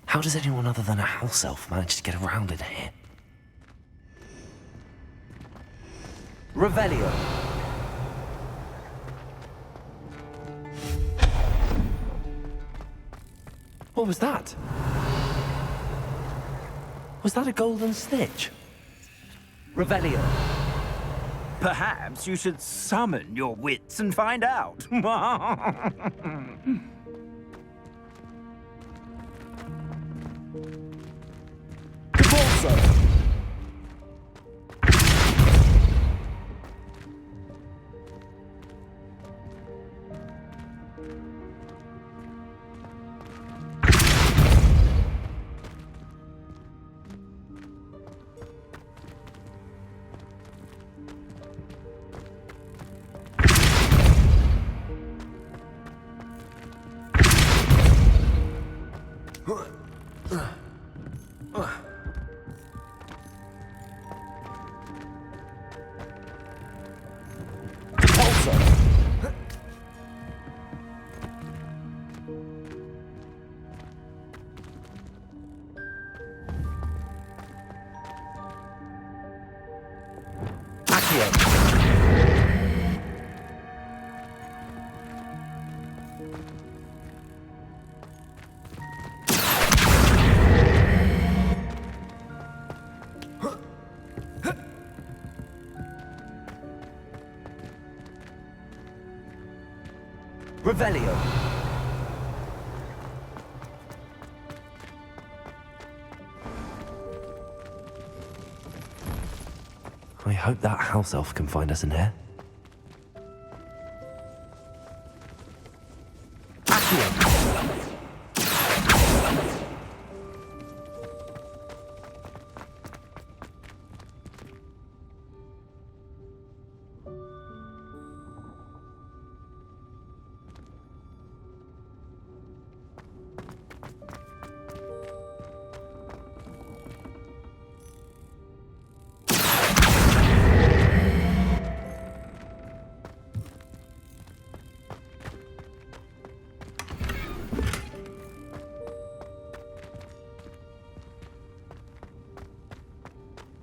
How does anyone other than a house elf manage to get around in here? Revelio. What was that? Was that a golden snitch? Revelio. Perhaps you should summon your wits and find out. Revelio. I hope that house elf can find us in here.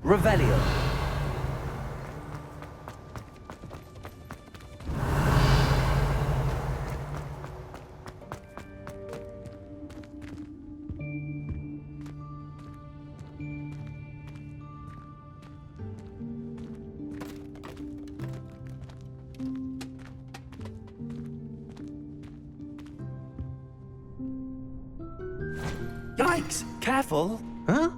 Revelio. Yikes! Careful! Huh?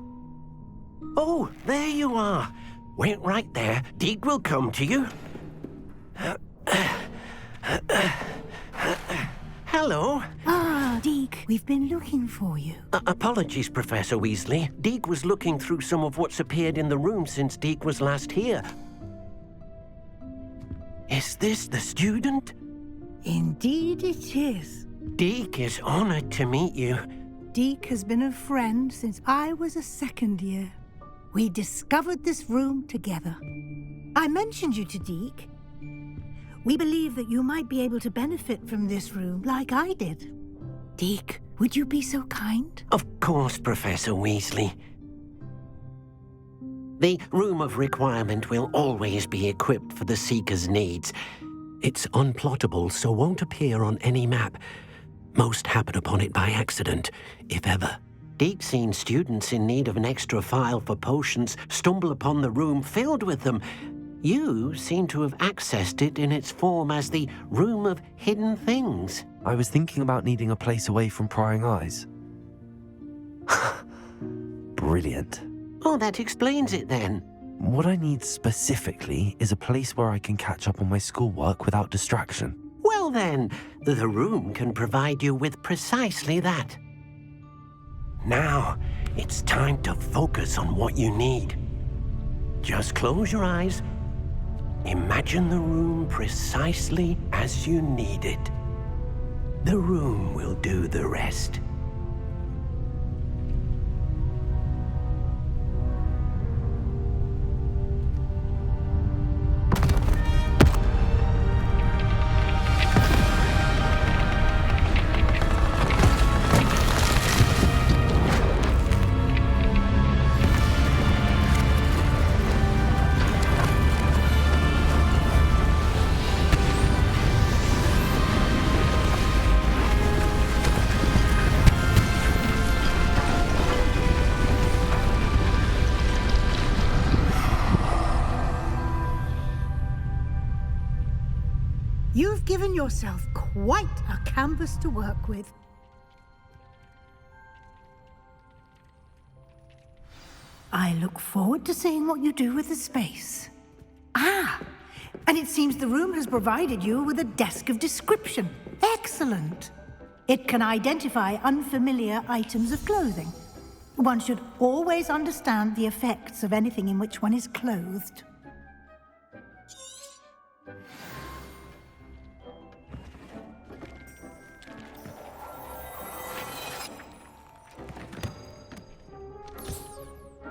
Oh, there you are. Wait right there. Deek will come to you. Hello. Ah, Deek, we've been looking for you. Apologies, Professor Weasley. Deek was looking through some of what's appeared in the room since Deek was last here. Is this the student? Indeed it is. Deek is honored to meet you. Deek has been a friend since I was a second year. We discovered this room together. I mentioned you to Deke. We believe that you might be able to benefit from this room like I did. Deke, would you be so kind? Of course, Professor Weasley. The Room of Requirement will always be equipped for the Seeker's needs. It's unplottable, so won't appear on any map. Most happen upon it by accident, if ever. Deke's seen students in need of an extra file for potions stumble upon the room filled with them. You seem to have accessed it in its form as the Room of Hidden Things. I was thinking about needing a place away from prying eyes. Brilliant. Oh, that explains it then. What I need specifically is a place where I can catch up on my schoolwork without distraction. Well then, the room can provide you with precisely that. Now, it's time to focus on what you need. Just close your eyes. Imagine the room precisely as you need it. The room will do the rest. You've given yourself quite a canvas to work with. I look forward to seeing what you do with the space. Ah, and it seems the room has provided you with a desk of description. Excellent. It can identify unfamiliar items of clothing. One should always understand the effects of anything in which one is clothed.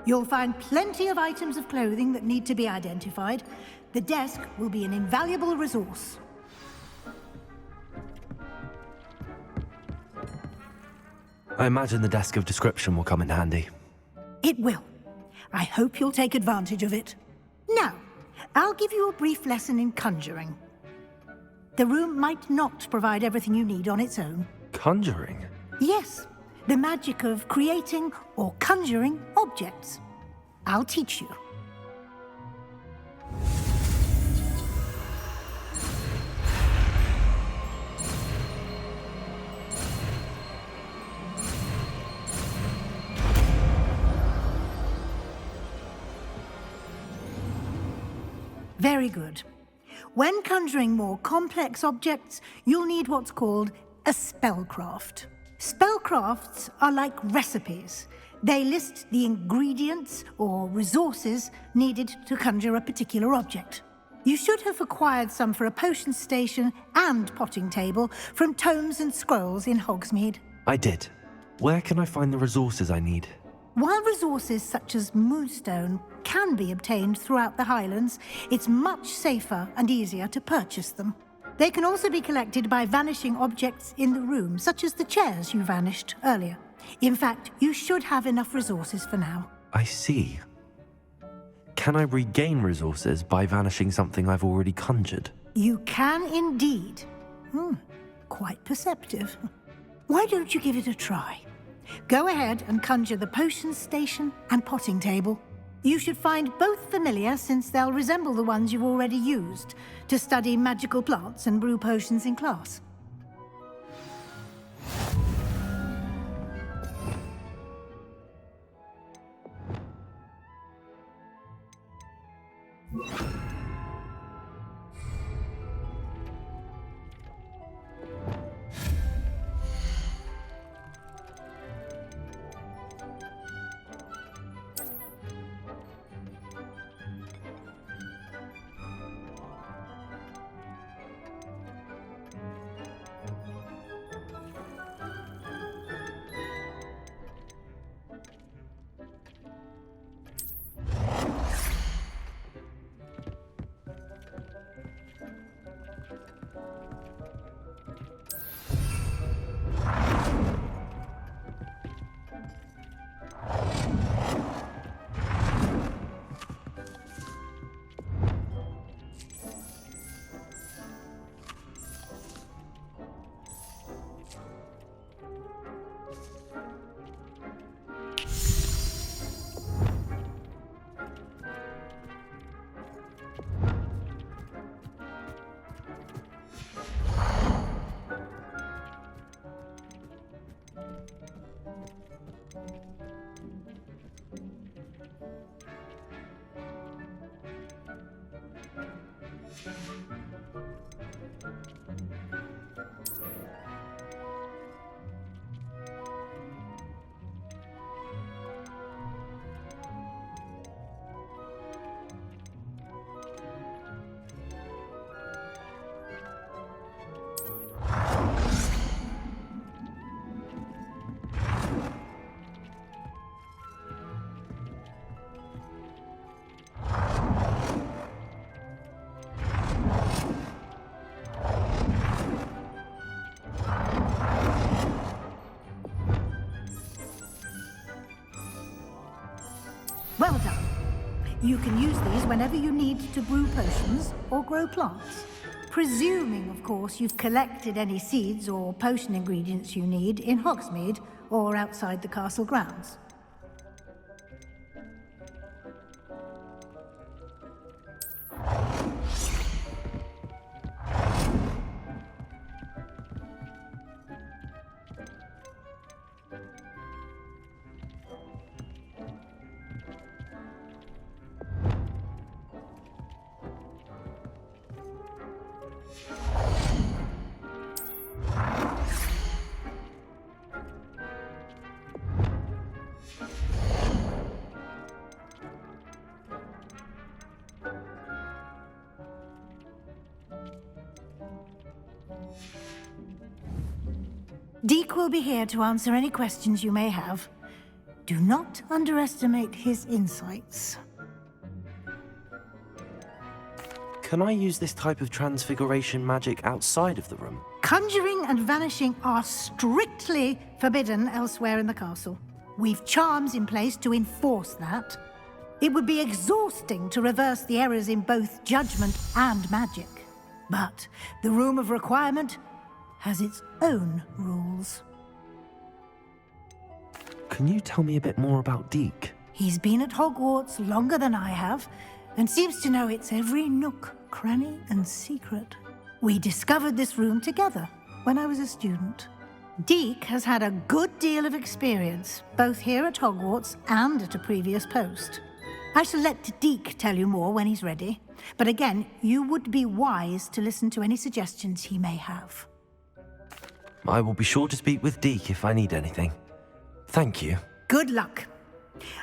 You'll find plenty of items of clothing that need to be identified. The desk will be an invaluable resource. I imagine the desk of description will come in handy. It will. I hope you'll take advantage of it. Now, I'll give you a brief lesson in conjuring. The room might not provide everything you need on its own. Conjuring? Yes, the magic of creating or conjuring objects. I'll teach you. Very good. When conjuring more complex objects, you'll need what's called a spellcraft. Spellcrafts are like recipes. They list the ingredients or resources needed to conjure a particular object. You should have acquired some for a potion station and potting table from tomes and scrolls in Hogsmeade. I did. Where can I find the resources I need? While resources such as Moonstone can be obtained throughout the Highlands, it's much safer and easier to purchase them. They can also be collected by vanishing objects in the room, such as the chairs you vanished earlier. In fact, you should have enough resources for now. I see. Can I regain resources by vanishing something I've already conjured? You can indeed. Quite perceptive. Why don't you give it a try? Go ahead and conjure the potion station and potting table. You should find both familiar, since they'll resemble the ones you've already used to study magical plants and brew potions in class. You can use these whenever you need to brew potions or grow plants. Presuming, of course, you've collected any seeds or potion ingredients you need in Hogsmeade or outside the castle grounds. Deek will be here to answer any questions you may have. Do not underestimate his insights. Can I use this type of transfiguration magic outside of the room? Conjuring and vanishing are strictly forbidden elsewhere in the castle. We've charms in place to enforce that. It would be exhausting to reverse the errors in both judgment and magic. But the Room of Requirement has its own rules. Can you tell me a bit more about Deek? He's been at Hogwarts longer than I have, and seems to know its every nook, cranny, and secret. We discovered this room together when I was a student. Deek has had a good deal of experience, both here at Hogwarts and at a previous post. I shall let Deek tell you more when he's ready, but again, you would be wise to listen to any suggestions he may have. I will be sure to speak with Deek if I need anything. Thank you. Good luck.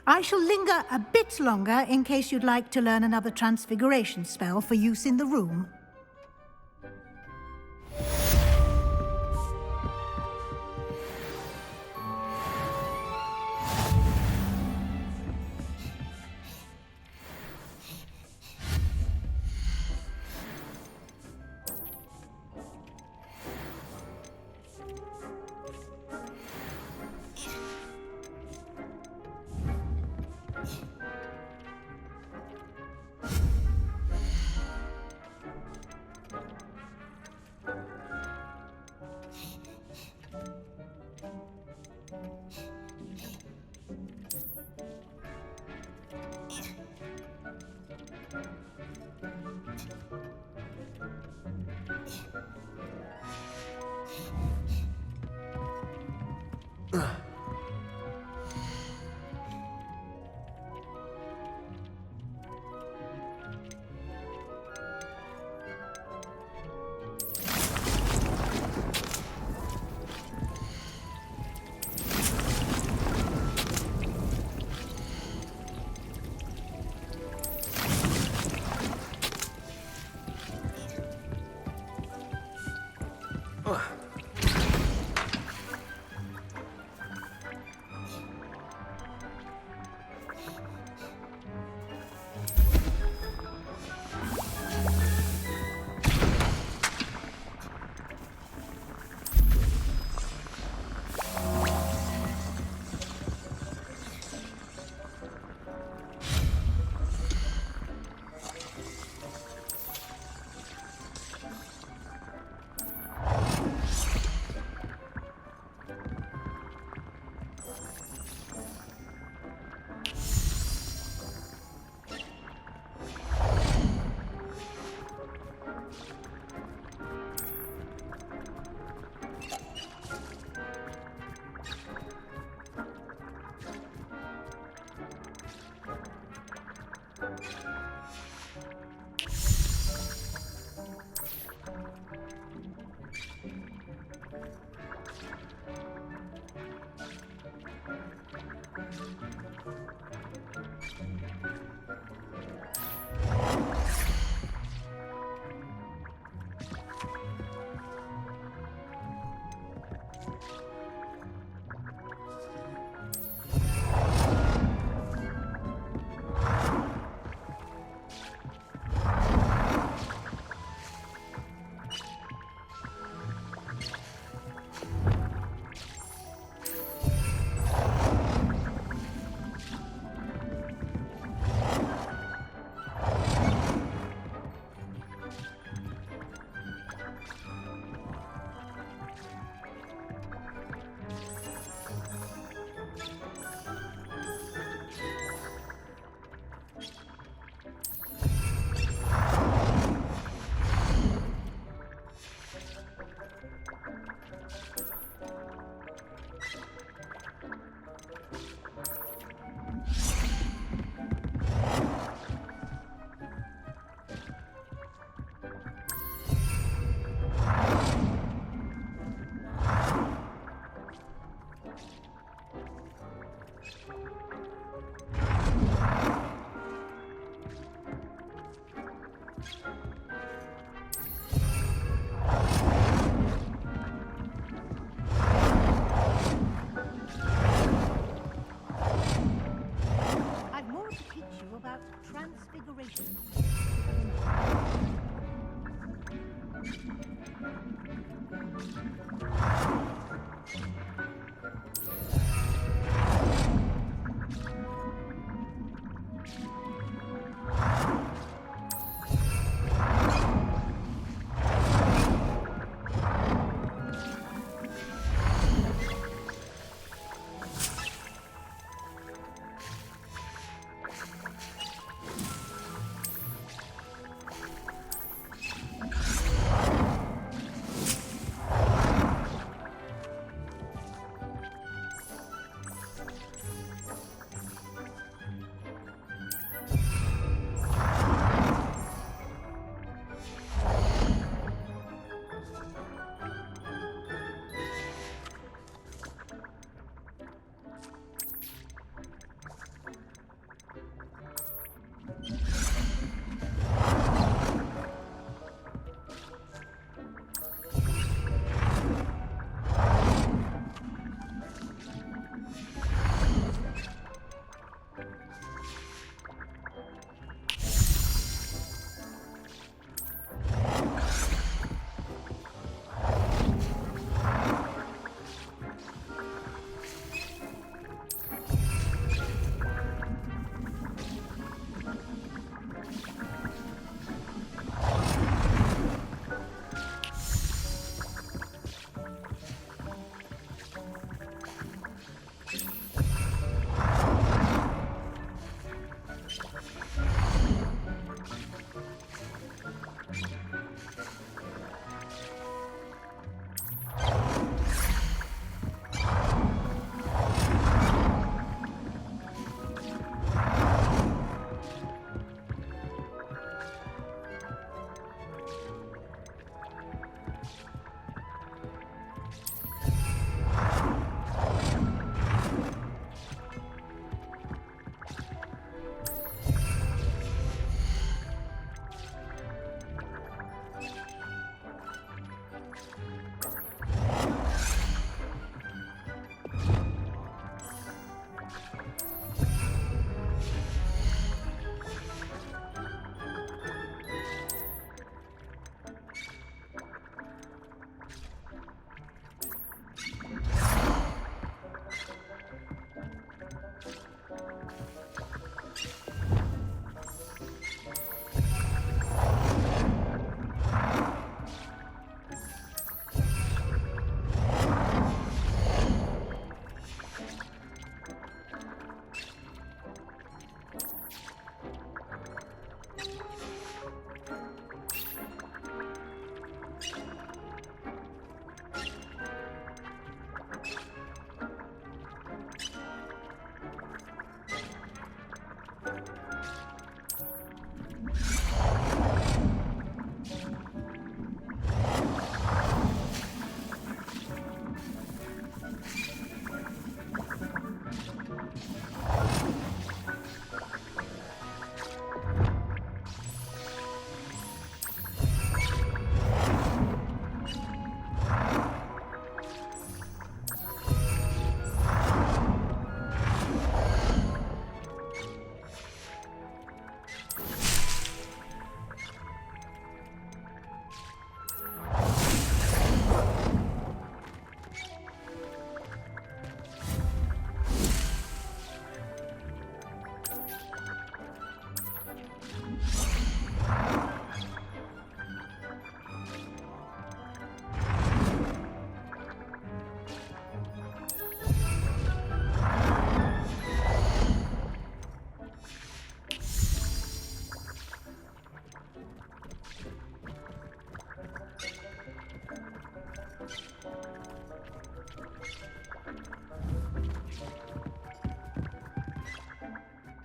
I shall linger a bit longer in case you'd like to learn another transfiguration spell for use in the room.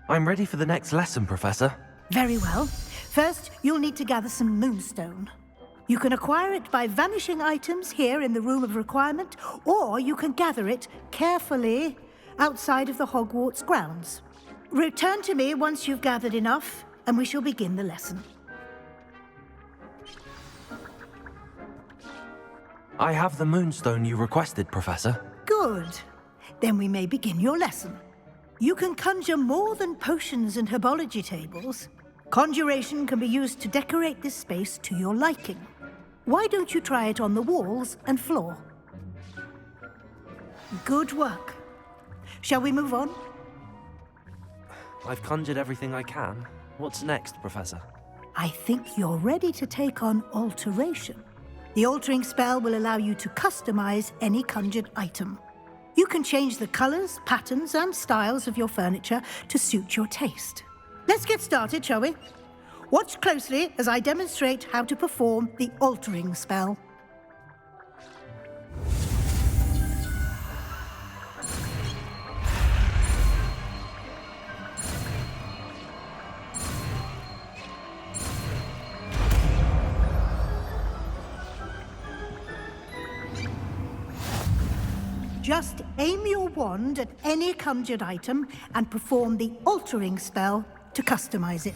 I'm ready for the next lesson, Professor. Very well. First, you'll need to gather some moonstone. You can acquire it by vanishing items here in the Room of Requirement, or you can gather it carefully outside of the Hogwarts grounds. Return to me once you've gathered enough, and we shall begin the lesson. I have the moonstone you requested, Professor. Good. Then we may begin your lesson. You can conjure more than potions and herbology tables. Conjuration can be used to decorate this space to your liking. Why don't you try it on the walls and floor? Good work. Shall we move on? I've conjured everything I can. What's next, Professor? I think you're ready to take on alteration. The altering spell will allow you to customize any conjured item. You can change the colors, patterns, and styles of your furniture to suit your taste. Let's get started, shall we? Watch closely as I demonstrate how to perform the altering spell. Just aim your wand at any conjured item and perform the altering spell to customize it.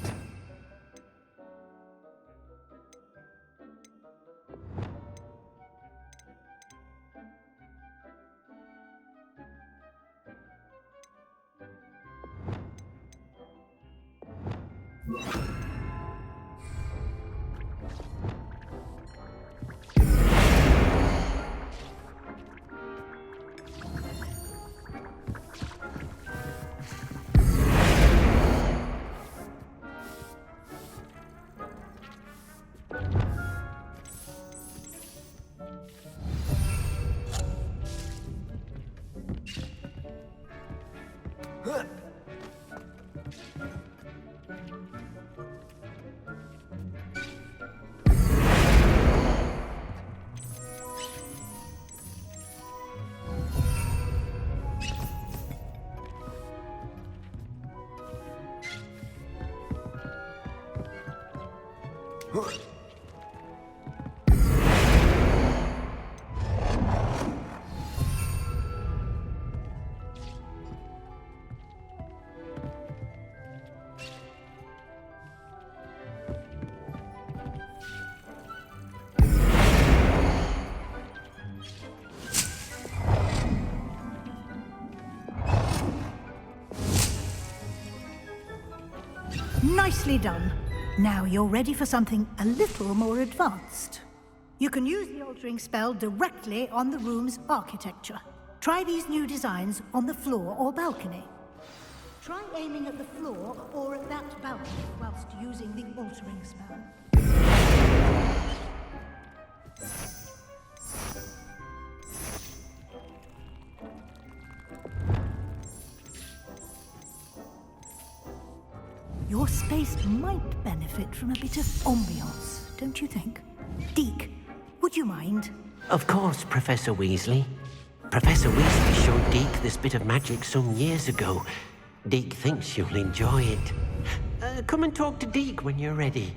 Nicely done. Now you're ready for something a little more advanced. You can use the altering spell directly on the room's architecture. Try these new designs on the floor or balcony. Try aiming at the floor or at that balcony whilst using the altering spell. Your space might benefit from a bit of ambiance, don't you think? Deek, would you mind? Of course, Professor Weasley. Professor Weasley showed Deke this bit of magic some years ago. Deke thinks you'll enjoy it. Come and talk to Deke when you're ready.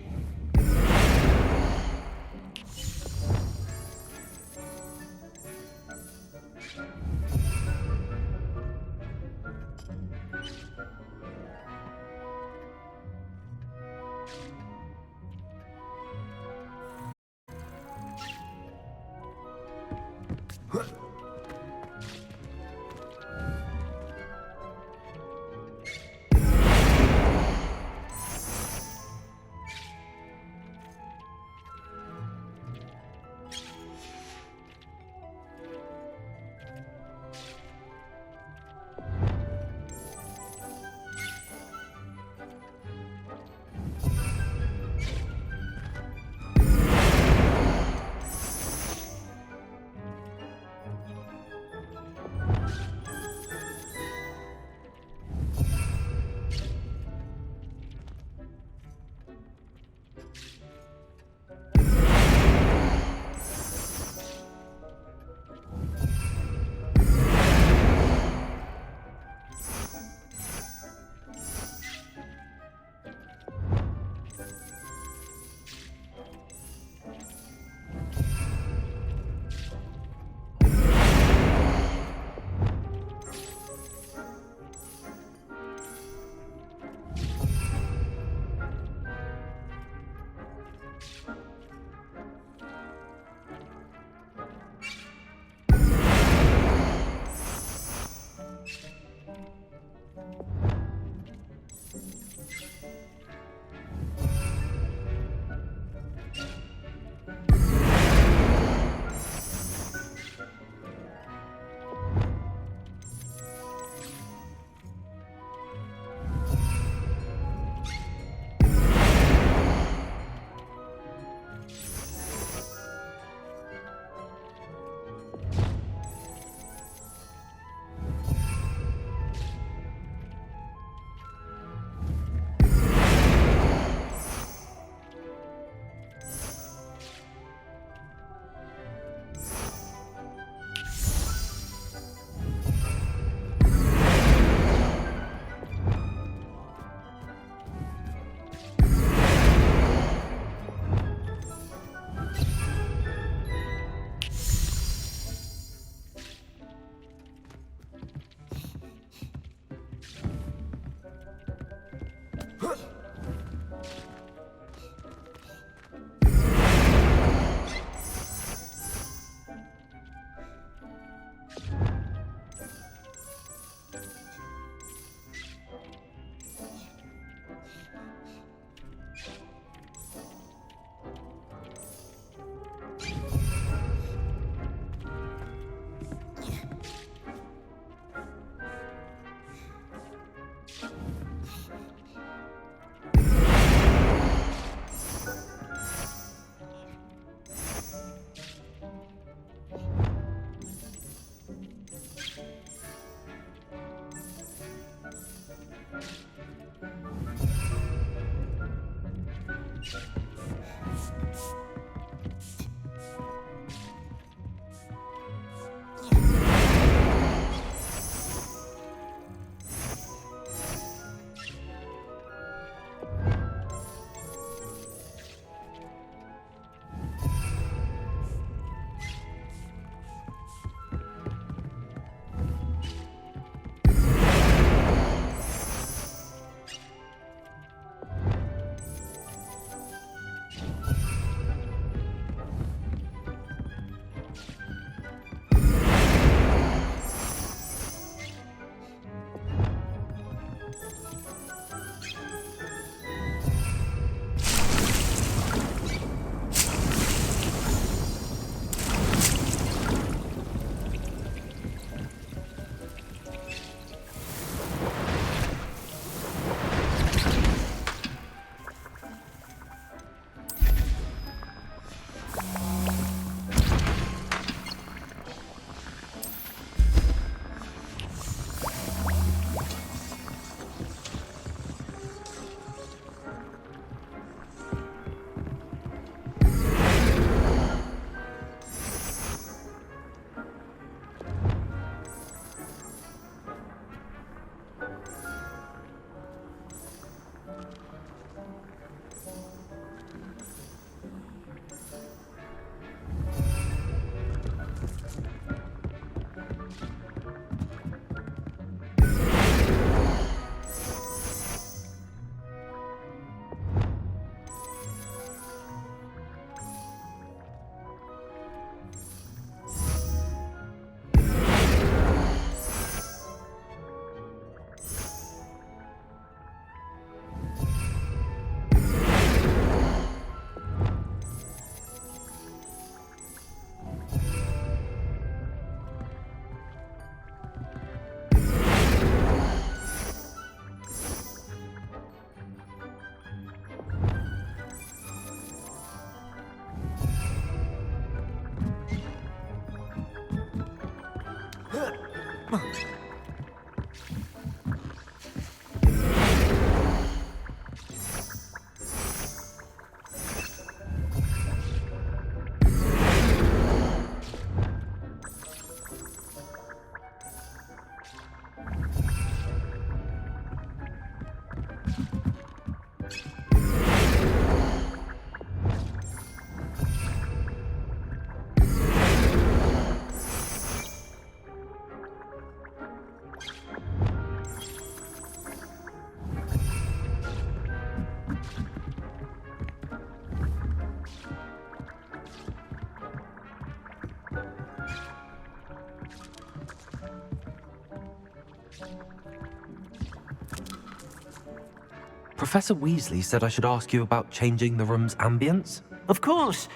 Professor Weasley said I should ask you about changing the room's ambience. Of course.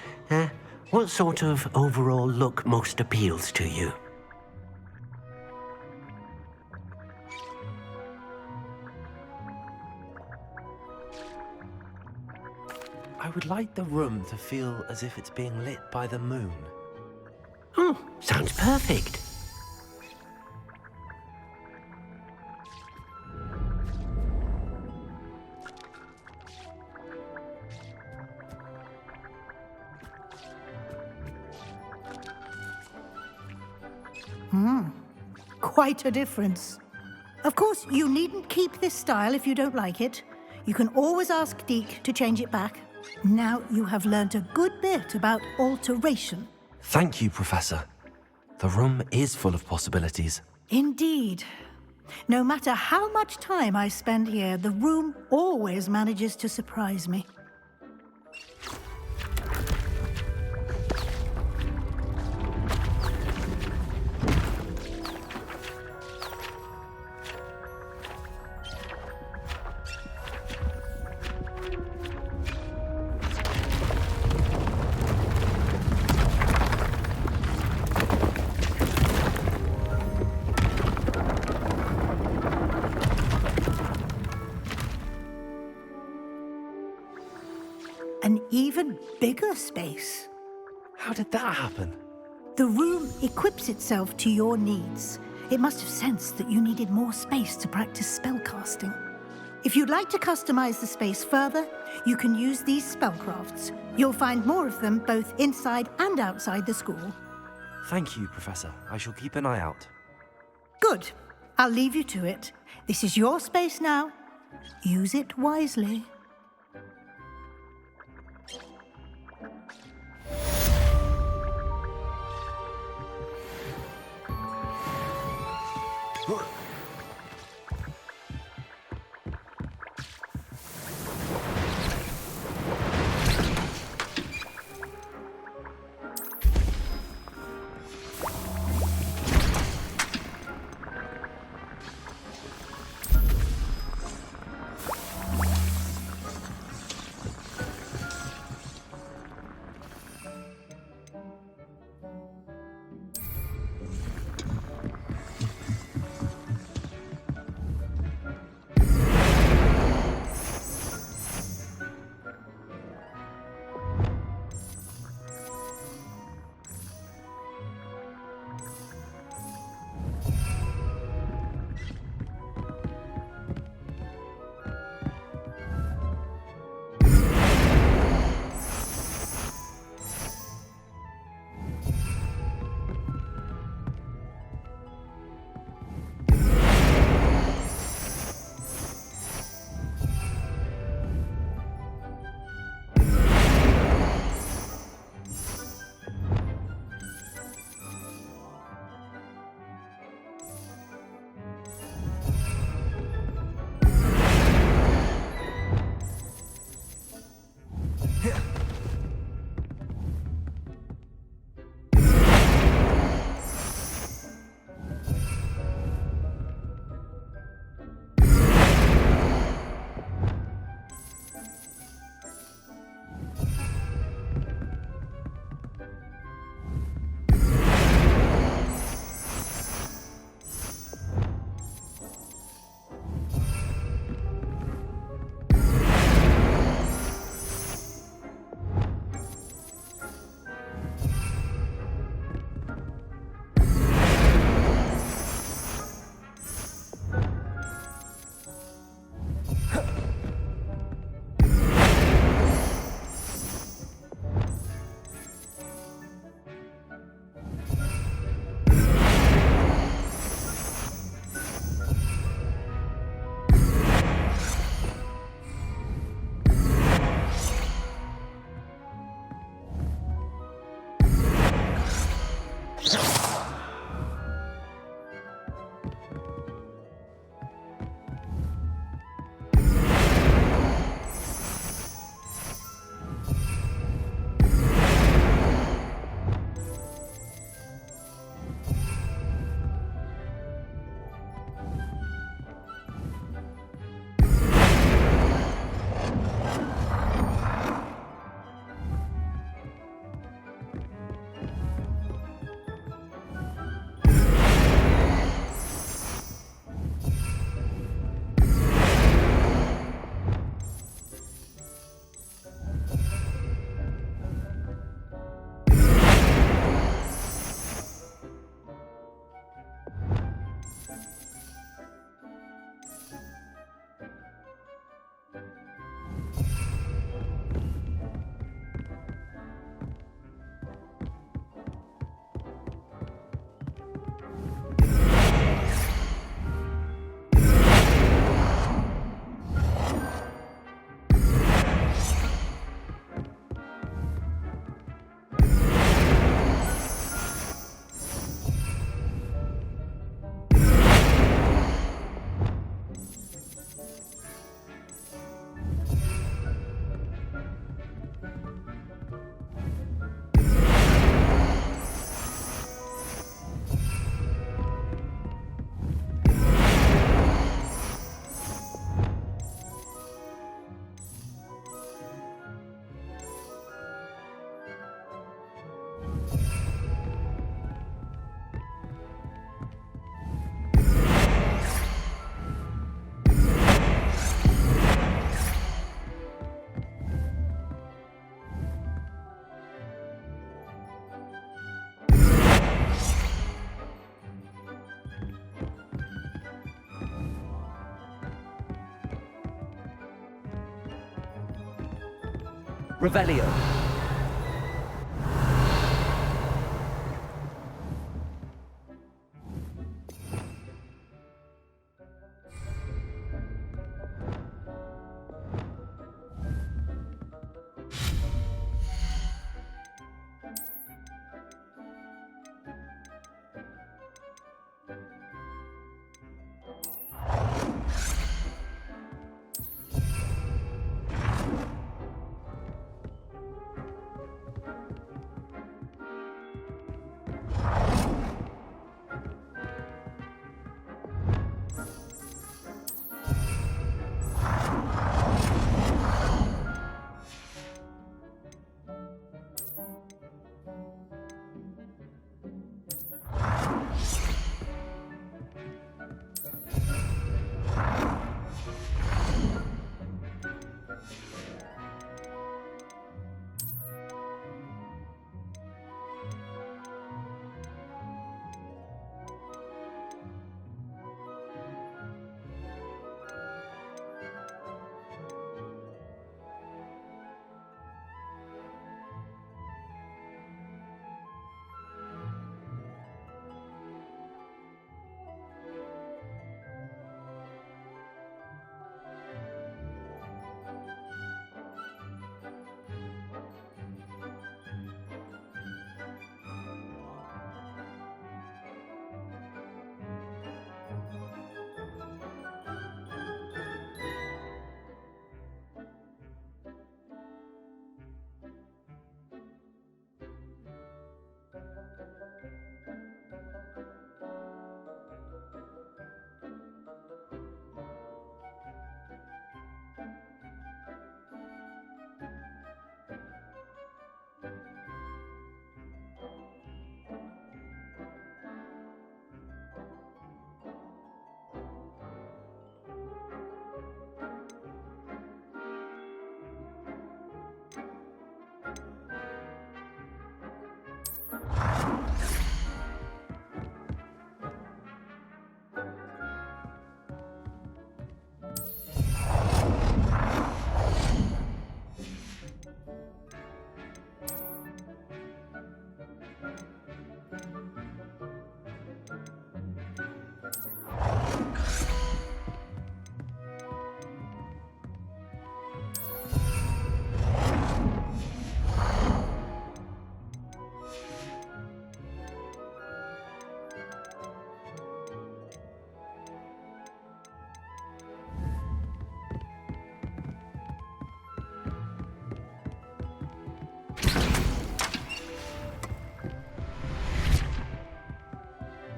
What sort of overall look most appeals to you? I would like the room to feel as if it's being lit by the moon. Oh, sounds perfect. Quite a difference. Of course, you needn't keep this style if you don't like it. You can always ask Deke to change it back. Now you have learnt a good bit about alteration. Thank you, Professor. The room is full of possibilities. Indeed. No matter how much time I spend here, the room always manages to surprise me. An even bigger space. How did that happen? The room equips itself to your needs. It must have sensed that you needed more space to practice spellcasting. If you'd like to customize the space further, you can use these spellcrafts. You'll find more of them both inside and outside the school. Thank you, Professor. I shall keep an eye out. Good. I'll leave you to it. This is your space now. Use it wisely. Revelio.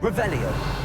Revelio.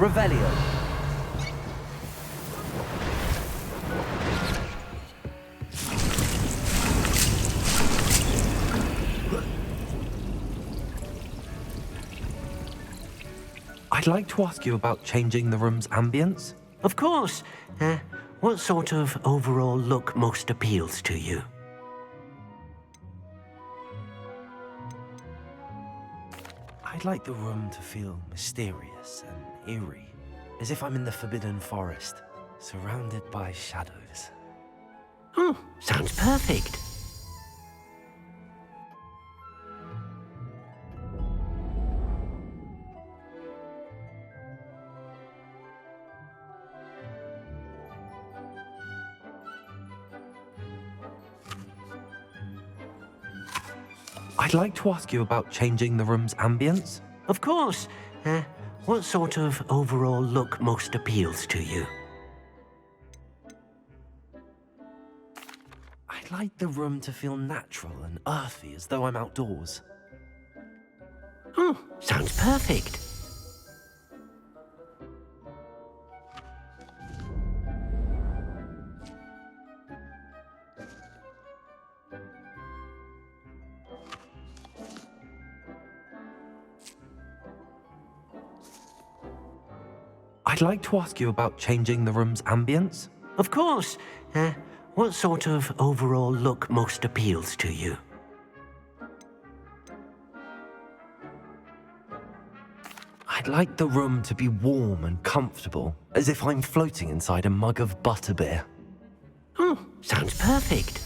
Revelio. I'd like to ask you about changing the room's ambience. Of course. What sort of overall look most appeals to you? I'd like the room to feel mysterious and eerie, as if I'm in the Forbidden Forest, surrounded by shadows. Oh, sounds perfect. I'd like to ask you about changing the room's ambience. Of course. What sort of overall look most appeals to you? I'd like the room to feel natural and earthy, as though I'm outdoors. Oh, sounds perfect. I'd like to ask you about changing the room's ambience. Of course. What sort of overall look most appeals to you? I'd like the room to be warm and comfortable, as if I'm floating inside a mug of butterbeer. Oh, sounds perfect.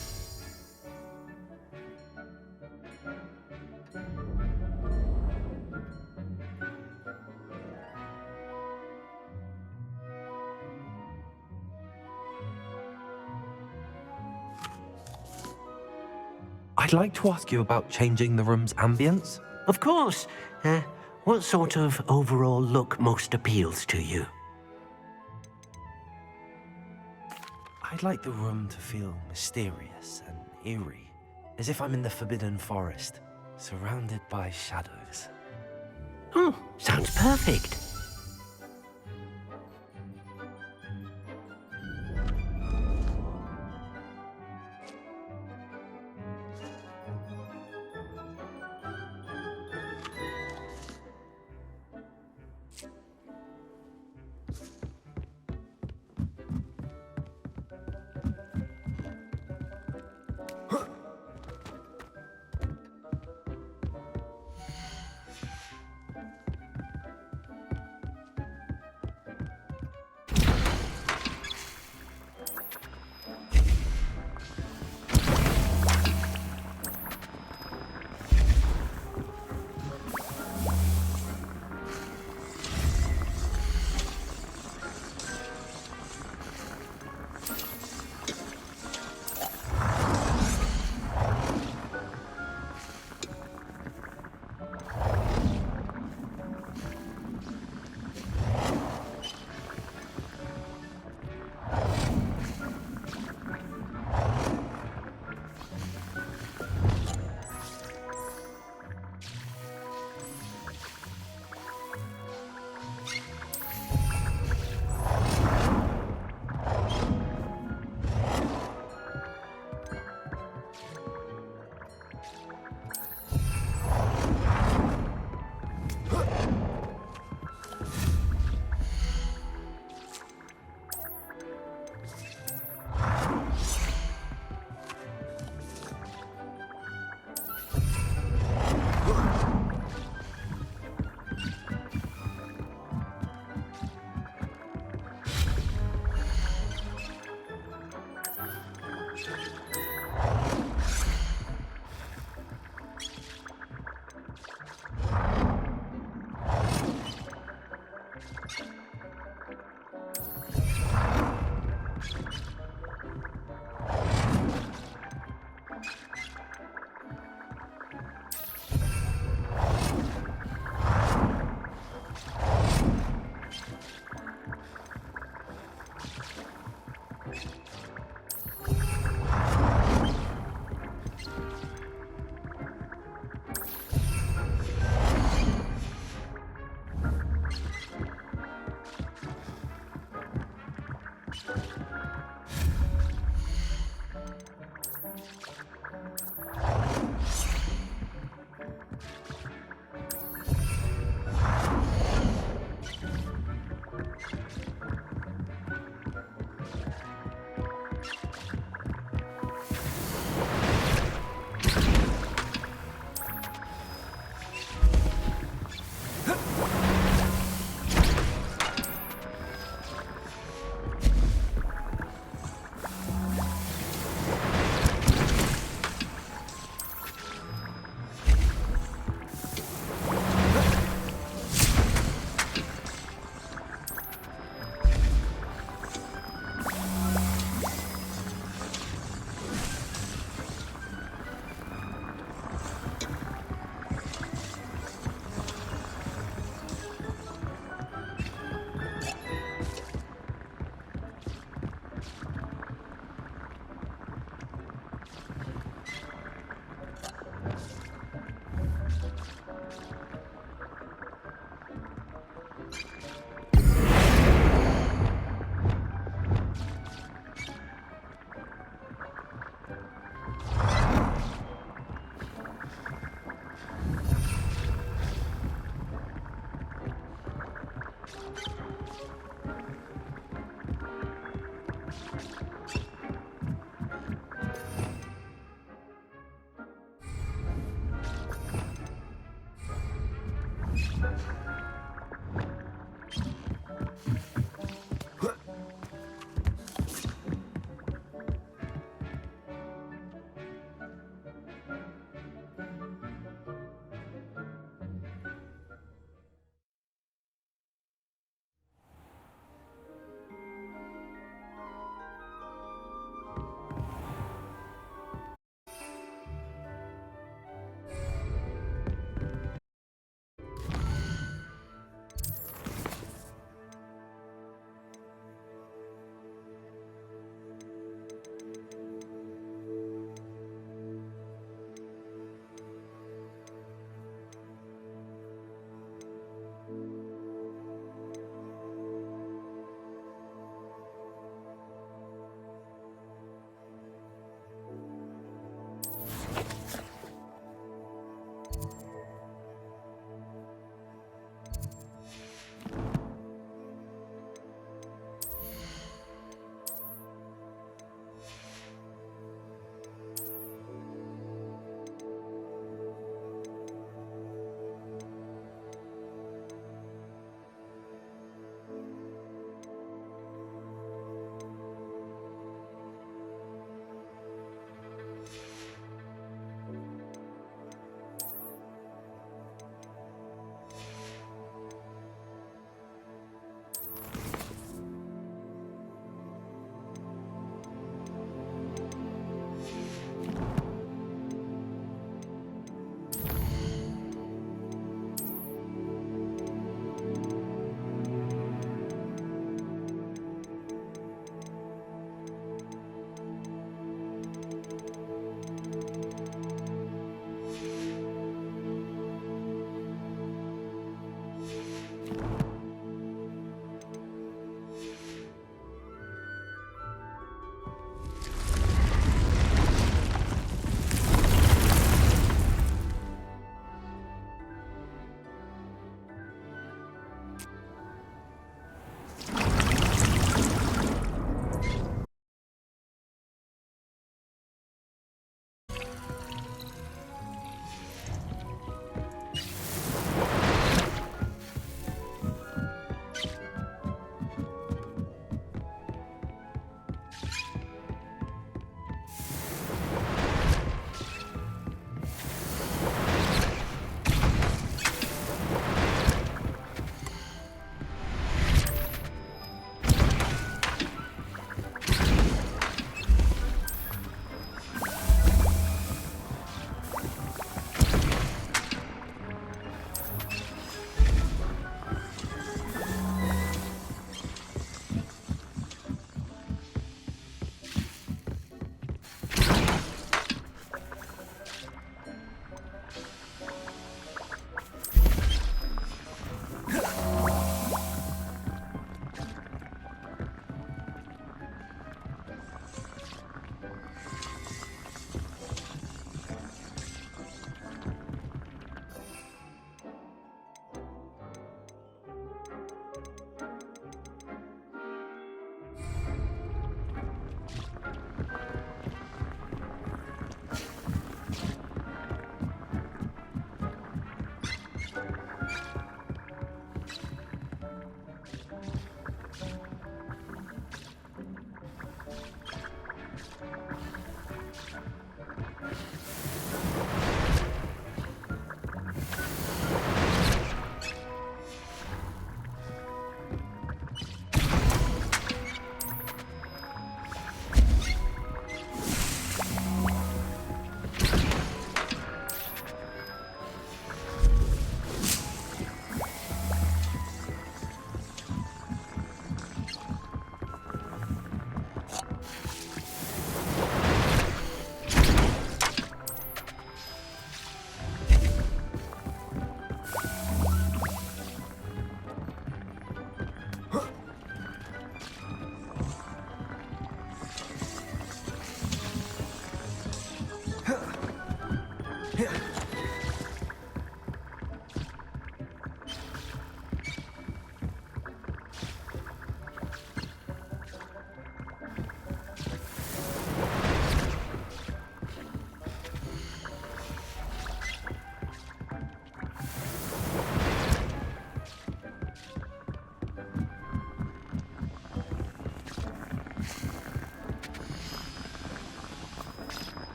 I'd like to ask you about changing the room's ambience. Of course. What sort of overall look most appeals to you? I'd like the room to feel mysterious and eerie, as if I'm in the Forbidden Forest, surrounded by shadows. Oh, sounds perfect.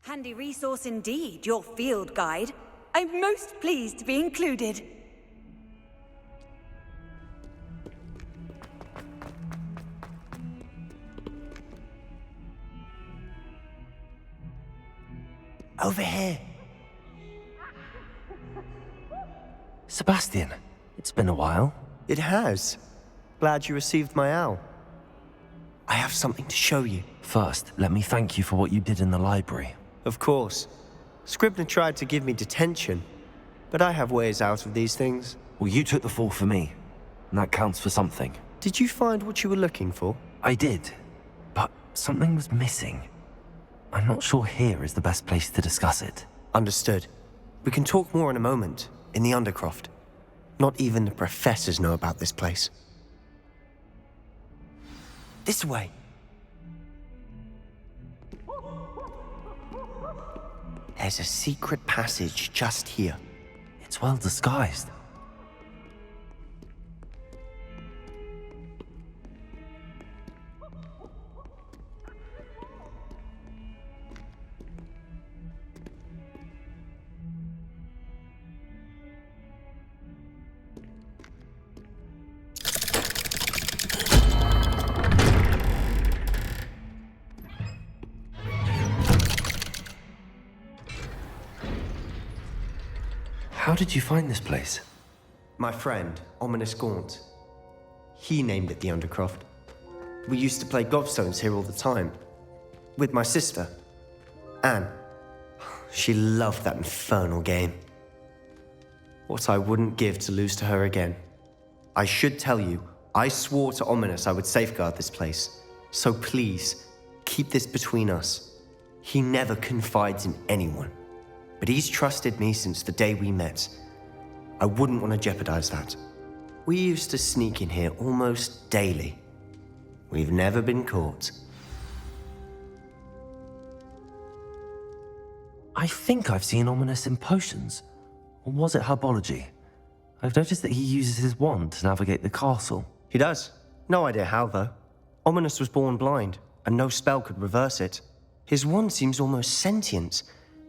Handy resource indeed, your field guide. I'm most pleased to be included. Over here. Sebastian, it's been a while. It has. Glad you received my owl. I have something to show you. First, let me thank you for what you did in the library. Of course. Scribner tried to give me detention, but I have ways out of these things. Well, you took the fall for me, and that counts for something. Did you find what you were looking for? I did, but something was missing. I'm not sure here is the best place to discuss it. Understood. We can talk more in a moment, in the Undercroft. Not even the professors know about this place. This way. There's a secret passage just here. It's well disguised. How did you find this place? My friend, Ominous Gaunt. He named it the Undercroft. We used to play gobstones here all the time. With my sister, Anne. She loved that infernal game. What I wouldn't give to lose to her again. I should tell you, I swore to Ominous I would safeguard this place. So please, keep this between us. He never confides in anyone. But he's trusted me since the day we met. I wouldn't want to jeopardize that. We used to sneak in here almost daily. We've never been caught. I think I've seen Ominous in potions. Or was it herbology? I've noticed that he uses his wand to navigate the castle. He does. No idea how, though. Ominous was born blind, and no spell could reverse it. His wand seems almost sentient.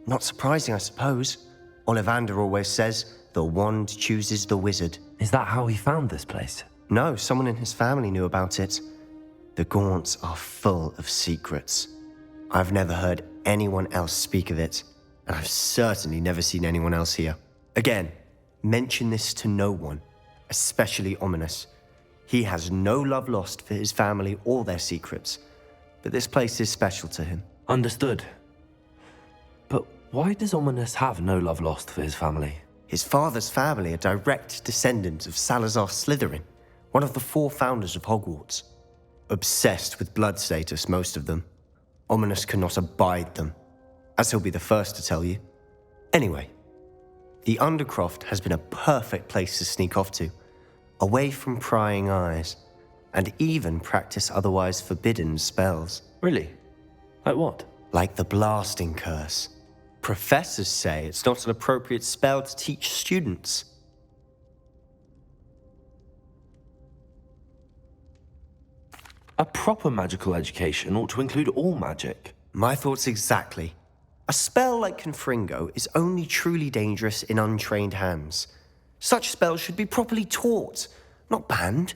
Not surprising, I suppose. Ollivander always says, the wand chooses the wizard. Is that how he found this place? No, someone in his family knew about it. The Gaunts are full of secrets. I've never heard anyone else speak of it, and I've certainly never seen anyone else here. Again, mention this to no one, especially Ominous. He has no love lost for his family or their secrets, but this place is special to him. Understood. But why does Ominous have no love lost for his family? His father's family are direct descendants of Salazar Slytherin, one of the 4 founders of Hogwarts. Obsessed with blood status, most of them. Ominous cannot abide them, as he'll be the first to tell you. Anyway, the Undercroft has been a perfect place to sneak off to, away from prying eyes, and even practice otherwise forbidden spells. Really? Like what? Like the Blasting Curse. Professors say it's not an appropriate spell to teach students. A proper magical education ought to include all magic. My thoughts exactly. A spell like Confringo is only truly dangerous in untrained hands. Such spells should be properly taught, not banned.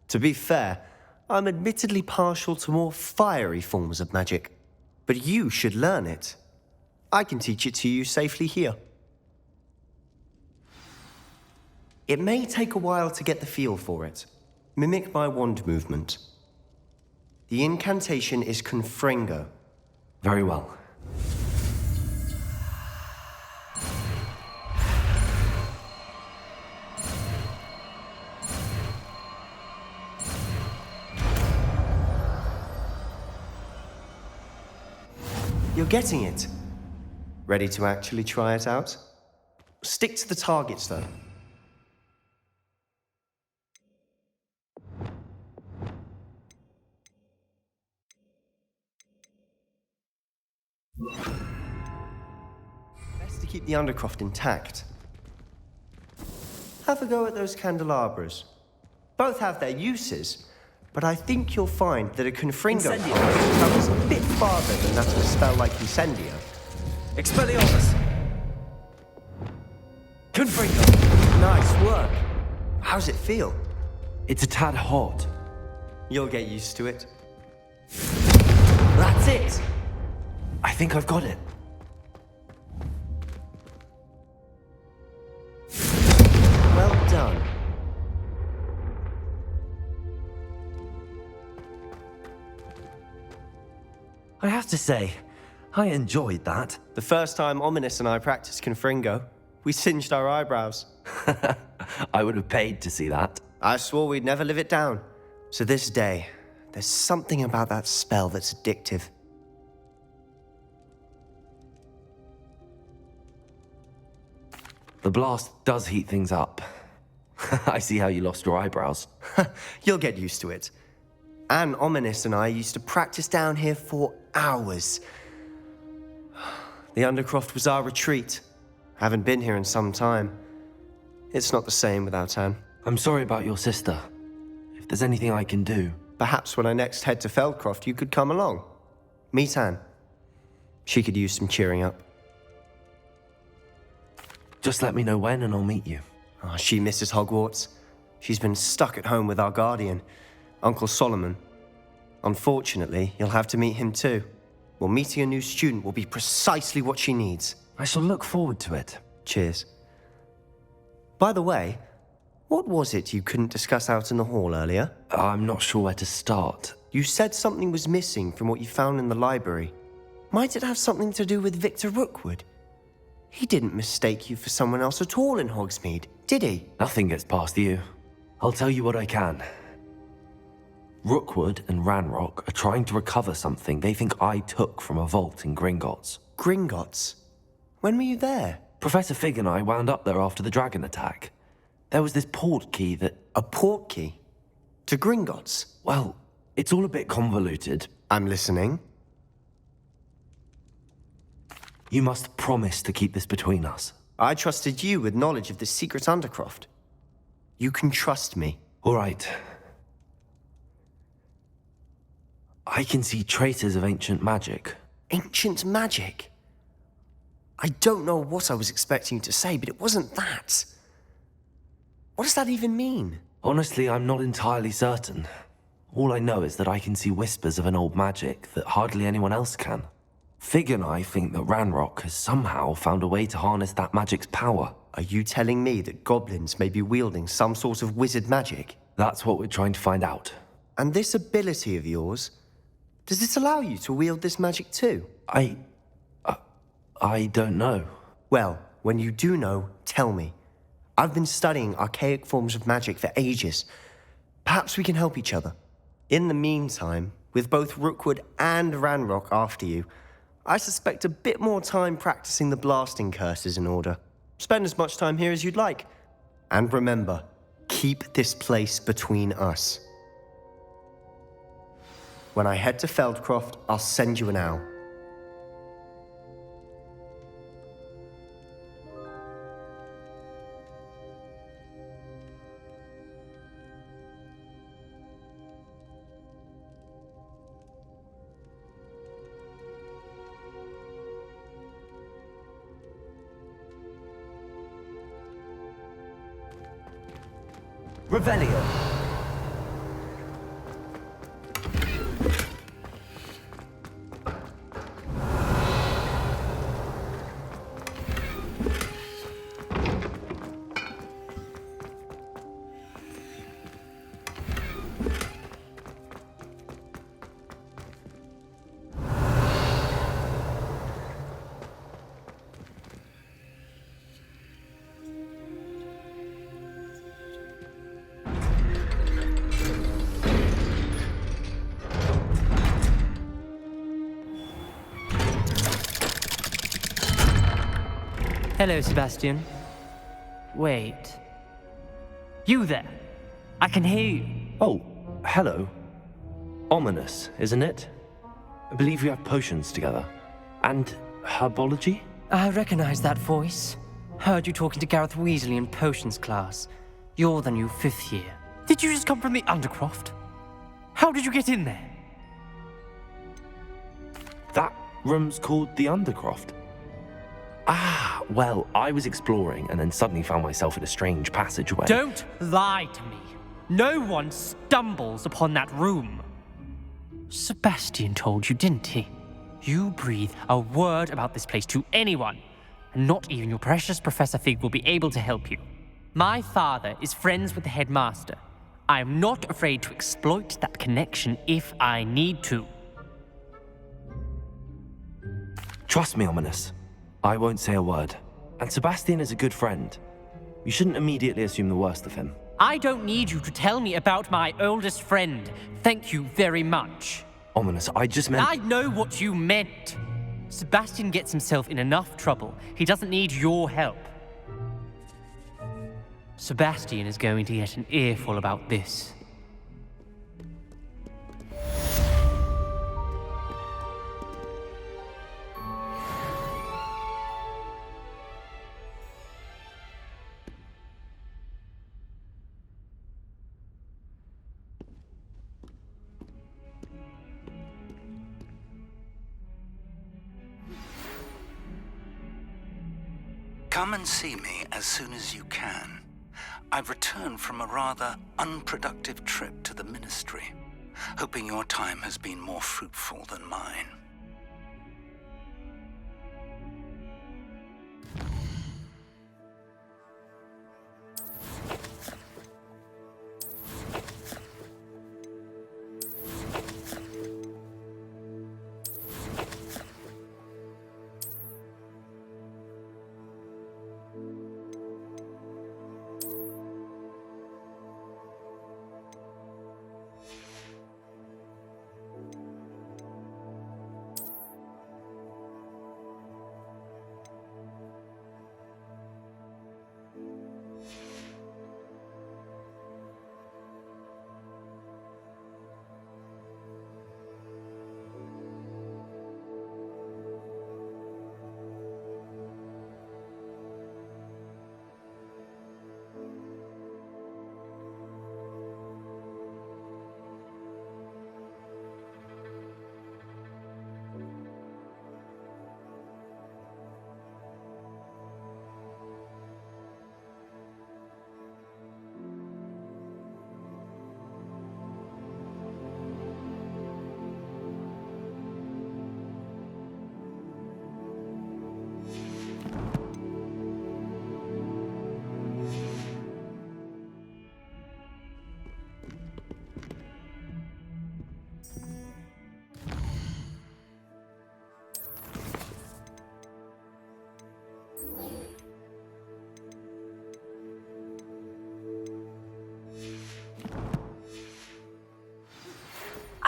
To be fair, I'm admittedly partial to more fiery forms of magic. But you should learn it. I can teach it to you safely here. It may take a while to get the feel for it. Mimic my wand movement. The incantation is Confringo. Very well. You're getting it. Ready to actually try it out? Stick to the targets, though. Best to keep the Undercroft intact. Have a go at those candelabras. Both have their uses, but I think you'll find that a Confringo travels a bit farther than that of a spell like Incendio. Expelliarmus! Confringo! Nice work. How's it feel? It's a tad hot. You'll get used to it. That's it! I think I've got it. Well done. I have to say, I enjoyed that. The first time Ominous and I practiced Confringo, we singed our eyebrows. I would have paid to see that. I swore we'd never live it down. To this day, there's something about that spell that's addictive. The blast does heat things up. I see how you lost your eyebrows. You'll get used to it. Anne Ominous and I used to practice down here for hours. The Undercroft was our retreat. Haven't been here in some time. It's not the same without Anne. I'm sorry about your sister. If there's anything I can do... Perhaps when I next head to Feldcroft, you could come along. Meet Anne. She could use some cheering up. Just let me know when and I'll meet you. Oh, she misses Hogwarts. She's been stuck at home with our guardian, Uncle Solomon. Unfortunately, you'll have to meet him too. Well, meeting a new student will be precisely what she needs. I shall look forward to it. Cheers. By the way, what was it you couldn't discuss out in the hall earlier? I'm not sure where to start. You said something was missing from what you found in the library. Might it have something to do with Victor Rookwood? He didn't mistake you for someone else at all in Hogsmeade, did he? Nothing gets past you. I'll tell you what I can. Rookwood and Ranrock are trying to recover something they think I took from a vault in Gringotts. Gringotts? When were you there? Professor Fig and I wound up there after the dragon attack. There was this port key that... A port key? To Gringotts? Well, it's all a bit convoluted. I'm listening. You must promise to keep this between us. I trusted you with knowledge of the secret Undercroft. You can trust me. All right. I can see traces of ancient magic. Ancient magic? I don't know what I was expecting you to say, but it wasn't that. What does that even mean? Honestly, I'm not entirely certain. All I know is that I can see whispers of an old magic that hardly anyone else can. Fig and I think that Ranrock has somehow found a way to harness that magic's power. Are you telling me that goblins may be wielding some sort of wizard magic? That's what we're trying to find out. And this ability of yours, does it allow you to wield this magic too? I don't know. Well, when you do know, tell me. I've been studying archaic forms of magic for ages. Perhaps we can help each other. In the meantime, with both Rookwood and Ranrock after you, I suspect a bit more time practicing the blasting curse is in order. Spend as much time here as you'd like. And remember, keep this place between us. When I head to Feldcroft, I'll send you an owl. Revelio. Hello, Sebastian. Wait. You there? I can hear you. Oh, hello. Ominous, isn't it? I believe we have potions together. And herbology? I recognize that voice. Heard you talking to Gareth Weasley in potions class. You're the new 5th year. Did you just come from the Undercroft? How did you get in there? That room's called the Undercroft. Well, I was exploring and then suddenly found myself in a strange passageway. Don't lie to me. No one stumbles upon that room. Sebastian told you, didn't he? You breathe a word about this place to anyone, and not even your precious Professor Fig will be able to help you. My father is friends with the headmaster. I am not afraid to exploit that connection if I need to. Trust me, Ominous. I won't say a word. And Sebastian is a good friend. You shouldn't immediately assume the worst of him. I don't need you to tell me about my oldest friend. Thank you very much. Ominous, I just meant... I know what you meant. Sebastian gets himself in enough trouble. He doesn't need your help. Sebastian is going to get an earful about this. Come and see me as soon as you can. I've returned from a rather unproductive trip to the Ministry, hoping your time has been more fruitful than mine.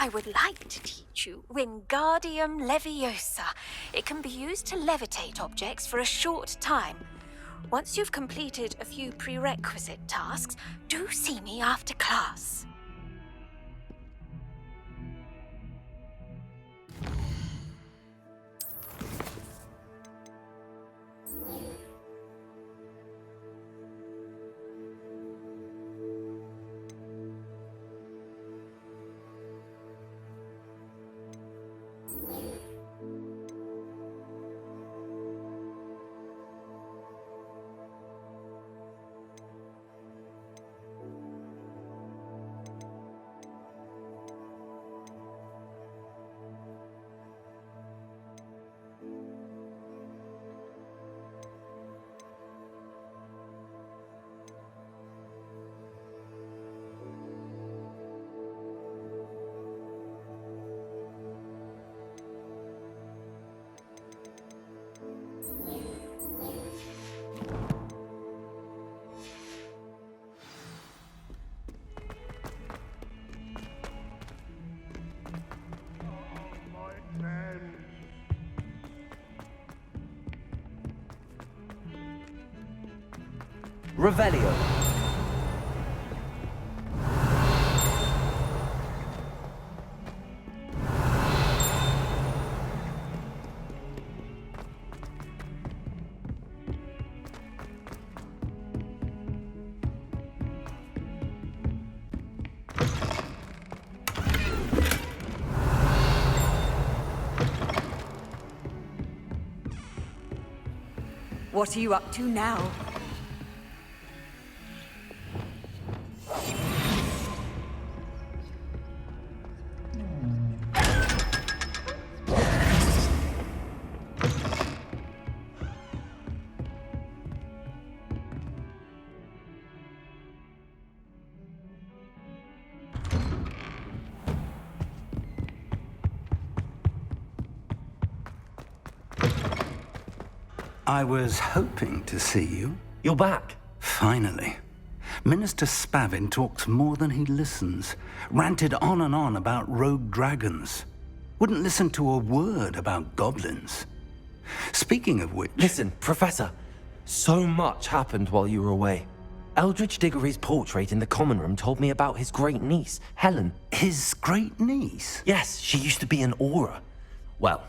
I would like to teach you Wingardium Leviosa. It can be used to levitate objects for a short time. Once you've completed a few prerequisite tasks, do see me after class. Revelio. What are you up to now? I was hoping to see you. You're back. Finally. Minister Spavin talks more than he listens. Ranted on and on about rogue dragons. Wouldn't listen to a word about goblins. Speaking of which... Listen, Professor. So much happened while you were away. Eldridge Diggory's portrait in the common room told me about his great niece, Helen. His great niece? Yes, she used to be an Auror. Well,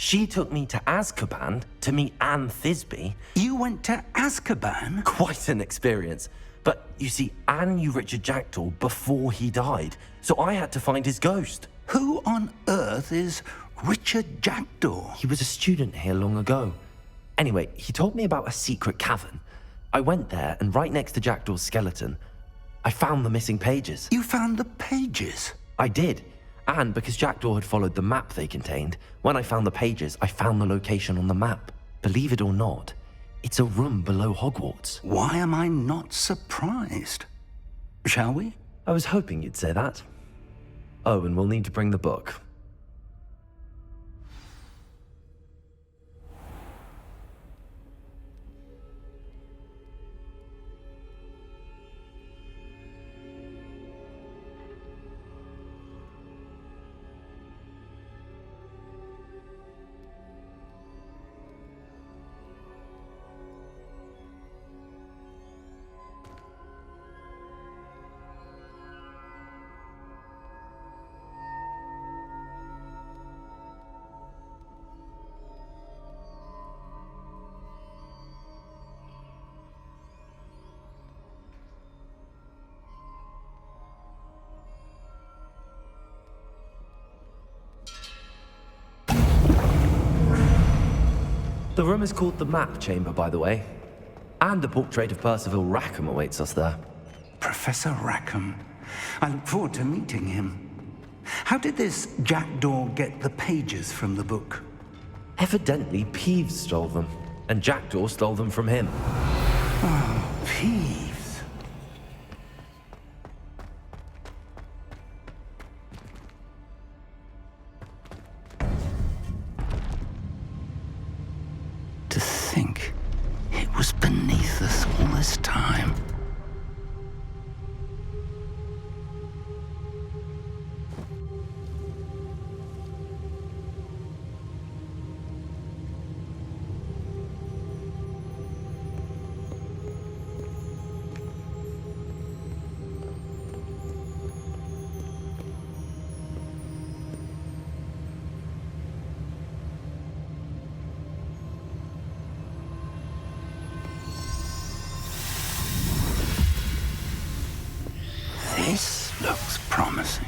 she took me to Azkaban to meet Anne Thisbe. You went to Azkaban? Quite an experience. But you see, Anne knew Richard Jackdaw before he died, so I had to find his ghost. Who on earth is Richard Jackdaw? He was a student here long ago. Anyway, he told me about a secret cavern. I went there, and right next to Jackdaw's skeleton, I found the missing pages. You found the pages? I did. And because Jackdaw had followed the map they contained, when I found the pages, I found the location on the map. Believe it or not, it's a room below Hogwarts. Why am I not surprised? Shall we? I was hoping you'd say that. Oh, and we'll need to bring the book. The room is called the Map Chamber, by the way. And the portrait of Percival Rackham awaits us there. Professor Rackham. I look forward to meeting him. How did this Jackdaw get the pages from the book? Evidently, Peeves stole them, and Jackdaw stole them from him. Oh, Peeves. To think it was beneath us all this time. This looks promising.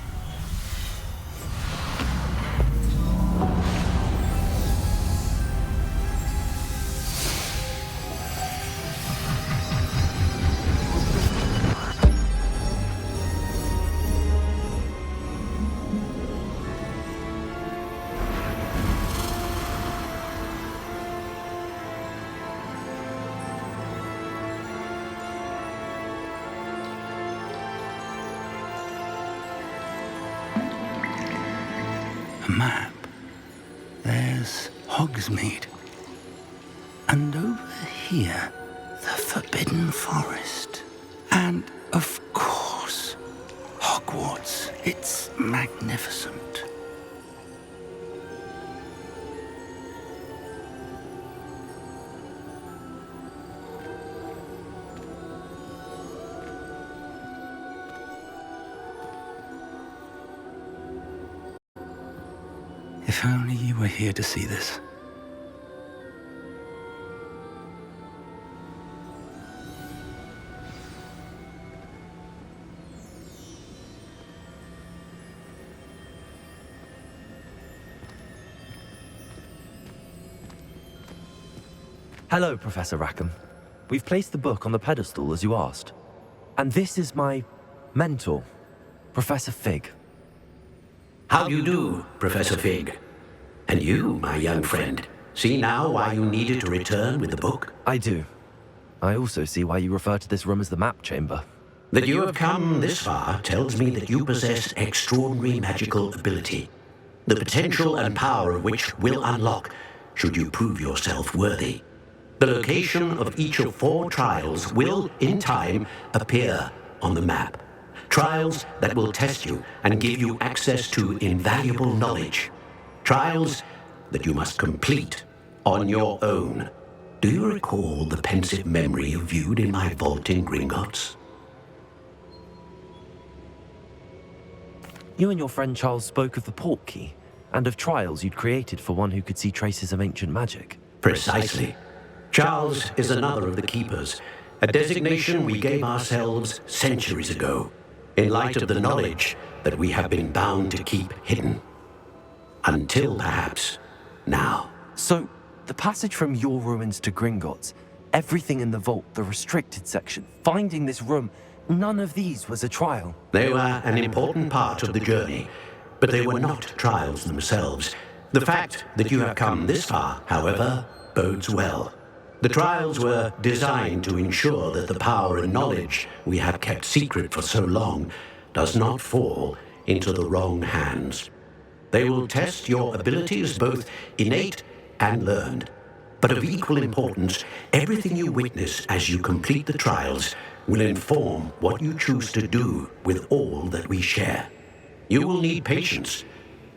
A map. There's Hogsmeade. And over here, the Forbidden Forest. And, of course, Hogwarts. It's magnificent. If only you were here to see this. Hello, Professor Rackham. We've placed the book on the pedestal as you asked. And this is my mentor, Professor Fig. How do you do, Professor Fig? And you, my young friend, see now why you needed to return with the book? I do. I also see why you refer to this room as the map chamber. That you have come this far tells me that you possess extraordinary magical ability, the potential and power of which will unlock should you prove yourself worthy. The location of each of 4 trials will, in time, appear on the map. Trials that will test you and give you access to invaluable knowledge. Trials that you must complete on your own. Do you recall the pensive memory you viewed in my vault in Gringotts? You and your friend Charles spoke of the port key, and of trials you'd created for one who could see traces of ancient magic. Precisely. Charles is another of the Keepers, a designation we gave ourselves centuries ago, in light of the knowledge that we have been bound to keep hidden. Until perhaps now. So, the passage from your ruins to Gringotts, everything in the vault, the restricted section, finding this room, none of these was a trial. They were an important part of the journey, but they were not trials themselves. The fact that you have come this far, however, bodes well. The trials were designed to ensure that the power and knowledge we have kept secret for so long does not fall into the wrong hands. They will test your abilities, both innate and learned. But of equal importance, everything you witness as you complete the trials will inform what you choose to do with all that we share. You will need patience.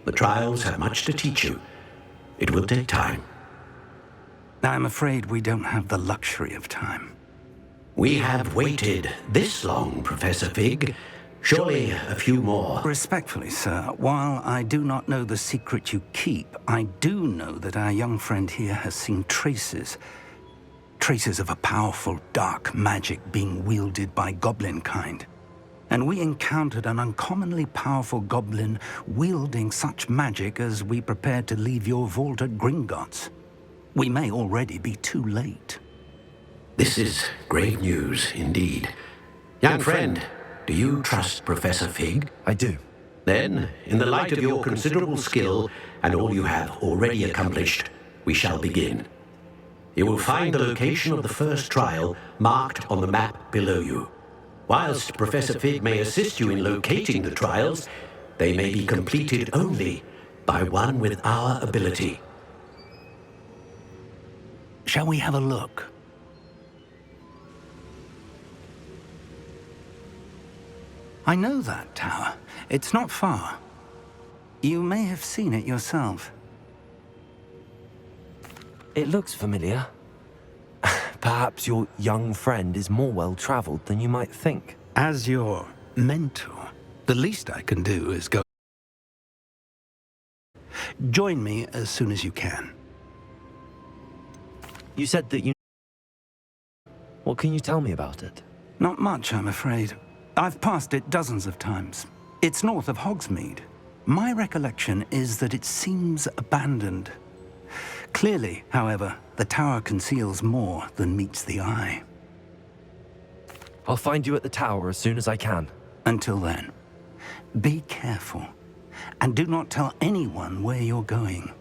The trials have much to teach you. It will take time. I'm afraid we don't have the luxury of time. We have waited this long, Professor Fig. Surely a few more. Respectfully, sir, while I do not know the secret you keep, I do know that our young friend here has seen traces of a powerful dark magic being wielded by goblin kind. And we encountered an uncommonly powerful goblin wielding such magic as we prepared to leave your vault at Gringotts. We may already be too late. This is grave news indeed. Young friend, do you trust Professor Fig? I do. Then, in the light of your considerable skill and all you have already accomplished, we shall begin. You will find the location of the first trial marked on the map below you. Whilst Professor Fig may assist you in locating the trials, they may be completed only by one with our ability. Shall we have a look? I know that tower. It's not far. You may have seen it yourself. It looks familiar. Perhaps your young friend is more well-traveled than you might think. As your mentor, the least I can do is go. Join me as soon as you can. You said that you... What can you tell me about it? Not much, I'm afraid. I've passed it dozens of times. It's north of Hogsmeade. My recollection is that it seems abandoned. Clearly, however, the tower conceals more than meets the eye. I'll find you at the tower as soon as I can. Until then, be careful, and do not tell anyone where you're going.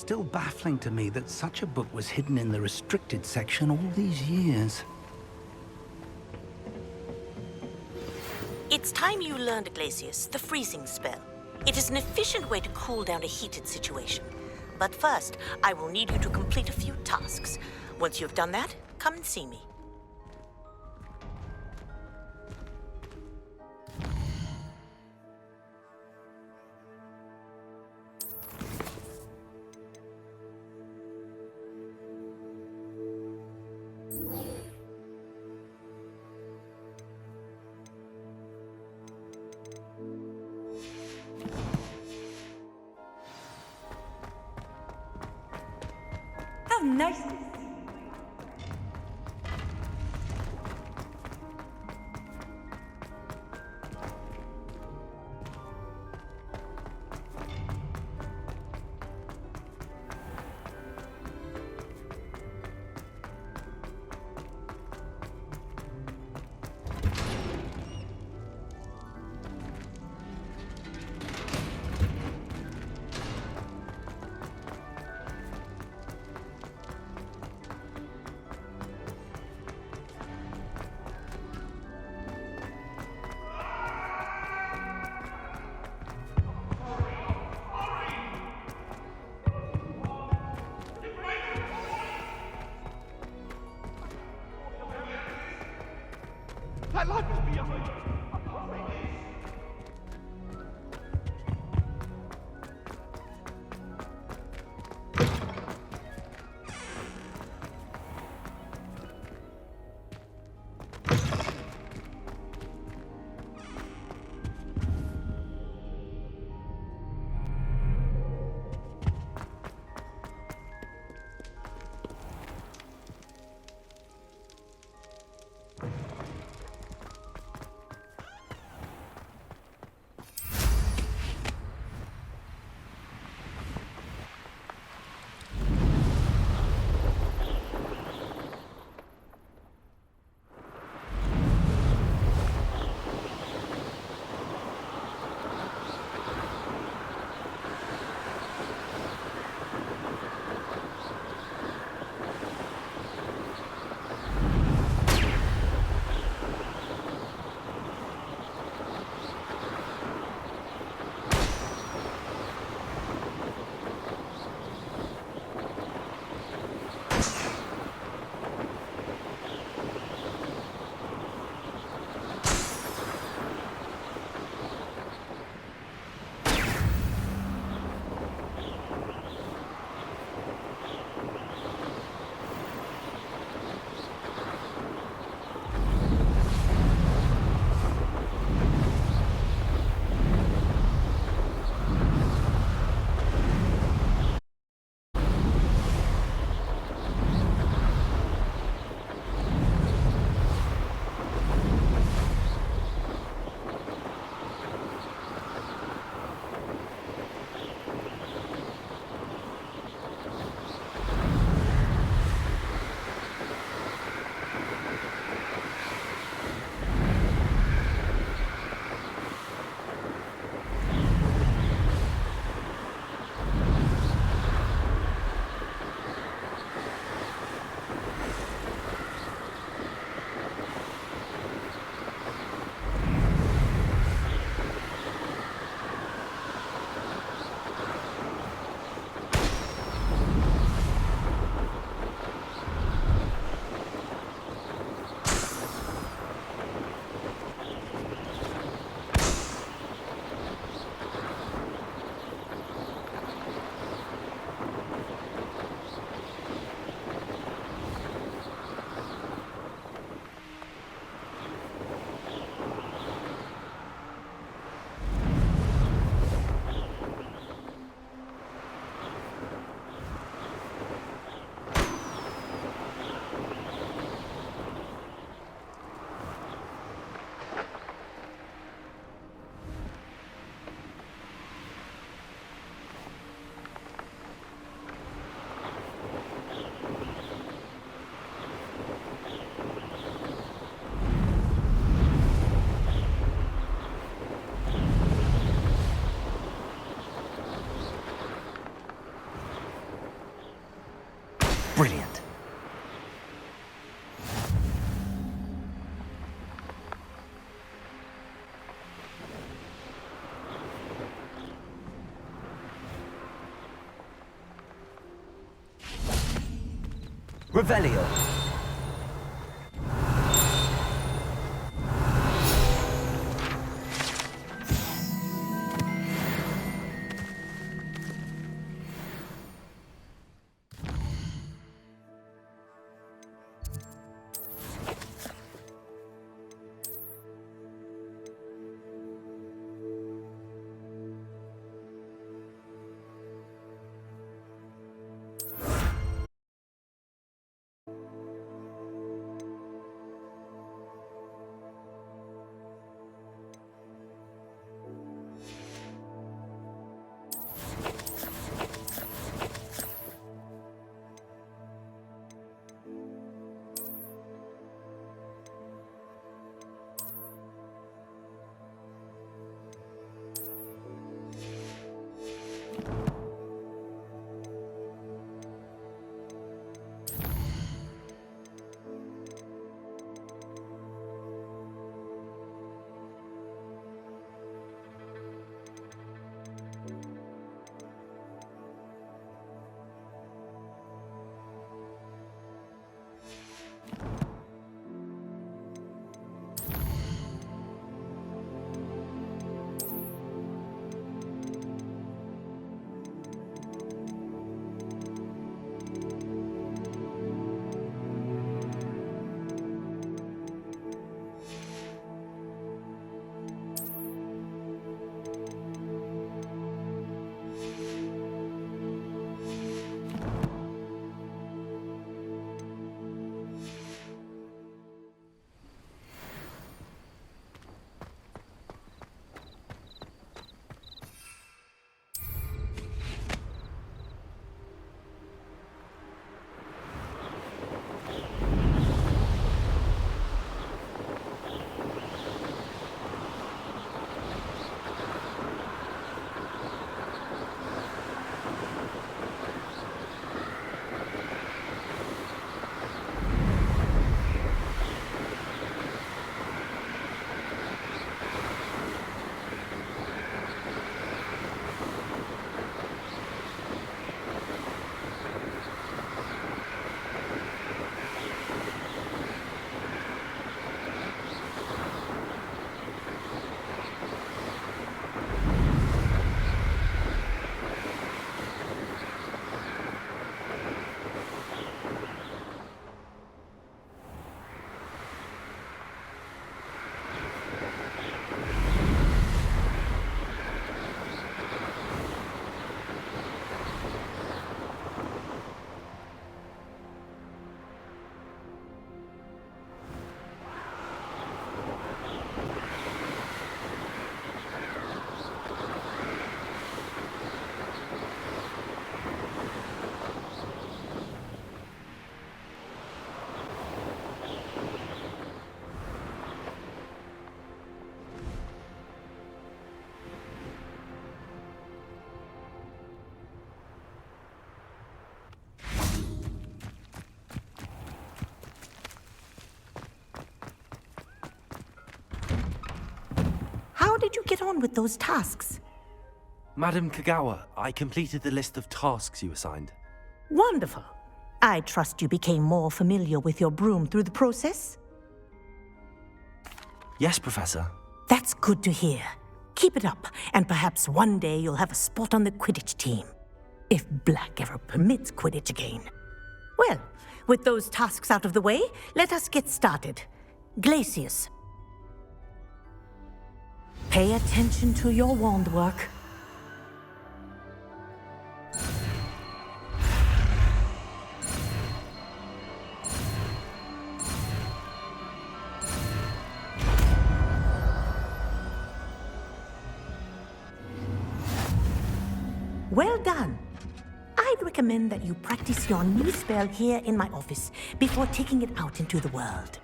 still baffling to me that such a book was hidden in the restricted section all these years. It's time you learned, Glacius, the freezing spell. It is an efficient way to cool down a heated situation. But first, I will need you to complete a few tasks. Once you've done that, come and see me. How nice. That light was beyond. Revelio. How did you get on with those tasks? Madam Kagawa, I completed the list of tasks you assigned. Wonderful. I trust you became more familiar with your broom through the process? Yes, Professor. That's good to hear. Keep it up, and perhaps one day you'll have a spot on the Quidditch team. If Black ever permits Quidditch again. Well, with those tasks out of the way, let us get started. Glacius. Pay attention to your wand work. Well done. I'd recommend that you practice your new spell here in my office before taking it out into the world.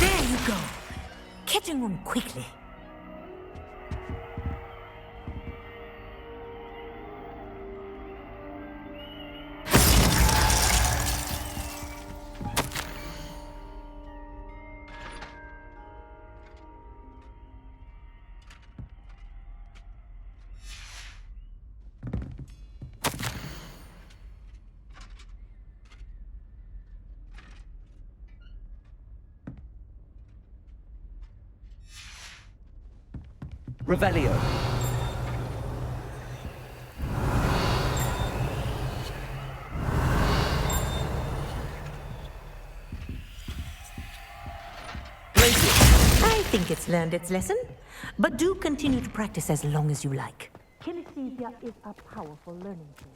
There you go. Catching on quickly. Revelio. I think it's learned its lesson, but do continue to practice as long as you like. Kinesthesia is a powerful learning tool.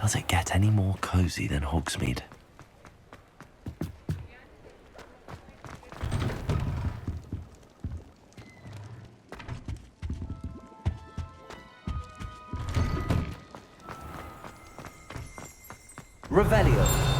Does it get any more cozy than Hogsmeade? Revelio.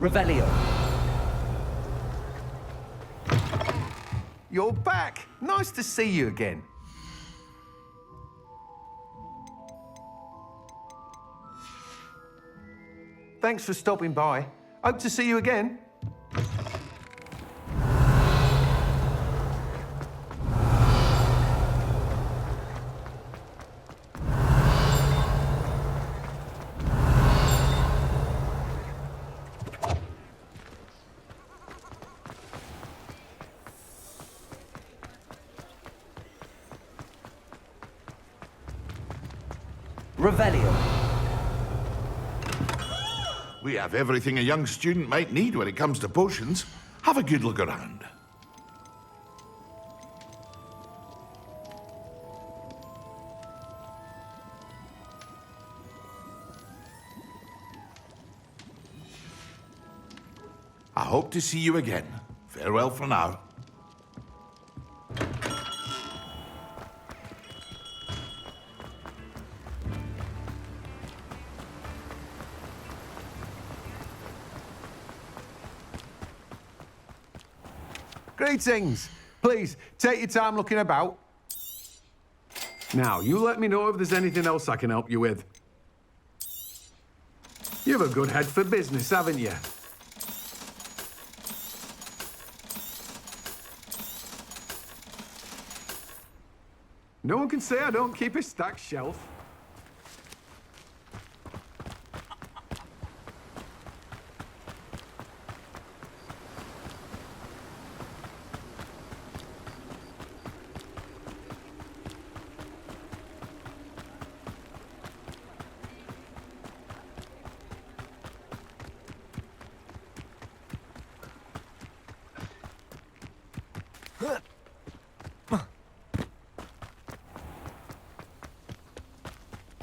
Revelio. You're back. Nice to see you again. Thanks for stopping by. Hope to see you again. Revelio. We have everything a young student might need when it comes to potions. Have a good look around. I hope to see you again. Farewell for now. Greetings. Please, take your time looking about. Now, you let me know if there's anything else I can help you with. You have a good head for business, haven't you? No one can say I don't keep a stacked shelf.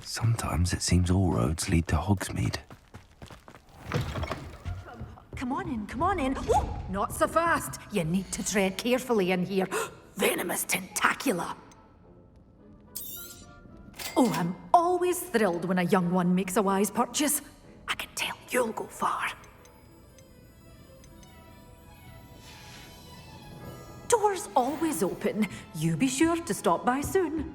Sometimes it seems all roads lead to Hogsmeade. Come on in, come on in. Ooh, not so fast. You need to tread carefully in here. Venomous tentacula. Oh, I'm always thrilled when a young one makes a wise purchase. I can tell you'll go far. door's always open. You be sure to stop by soon.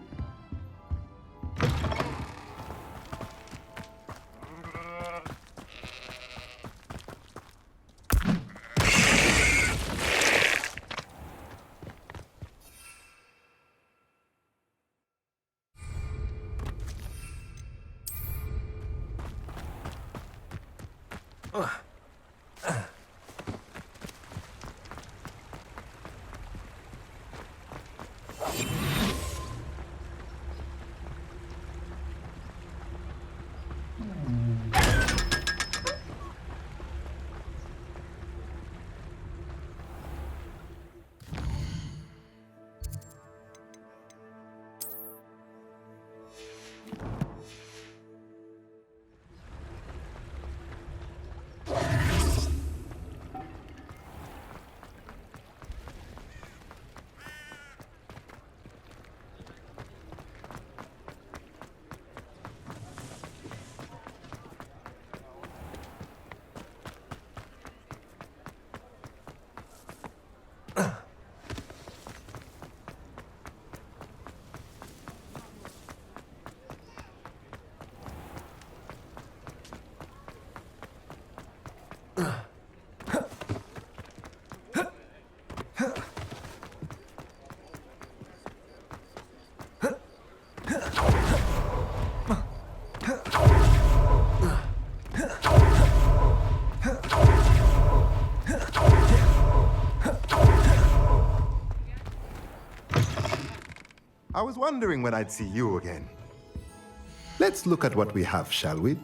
I was wondering when I'd see you again. Let's look at what we have, shall we?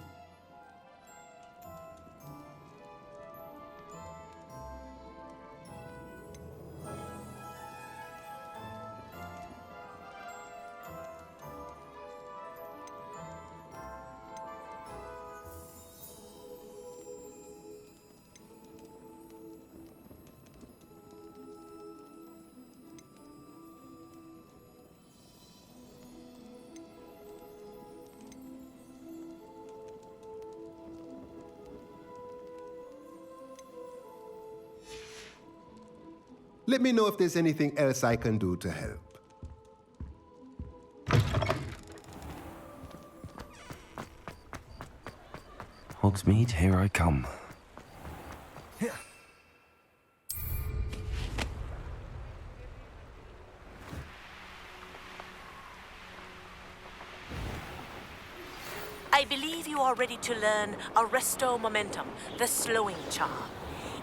Let me know if there's anything else I can do to help. Hogsmeade, here I come. I believe you are ready to learn Arresto Momentum, the slowing charm.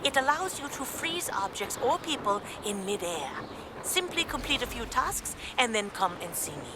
It allows you to freeze objects or people in midair. Simply complete a few tasks and then come and see me.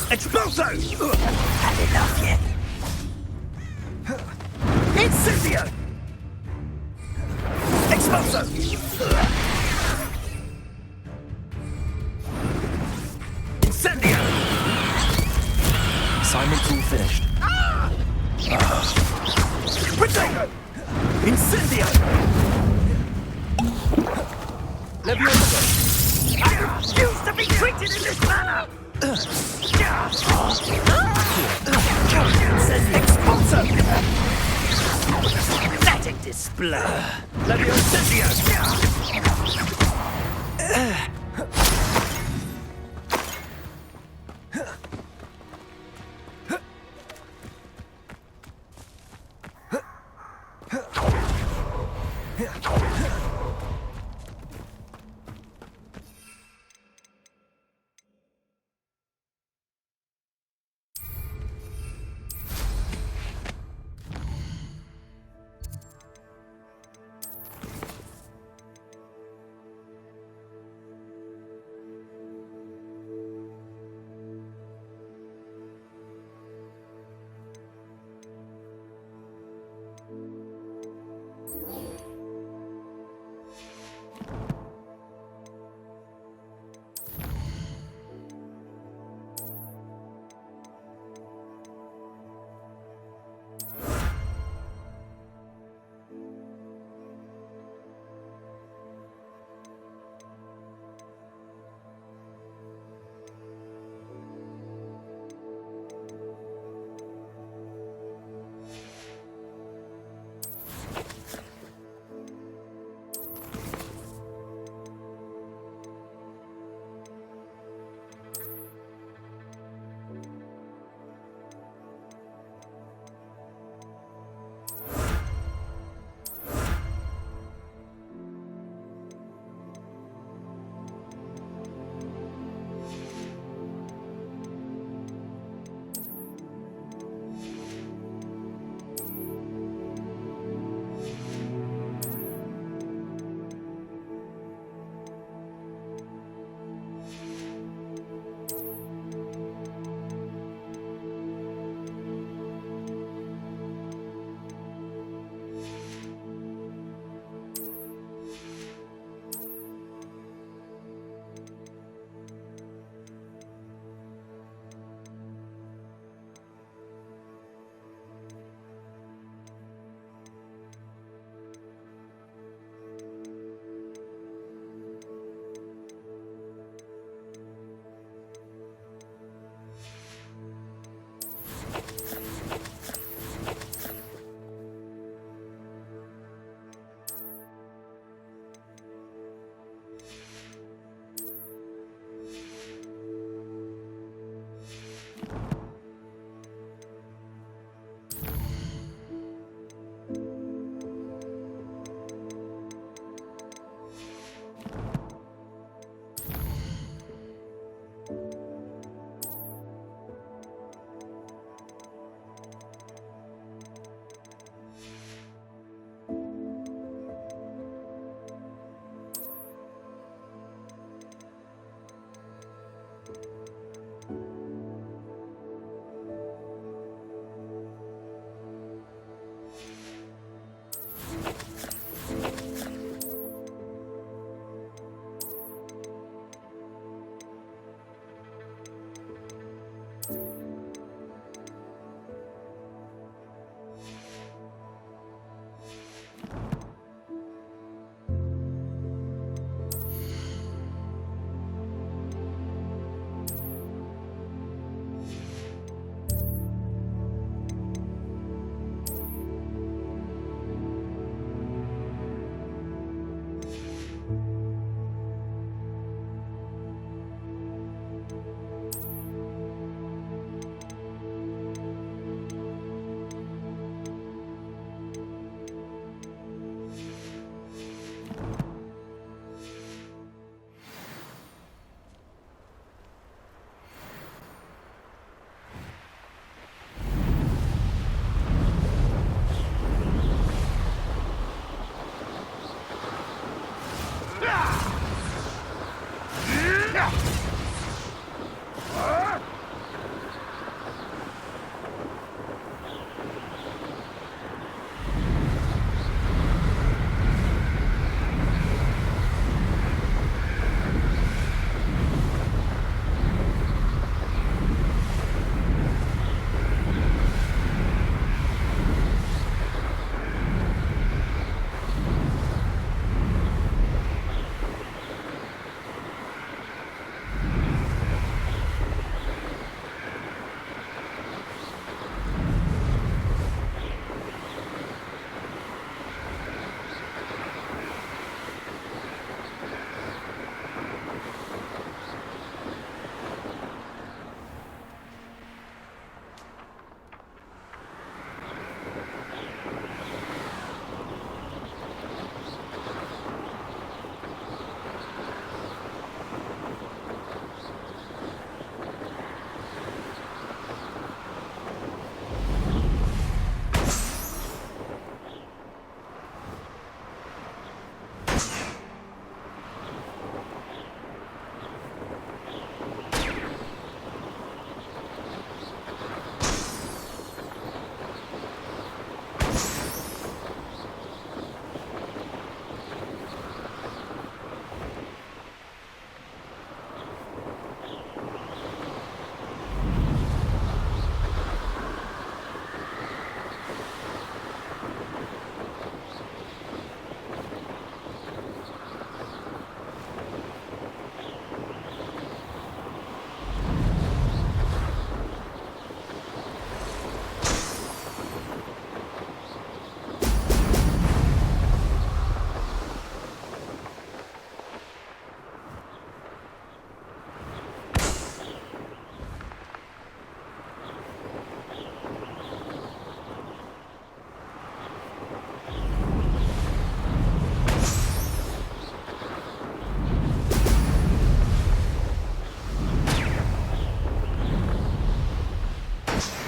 Expulso! Had enough yet? Incendio! Expulso! Incendio! Assignment's all finished. Protego! Incendio! Leviosa! I refuse to be treated in this manner! Expulso! Pathetic display! Leviosa!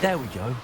There we go.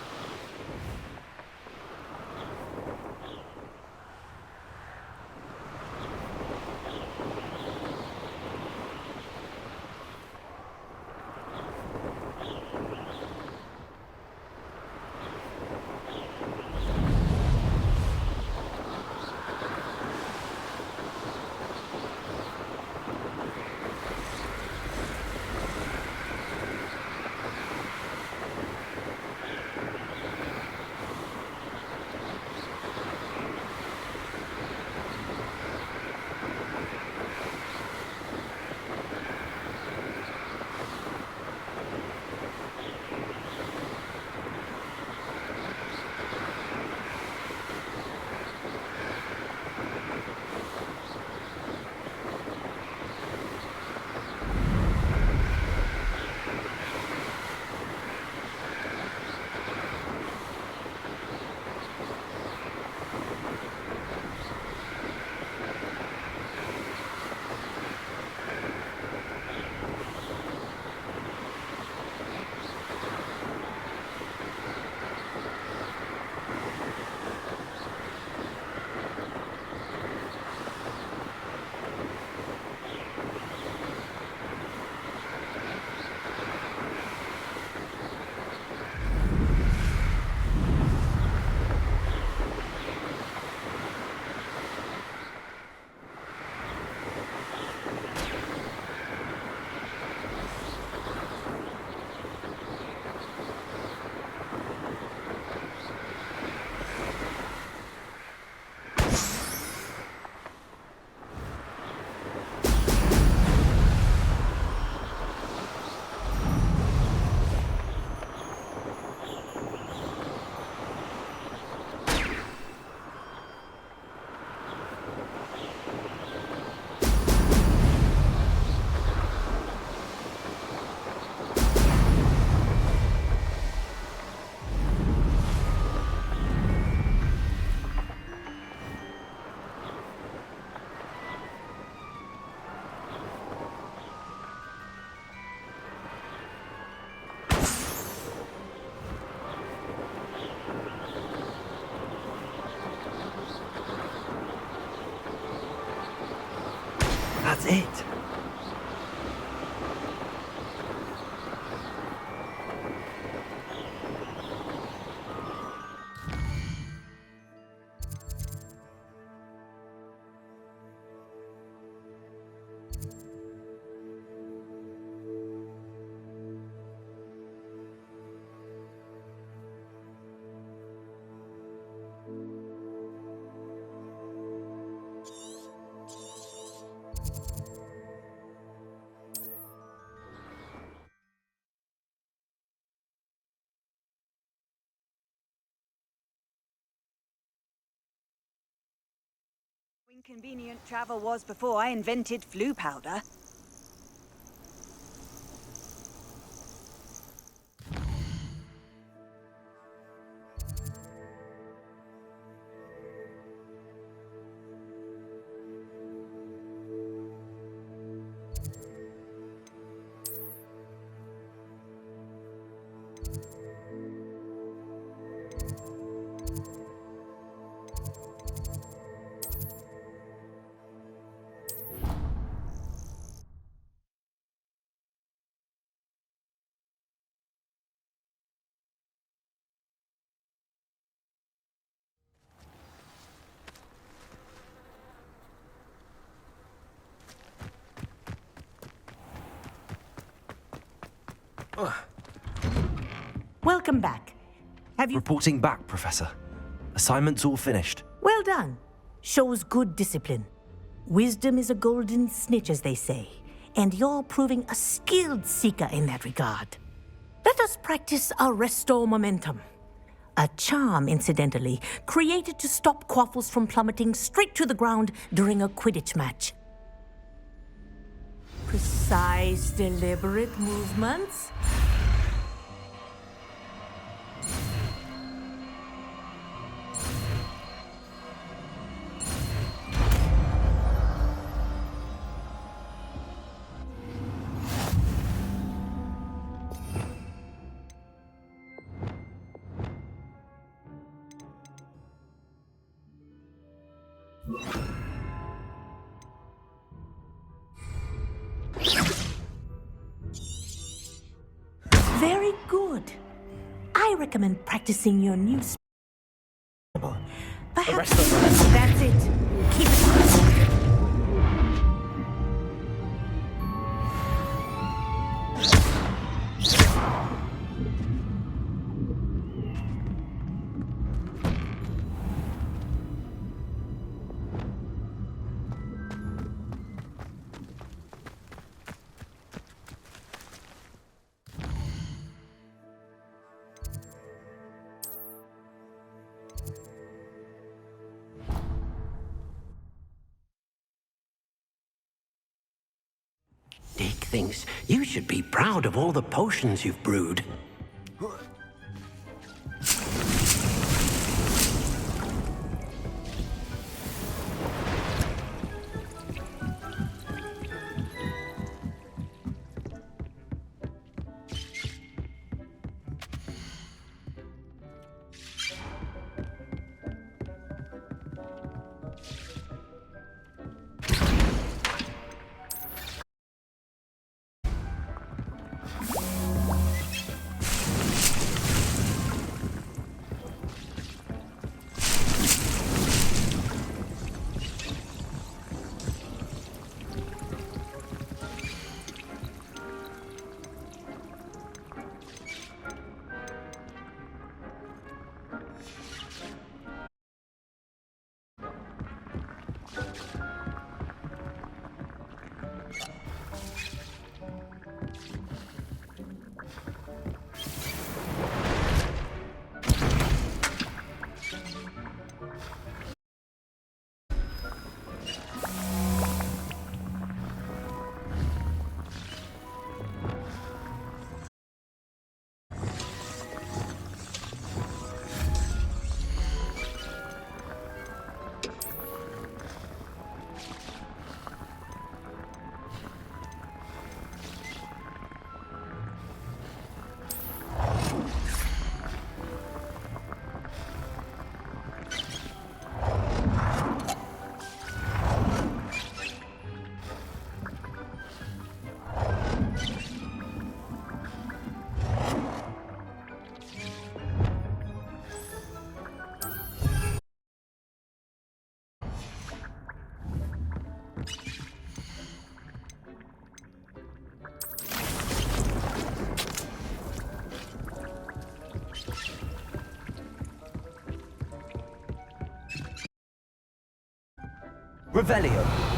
That's it. Inconvenient travel was before I invented flu powder. Welcome back. Have you... Reporting back, Professor. Assignment's all finished. Well done. Shows good discipline. Wisdom is a golden snitch, as they say, and you're proving a skilled seeker in that regard. Let us practice Arresto Momentum. A charm, incidentally, created to stop Quaffles from plummeting straight to the ground during a Quidditch match. Precise, deliberate movements. Very good. I recommend practicing your new spell. Perhaps that's it. Keep it on. Dick thinks you should be proud of all the potions you've brewed. Revelio.